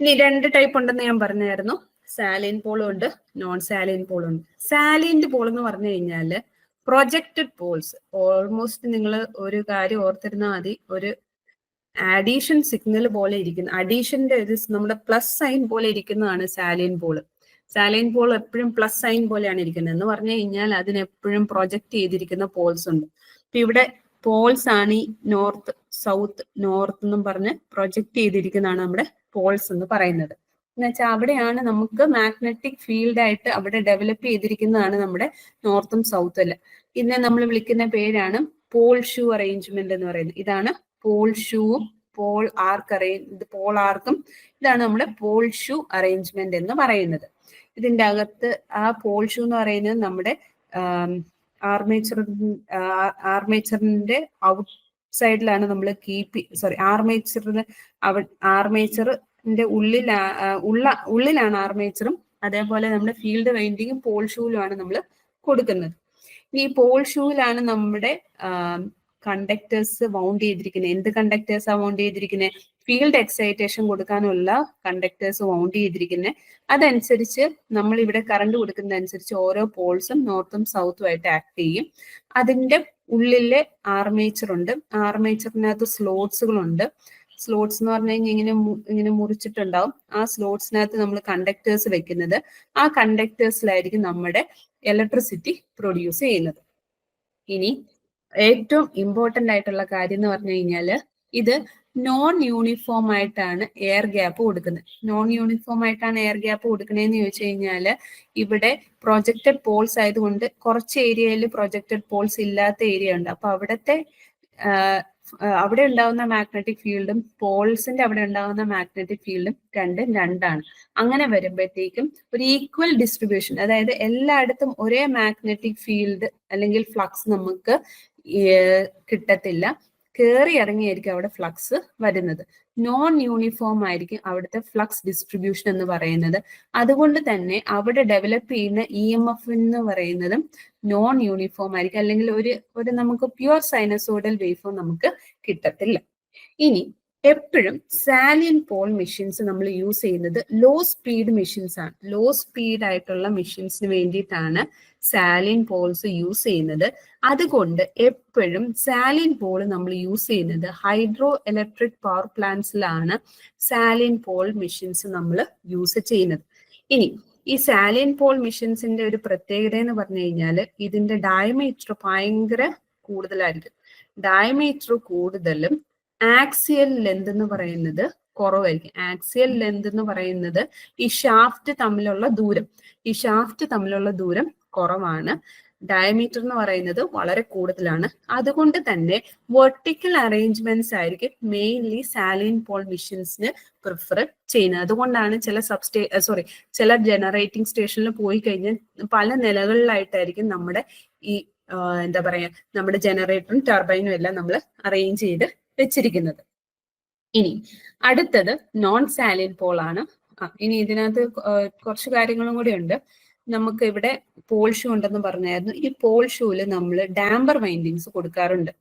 ഇനി 2 ടൈപ്പ് ഉണ്ടെന്ന് ഞാൻ പറഞ്ഞായിരുന്നു. സാലിൻ പോളും ഉണ്ട്, നോൺ സാലിൻ പോളും ഉണ്ട്. സാലിൻഡ് പോൾ എന്ന് പറഞ്ഞു കഴിഞ്ഞാൽ പ്രൊജക്റ്റഡ് പോൾസ്. ഓൾമോസ്റ്റ് നിങ്ങൾ ഒരു കാര്യം ഓർത്തിരുന്നാൽ മതി, ഒരു അഡീഷൻ സിഗ്നൽ പോലെ ഇരിക്കുന്ന, അഡീഷന്റെ ഒരു നമ്മുടെ പ്ലസ് സൈൻ പോലെ ഇരിക്കുന്നതാണ് സാലിൻ പോൾ. സാലിൻ പോൾ എപ്പോഴും പ്ലസ് സൈൻ പോലെയാണ് ഇരിക്കുന്നത്. എന്ന് പറഞ്ഞു കഴിഞ്ഞാൽ അതിനെപ്പോഴും പ്രൊജക്ട് ചെയ്തിരിക്കുന്ന പോൾസ് ഉണ്ട്. അപ്പൊ ഇവിടെ പോൾസ് ആണ് ഈ നോർത്ത് സൗത്ത് നോർത്ത് എന്നും പറഞ്ഞ് പ്രൊജക്ട് ചെയ്തിരിക്കുന്നതാണ് നമ്മുടെ പോൾസ് എന്ന് പറയുന്നത്. എന്ന് വെച്ചാൽ അവിടെയാണ് നമുക്ക് മാഗ്നറ്റിക് ഫീൽഡ് ആയിട്ട് അവിടെ ഡെവലപ്പ് ചെയ്തിരിക്കുന്നതാണ് നമ്മുടെ നോർത്തും സൗത്തും അല്ല. ഇതിനെ നമ്മൾ വിളിക്കുന്ന പേരാണ് പോൾ ഷൂ അറേഞ്ച്മെന്റ് എന്ന് പറയുന്നത്. ഇതാണ് പോൾ ഷൂവും പോൾ ആർക്കും ഇതാണ് നമ്മുടെ പോൾ ഷൂ അറേഞ്ച്മെന്റ് എന്ന് പറയുന്നത്. ഇതിന്റെ അകത്ത് ആ പോൾ ഷൂ എന്ന് പറയുന്നത് നമ്മുടെ ആർമേച്ചറിന്റെ ഔട്ട് സൈഡിലാണ് നമ്മൾ ആർമേച്ചറിന്റെ ഉള്ളിലാണ് ആർമേച്ചറും, അതേപോലെ നമ്മുടെ ഫീൽഡ് വൈൻഡിങ്ങും പോൾ ഷൂവിലുമാണ് നമ്മൾ കൊടുക്കുന്നത്. ഈ പോൾ ഷൂവിലാണ് നമ്മുടെ കണ്ടക്ടേഴ്സ് വൗണ്ട് ചെയ്തിരിക്കുന്നത്. എന്ത് കണ്ടക്ടേഴ്സാ വൗണ്ട് ചെയ്തിരിക്കുന്നത്? ഫീൽഡ് എക്സൈറ്റേഷൻ കൊടുക്കാനുള്ള കണ്ടക്ടേഴ്സ് വൗണ്ട് ചെയ്തിരിക്കുന്നത്. അതനുസരിച്ച് നമ്മൾ ഇവിടെ കറണ്ട് കൊടുക്കുന്നതനുസരിച്ച് ഓരോ പോൾസും നോർത്തും സൗത്തും ആയിട്ട് ആക്ട് ചെയ്യും. അതിന്റെ ഉള്ളിലെ ആർമേച്ചർ ഉണ്ട്. ആർമേച്ചറിനകത്ത് സ്ലോട്ട്സുകളുണ്ട്. സ്ലോട്ട്സ് എന്ന് പറഞ്ഞു കഴിഞ്ഞാൽ ഇങ്ങനെ മുറിച്ചിട്ടുണ്ടാവും. ആ സ്ലോട്ട്സിനകത്ത് നമ്മൾ കണ്ടക്ടേഴ്സ് വെക്കുന്നത്. ആ കണ്ടക്ടേഴ്സിലായിരിക്കും നമ്മുടെ ഇലക്ട്രിസിറ്റി പ്രൊഡ്യൂസ് ചെയ്യുന്നത്. ഇനി ഏറ്റവും ഇമ്പോർട്ടന്റ് ആയിട്ടുള്ള കാര്യം എന്ന് പറഞ്ഞു കഴിഞ്ഞാൽ ഇത് നോൺ യൂണിഫോം ആയിട്ടാണ് എയർ ഗ്യാപ്പ് കൊടുക്കുന്നത്. നോൺ യൂണിഫോം ആയിട്ടാണ് എയർ ഗ്യാപ്പ് കൊടുക്കുന്നതെന്ന് ചോദിച്ചു കഴിഞ്ഞാൽ ഇവിടെ പ്രൊജക്റ്റഡ് പോൾസ് ആയതുകൊണ്ട് കുറച്ച് ഏരിയയിൽ പ്രൊജക്റ്റഡ് പോൾസ് ഇല്ലാത്ത ഏരിയ ഉണ്ട്. അപ്പൊ അവിടെ ഉണ്ടാകുന്ന മാഗ്നറ്റിക് ഫീൽഡും പോൾസിന്റെ അവിടെ ഉണ്ടാകുന്ന മാഗ്നറ്റിക് ഫീൽഡും രണ്ടാണ്. അങ്ങനെ വരുമ്പോഴത്തേക്കും ഒരു ഈക്വൽ ഡിസ്ട്രിബ്യൂഷൻ, അതായത് എല്ലായിടത്തും ഒരേ മാഗ്നറ്റിക് ഫീൽഡ് അല്ലെങ്കിൽ ഫ്ലക്സ് നമുക്ക് കിട്ടത്തില്ല. കയറി ഇറങ്ങിയായിരിക്കും അവിടെ ഫ്ലക്സ് വരുന്നത്. നോൺ യൂണിഫോം ആയിരിക്കും അവിടുത്തെ ഫ്ലക്സ് ഡിസ്ട്രിബ്യൂഷൻ എന്ന് പറയുന്നത്. അതുകൊണ്ട് തന്നെ അവിടെ ഡെവലപ്പ് ചെയ്യുന്ന EMF എന്ന് പറയുന്നതും നോൺ യൂണിഫോം ആയിരിക്കും, അല്ലെങ്കിൽ ഒരു നമുക്ക് പ്യുവർ സൈനസോയിഡൽ വേവ് ഫോം നമുക്ക് കിട്ടത്തില്ല. ഇനി എപ്പോഴും സാലിയൻ പോൾ മെഷീൻസ് നമ്മൾ യൂസ് ചെയ്യുന്നത് ലോ സ്പീഡ് മെഷീൻസ് ആണ്. ലോ സ്പീഡ് ആയിട്ടുള്ള മെഷീൻസിന് വേണ്ടിയിട്ടാണ് സാലിയൻ പോൾസ് യൂസ് ചെയ്യുന്നത്. അതുകൊണ്ട് എപ്പോഴും സാലിയൻ പോൾ നമ്മൾ യൂസ് ചെയ്യുന്നത് ഹൈഡ്രോ ഇലക്ട്രിക് പവർ പ്ലാന്റ്സിലാണ് സാലിയൻ പോൾ മെഷീൻസ് നമ്മൾ യൂസ് ചെയ്യുന്നത്. ഇനി ഈ സാലിയൻ പോൾ മെഷീൻസിന്റെ ഒരു പ്രത്യേകത എന്ന് പറഞ്ഞു കഴിഞ്ഞാൽ ഇതിന്റെ ഡയമീറ്റർ ഭയങ്കര കൂടുതലായിരിക്കും. ഡയമീറ്റർ കൂടുതലും ആക്സിയൽ ലെന്ത് എന്ന് പറയുന്നത് കുറവായിരിക്കും. ആക്സിയൽ ലെന്ത് എന്ന് പറയുന്നത് ഈ ഷാഫ്റ്റ് തമ്മിലുള്ള ദൂരം കുറവാണ്. ഡയമീറ്റർ എന്ന് പറയുന്നത് വളരെ കൂടുതലാണ്. അതുകൊണ്ട് തന്നെ വെർട്ടിക്കൽ അറേഞ്ച്മെന്റ്സ് ആയിരിക്കും മെയിൻലി സാലിയൻ പോൾ മെഷീൻസിന് പ്രിഫർ ചെയ്യുന്നത്. അതുകൊണ്ടാണ് ചില ജനറേറ്റിംഗ് സ്റ്റേഷനിൽ പോയി കഴിഞ്ഞാൽ പല നിലകളിലായിട്ടായിരിക്കും നമ്മുടെ ഈ നമ്മുടെ ജനറേറ്ററും ടർബൈനും എല്ലാം നമ്മൾ അറേഞ്ച് ചെയ്ത് വെച്ചിരിക്കുന്നത്. ഇനി അടുത്തത് നോൺ സാലിയൻ പോൾ ആണ്. ഇനി ഇതിനകത്ത് കുറച്ച് കാര്യങ്ങളും കൂടി ഉണ്ട്. നമുക്ക് ഇവിടെ പോൾ ഷൂ ഉണ്ടെന്ന് പറഞ്ഞായിരുന്നു. ഈ പോൾ ഷൂവിൽ നമ്മൾ ഡാമ്പർ വൈൻഡിങ്സ് കൊടുക്കാറുണ്ട്.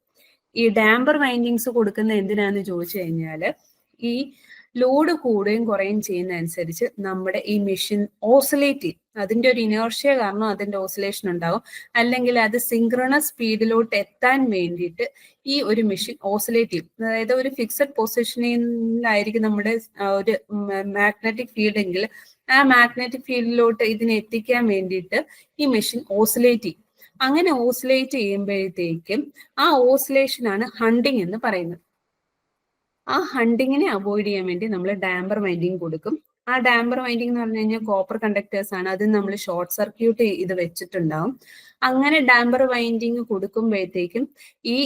ഈ ഡാമ്പർ വൈൻഡിങ്സ് കൊടുക്കുന്ന എന്തിനാന്ന് ചോദിച്ചു കഴിഞ്ഞാൽ ഈ ലോഡ് കൂടുകയും കുറയും ചെയ്യുന്ന അനുസരിച്ച് നമ്മുടെ ഈ മെഷീൻ ഓസിലേറ്റ് ചെയ്യും. അതിന്റെ ഒരു ഇനേർഷ്യ കാരണം അതിന്റെ ഓസിലേഷൻ ഉണ്ടാകും. അല്ലെങ്കിൽ അത് സിങ്ക്രണസ് സ്പീഡിലോട്ട് എത്താൻ വേണ്ടിയിട്ട് ഈ ഒരു മെഷീൻ ഓസിലേറ്റ് ചെയ്യും. അതായത് ഒരു ഫിക്സഡ് പൊസിഷനിലായിരിക്കും നമ്മുടെ ഒരു മാഗ്നറ്റിക് ഫീൽഡ് എങ്കിൽ ആ മാഗ്നറ്റിക് ഫീൽഡിലോട്ട് ഇതിനെ എത്തിക്കാൻ വേണ്ടിയിട്ട് ഈ മെഷീൻ ഓസിലേറ്റ് ചെയ്യും. അങ്ങനെ ഓസിലേറ്റ് ചെയ്യുമ്പോഴത്തേക്കും ആ ഓസിലേഷൻ ആണ് ഹണ്ടിങ് എന്ന് പറയുന്നത്. ആ ഹണ്ടിങ്ങിനെ അവോയ്ഡ് ചെയ്യാൻ വേണ്ടി നമ്മൾ ഡാമ്പർ വൈൻഡിങ് കൊടുക്കും. ആ ഡാമ്പർ വൈൻഡിങ് എന്ന് പറഞ്ഞു കഴിഞ്ഞാൽ കോപ്പർ കണ്ടക്ടേഴ്സ് ആണ്. അത് നമ്മൾ ഷോർട്ട് സർക്യൂട്ട് ഇത് വെച്ചിട്ടുണ്ടാവും. അങ്ങനെ ഡാമ്പർ വൈൻഡിങ് കൊടുക്കുമ്പോഴത്തേക്കും ഈ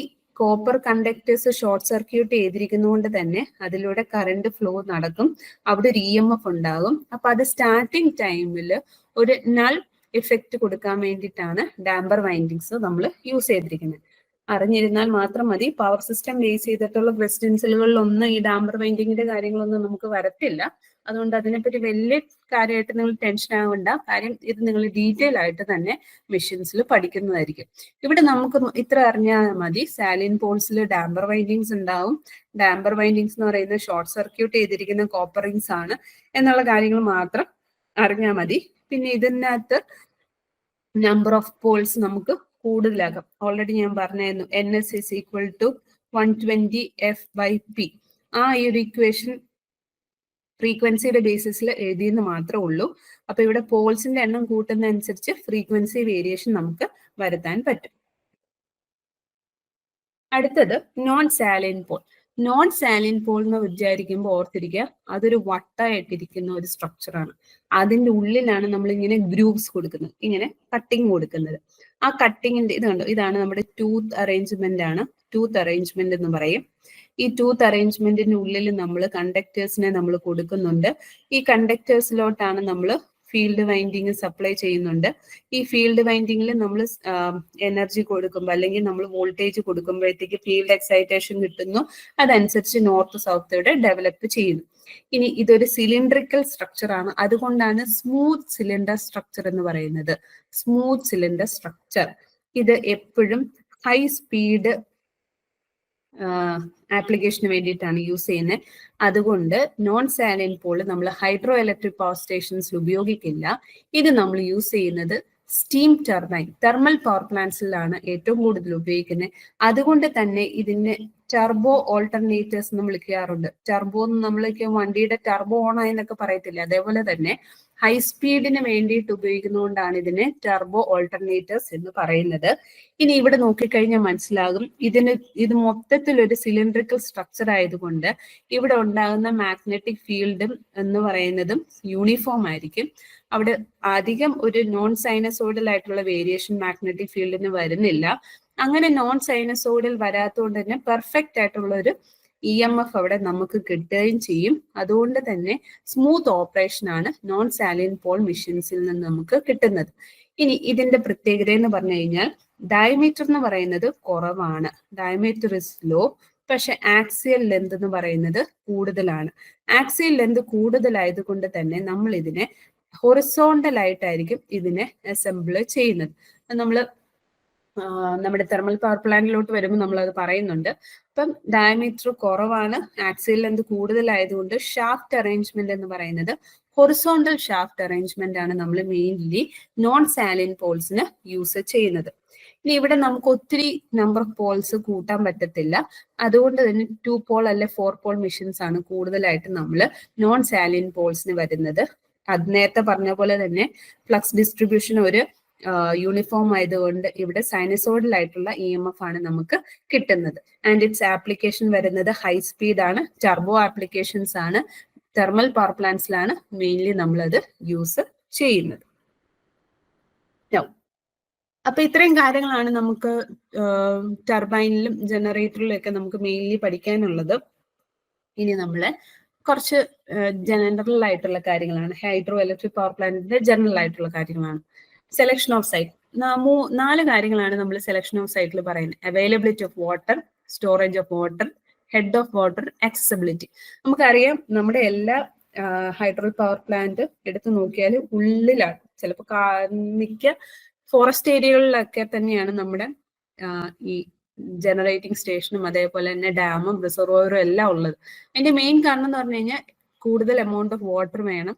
കോപ്പർ കണ്ടക്ടേഴ്സ് ഷോർട്ട് സർക്യൂട്ട് ചെയ്തിരിക്കുന്നതുകൊണ്ട് തന്നെ അതിലൂടെ കറണ്ട് ഫ്ലോ നടക്കും. അവിടെ ഒരു EMF ഉണ്ടാകും. അപ്പൊ അത് സ്റ്റാർട്ടിങ് ടൈമിൽ ഒരു നൾ ഇഫക്റ്റ് കൊടുക്കാൻ വേണ്ടിയിട്ടാണ് ഡാമ്പർ വൈൻഡിങ്സ് നമ്മൾ യൂസ് ചെയ്തിരിക്കുന്നത്. അറിഞ്ഞിരുന്നാൽ മാത്രം മതി. പവർ സിസ്റ്റം ബേസ് ചെയ്തിട്ടുള്ള ക്വസ്റ്റ്യൻസുകളിലൊന്നും ഈ ഡാമ്പർ വൈൻഡിങ്ങിന്റെ കാര്യങ്ങളൊന്നും നമുക്ക് വരത്തില്ല. അതുകൊണ്ട് അതിനെപ്പറ്റി വലിയ കാര്യമായിട്ട് നിങ്ങൾ ടെൻഷൻ ആവേണ്ട. കാര്യം ഇത് നിങ്ങൾ ഡീറ്റെയിൽ ആയിട്ട് തന്നെ മെഷീൻസിൽ പഠിക്കുന്നതായിരിക്കും. ഇവിടെ നമുക്ക് ഇത്ര അറിഞ്ഞാൽ മതി. സാലിയൻ പോൾസിൽ ഡാമ്പർ വൈൻഡിങ്സ് ഉണ്ടാവും. ഡാമ്പർ വൈൻഡിങ്സ് എന്ന് പറയുന്നത് ഷോർട്ട് സർക്യൂട്ട് ചെയ്തിരിക്കുന്ന കോപ്പർ റിങ്സ് ആണ് എന്നുള്ള കാര്യങ്ങൾ മാത്രം അറിഞ്ഞാൽ മതി. പിന്നെ ഇതിനകത്ത് നമ്പർ ഓഫ് പോൾസ് നമുക്ക് കൂടുതലാകാം. ഓൾറെഡി ഞാൻ പറഞ്ഞായിരുന്നു NS is equal to 120 F/P. ആ ഒരു ഇക്വേഷൻ ഫ്രീക്വൻസിയുടെ ബേസിസിൽ എഴുതിയെന്ന് മാത്രമേ ഉള്ളൂ. അപ്പൊ ഇവിടെ പോൾസിന്റെ എണ്ണം കൂട്ടുന്ന അനുസരിച്ച് ഫ്രീക്വൻസി വേരിയേഷൻ നമുക്ക് വരുത്താൻ പറ്റും. അടുത്തത് non salient pole. Non salient pole എന്ന് വിചാരിക്കുമ്പോൾ ഓർത്തിരിക്കുക, അതൊരു വട്ടമായിട്ടിരിക്കുന്ന ഒരു സ്ട്രക്ചറാണ്. അതിന്റെ ഉള്ളിലാണ് നമ്മൾ ഇങ്ങനെ ഗ്രൂവ്സ് കൊടുക്കുന്നത്, ഇങ്ങനെ കട്ടിങ് കൊടുക്കുന്നത്. ആ കട്ടിങ്ങിന്റെ ഇത് കണ്ടോ, ഇതാണ് നമ്മുടെ ടൂത്ത് അറേഞ്ച്മെന്റ് ആണ്. ടൂത്ത് അറേഞ്ച്മെന്റ് എന്ന് പറയും. ഈ ടൂത്ത് അറേഞ്ച്മെന്റിന്റെ ഉള്ളിൽ നമ്മൾ കണ്ടക്ടേഴ്സിനെ നമ്മൾ കൊടുക്കുന്നുണ്ട്. ഈ കണ്ടക്ടേഴ്സിലോട്ടാണ് നമ്മൾ ഫീൽഡ് വൈൻഡിങ് സപ്ലൈ ചെയ്യുന്നുണ്ട്. ഈ ഫീൽഡ് വൈൻഡിങ്ങിൽ നമ്മൾ എനർജി കൊടുക്കുമ്പോൾ അല്ലെങ്കിൽ നമ്മൾ വോൾട്ടേജ് കൊടുക്കുമ്പോഴത്തേക്ക് ഫീൽഡ് എക്സൈറ്റേഷൻ കിട്ടുന്നു. അതനുസരിച്ച് നോർത്ത് സൗത്ത് ഇവിടെ ഡെവലപ്പ് ചെയ്യുന്നു. ഇനി ഇതൊരു സിലിണ്ടറിക്കൽ സ്ട്രക്ചർ ആണ്. അതുകൊണ്ടാണ് സ്മൂത്ത് സിലിണ്ടർ സ്ട്രക്ചർ എന്ന് പറയുന്നത്. സ്മൂത്ത് സിലിണ്ടർ സ്ട്രക്ചർ ഇത് എപ്പോഴും ഹൈ സ്പീഡ് ആപ്ലിക്കേഷന് വേണ്ടിയിട്ടാണ് യൂസ് ചെയ്യുന്നത്. അതുകൊണ്ട് നോൺ സാലിയൻ പോൾ നമ്മൾ ഹൈഡ്രോ ഇലക്ട്രിക് പവർ സ്റ്റേഷൻസിൽ ഉപയോഗിക്കില്ല. ഇത് നമ്മൾ യൂസ് ചെയ്യുന്നത് സ്റ്റീം ടർബൈൻ, തെർമൽ പവർ പ്ലാന്റ്സിലാണ് ഏറ്റവും കൂടുതൽ ഉപയോഗിക്കുന്നത്. അതുകൊണ്ട് തന്നെ ഇതിന് ടർബോ ഓൾട്ടർനേറ്റേഴ്സ് എന്ന് വിളിക്കാറുണ്ട്. ടർബോ എന്ന് നമ്മൾക്ക് വണ്ടിയുടെ ടർബോ ഓൺ ആയി എന്നൊക്കെ പറയത്തില്ല, അതേപോലെ തന്നെ ഹൈ സ്പീഡിന് വേണ്ടിയിട്ട് ഉപയോഗിക്കുന്നതുകൊണ്ടാണ് ഇതിനെ ടർബോ ഓൾട്ടർനേറ്റേഴ്സ് എന്ന് പറയുന്നത്. ഇനി ഇവിടെ നോക്കിക്കഴിഞ്ഞാൽ മനസ്സിലാകും, ഇത് മൊത്തത്തിൽ ഒരു സിലിണ്ടറിക്കൽ സ്ട്രക്ചർ ആയതുകൊണ്ട് ഇവിടെ ഉണ്ടാകുന്ന മാഗ്നറ്റിക് ഫീൽഡും എന്ന് പറയുന്നതും യൂണിഫോം ആയിരിക്കും. അവിടെ അധികം ഒരു നോൺ സൈനസോയിഡൽ ആയിട്ടുള്ള വേരിയേഷൻ മാഗ്നറ്റിക് ഫീൽഡിന് വരുന്നില്ല. അങ്ങനെ നോൺ സൈനസോയിഡൽ വരാത്തതുകൊണ്ട് തന്നെ പെർഫെക്റ്റ് ആയിട്ടുള്ള ഒരു EMF അവിടെ നമുക്ക് കിട്ടുകയും ചെയ്യും. അതുകൊണ്ട് തന്നെ സ്മൂത്ത് ഓപ്പറേഷൻ ആണ് നോൺ സാലിൻ പോൾ മെഷീൻസിൽ നിന്ന് നമുക്ക് കിട്ടുന്നത്. ഇനി ഇതിന്റെ പ്രത്യേകത എന്ന് പറഞ്ഞു കഴിഞ്ഞാൽ ഡയമീറ്റർ എന്ന് പറയുന്നത് കുറവാണ്, ഡയമീറ്റർ ഇസ് ലോ, പക്ഷെ ആക്സിയൽ ലെന്ത് എന്ന് പറയുന്നത് കൂടുതലാണ്. ആക്സിയൽ ലെന്ത് കൂടുതലായതുകൊണ്ട് തന്നെ നമ്മൾ ഇതിനെ ഹൊറിസോണ്ടൽ ആയിട്ടായിരിക്കും ഇതിനെ അസംബിൾ ചെയ്യുന്നത്. നമ്മൾ നമ്മുടെ തെർമൽ പവർ പ്ലാന്റിലോട്ട് വരുമ്പോൾ നമ്മൾ അത് പറയുന്നുണ്ട്. അപ്പം ഡയമീറ്റർ കുറവാണ്, ആക്സിയൽ ലെന്ത് കൂടുതലായതുകൊണ്ട് ഷാഫ്റ്റ് അറേഞ്ച്മെന്റ് എന്ന് പറയുന്നത് ഹൊറിസോണ്ടൽ ഷാഫ്റ്റ് അറേഞ്ച്മെന്റ് ആണ് നമ്മൾ മെയിൻലി നോൺ സാലിൻ പോൾസിന് യൂസ് ചെയ്യുന്നത്. ഇനി ഇവിടെ നമുക്ക് ഒത്തിരി നമ്പർ ഓഫ് പോൾസ് കൂട്ടാൻ പറ്റത്തില്ല, അതുകൊണ്ട് തന്നെ 2 പോൾ അല്ലെ 4 പോൾ മെഷീൻസ് ആണ് കൂടുതലായിട്ട് നമ്മൾ നോൺ സാലിൻ പോൾസിന് വരുന്നത്. അത് നേരത്തെ പറഞ്ഞ പോലെ തന്നെ ഫ്ലക്സ് ഡിസ്ട്രിബ്യൂഷൻ ഒരു യൂണിഫോം ആയതുകൊണ്ട് ഇവിടെ സൈനസോയിഡൽ ആയിട്ടുള്ള EMF ആണ് നമുക്ക് കിട്ടുന്നത്. ആൻഡ് ഇറ്റ്സ് ആപ്ലിക്കേഷൻ വരുന്നത് ഹൈ സ്പീഡ് ആണ്, ടർബോ ആപ്ലിക്കേഷൻസ് ആണ്, തെർമൽ പവർ പ്ലാന്റ്സിലാണ് മെയിൻലി നമ്മളത് യൂസ് ചെയ്യുന്നത്. അപ്പൊ ഇത്രയും കാര്യങ്ങളാണ് നമുക്ക് ടർബൈനിലും ജനറേറ്ററിലും ഒക്കെ നമുക്ക് മെയിൻലി പഠിക്കാനുള്ളത്. ഇനി നമ്മള് കുറച്ച് ജനറൽ ആയിട്ടുള്ള കാര്യങ്ങളാണ്, ഹൈഡ്രോ ഇലക്ട്രിക് പവർ പ്ലാന്റിന്റെ ജനറൽ ആയിട്ടുള്ള കാര്യങ്ങളാണ്. സെലക്ഷൻ ഓഫ് സൈറ്റ്, 4 കാര്യങ്ങളാണ് നമ്മൾ സെലക്ഷൻ ഓഫ് സൈറ്റിൽ പറയുന്നത്. Availability of water, storage of water, head of water, accessibility. നമുക്കറിയാം നമ്മുടെ എല്ലാ ഹൈഡ്രോ പവർ പ്ലാന്റ് എടുത്തു നോക്കിയാൽ ഉള്ളിലാണ്, ചിലപ്പോൾ മിക്ക ഫോറസ്റ്റ് ഏരിയകളിലൊക്കെ തന്നെയാണ് നമ്മുടെ ഈ ജനറേറ്റിംഗ് സ്റ്റേഷനും അതേപോലെ തന്നെ ഡാമും റിസർവോയറും എല്ലാം ഉള്ളത്. അതിന്റെ മെയിൻ കാരണം എന്ന് പറഞ്ഞു കഴിഞ്ഞാൽ കൂടുതൽ എമൗണ്ട് ഓഫ് വാട്ടർ വേണം,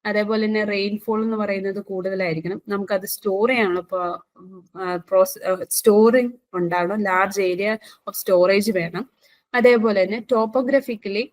അതേപോലെ തന്നെ റെയിൻഫോൾ എന്ന് പറയുന്നത് കൂടുതലായിരിക്കണം, നമുക്കത് സ്റ്റോർ ചെയ്യാനുള്ള സ്റ്റോറിങ് ഉണ്ടാകണം, ലാർജ് ഏരിയ ഓഫ് സ്റ്റോറേജ് വേണം. അതേപോലെ തന്നെ ടോപ്പോഗ്രഫിക്കലി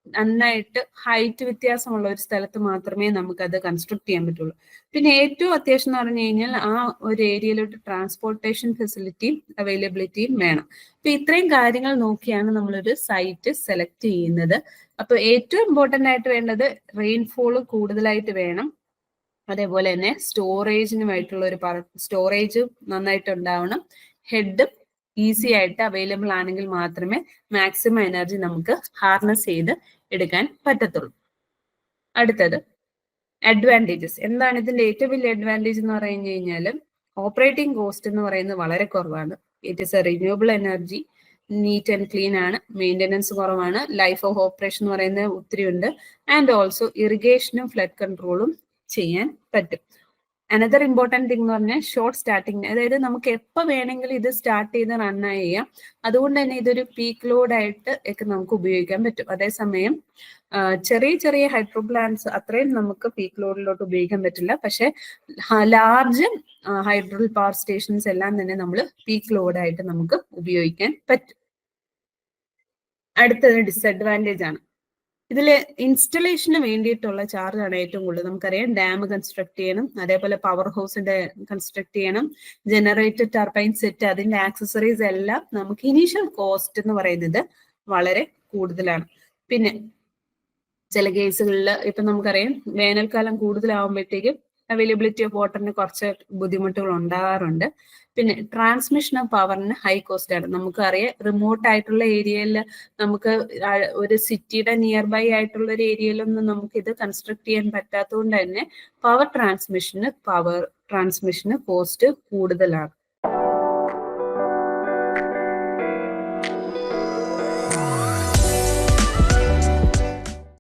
നന്നായിട്ട് ഹൈറ്റ് വ്യത്യാസമുള്ള ഒരു സ്ഥലത്ത് മാത്രമേ നമുക്കത് കൺസ്ട്രക്ട് ചെയ്യാൻ പറ്റുള്ളൂ. പിന്നെ ഏറ്റവും അത്യാവശ്യം എന്ന് പറഞ്ഞു കഴിഞ്ഞാൽ ആ ഒരു ഏരിയയിലോട്ട് ട്രാൻസ്പോർട്ടേഷൻ ഫെസിലിറ്റിയും അവൈലബിലിറ്റിയും വേണം. അപ്പൊ ഇത്രയും കാര്യങ്ങൾ നോക്കിയാണ് നമ്മളൊരു സൈറ്റ് സെലക്ട് ചെയ്യുന്നത്. അപ്പൊ ഏറ്റവും ഇമ്പോർട്ടന്റ് ആയിട്ട് വേണ്ടത് റെയിൻഫോൾ കൂടുതലായിട്ട് വേണം, അതേപോലെ തന്നെ സ്റ്റോറേജിനുമായിട്ടുള്ള ഒരു സ്റ്റോറേജ് നന്നായിട്ട് ഉണ്ടാവണം, ഹെഡ് ഈസി ആയിട്ട് അവൈലബിൾ ആണെങ്കിൽ മാത്രമേ മാക്സിമം എനർജി നമുക്ക് ഹാർനസ് ചെയ്ത് എടുക്കാൻ പറ്റത്തുള്ളൂ. അടുത്തത് അഡ്വാൻറ്റേജസ്. എന്താണ് ഇതിന്റെ ഏറ്റവും വലിയ അഡ്വാൻറ്റേജ് എന്ന് പറഞ്ഞു കഴിഞ്ഞാൽ ഓപ്പറേറ്റിംഗ് കോസ്റ്റ് എന്ന് പറയുന്നത് വളരെ കുറവാണ്. It is A renewable energy, neat and clean ആണ്, മെയിൻ്റെനൻസ് കുറവാണ്, ലൈഫ് ഓഫ് ഓപ്പറേഷൻ എന്ന് പറയുന്നത് ഒത്തിരി ഉണ്ട്, ആൻഡ് ഓൾസോ ഇറിഗേഷനും ഫ്ലഡ് കൺട്രോളും ചെയ്യാൻ പറ്റും. അനദർ ഇമ്പോർട്ടൻറ്റ് തിങ് എന്ന് പറഞ്ഞാൽ ഷോർട്ട് സ്റ്റാർട്ടിങ്, അതായത് നമുക്ക് എപ്പോൾ വേണമെങ്കിലും ഇത് സ്റ്റാർട്ട് ചെയ്ത് റൺ ചെയ്യാം. അതുകൊണ്ട് തന്നെ ഇതൊരു പീക്ക് ലോഡായിട്ട് ഒക്കെ നമുക്ക് ഉപയോഗിക്കാൻ പറ്റും. അതേസമയം ചെറിയ ചെറിയ ഹൈഡ്രോ പ്ലാന്റ്സ് അത്രയും നമുക്ക് പീക്ക് ലോഡിലോട്ട് ഉപയോഗിക്കാൻ പറ്റില്ല. പക്ഷെ ലാർജ് ഹൈഡ്രോ പവർ സ്റ്റേഷൻസ് എല്ലാം തന്നെ നമ്മൾ പീക്ക് ലോഡായിട്ട് നമുക്ക് ഉപയോഗിക്കാൻ പറ്റും. അടുത്തത് ഡിസഡ്വാൻറ്റേജ് ആണ്. ഇതിൽ ഇൻസ്റ്റലേഷന് വേണ്ടിയിട്ടുള്ള ചാർജ് ആണ് ഏറ്റവും കൂടുതൽ. നമുക്കറിയാം ഡാം കൺസ്ട്രക്ട് ചെയ്യണം, അതേപോലെ പവർ ഹൗസിന്റെ കൺസ്ട്രക്ട് ചെയ്യണം, ജനറേറ്റർ ടർബൈൻ സെറ്റ്, അതിന്റെ ആക്സസറീസ് എല്ലാം നമുക്ക് ഇനീഷ്യൽ കോസ്റ്റ് എന്ന് പറയുന്നത് വളരെ കൂടുതലാണ്. പിന്നെ ചില കേസുകളിൽ ഇപ്പൊ നമുക്കറിയാം വേനൽക്കാലം കൂടുതലാവുമ്പോഴത്തേക്കും അവൈലബിലിറ്റി ഓഫ് വാട്ടറിന് കുറച്ച് ബുദ്ധിമുട്ടുകൾ ഉണ്ടാകാറുണ്ട്. പിന്നെ ട്രാൻസ്മിഷൻ ഓഫ് പവറിന് ഹൈ കോസ്റ്റ് ആണ്. നമുക്കറിയാം റിമോട്ട് ആയിട്ടുള്ള ഏരിയയിൽ നമുക്ക് ഒരു സിറ്റിയുടെ നിയർ ബൈ ആയിട്ടുള്ള ഒരു ഏരിയയിലൊന്നും നമുക്ക് ഇത് കൺസ്ട്രക്ട് ചെയ്യാൻ പറ്റാത്തതുകൊണ്ട് തന്നെ പവർ ട്രാൻസ്മിഷന് കോസ്റ്റ് കൂടുതലാണ്.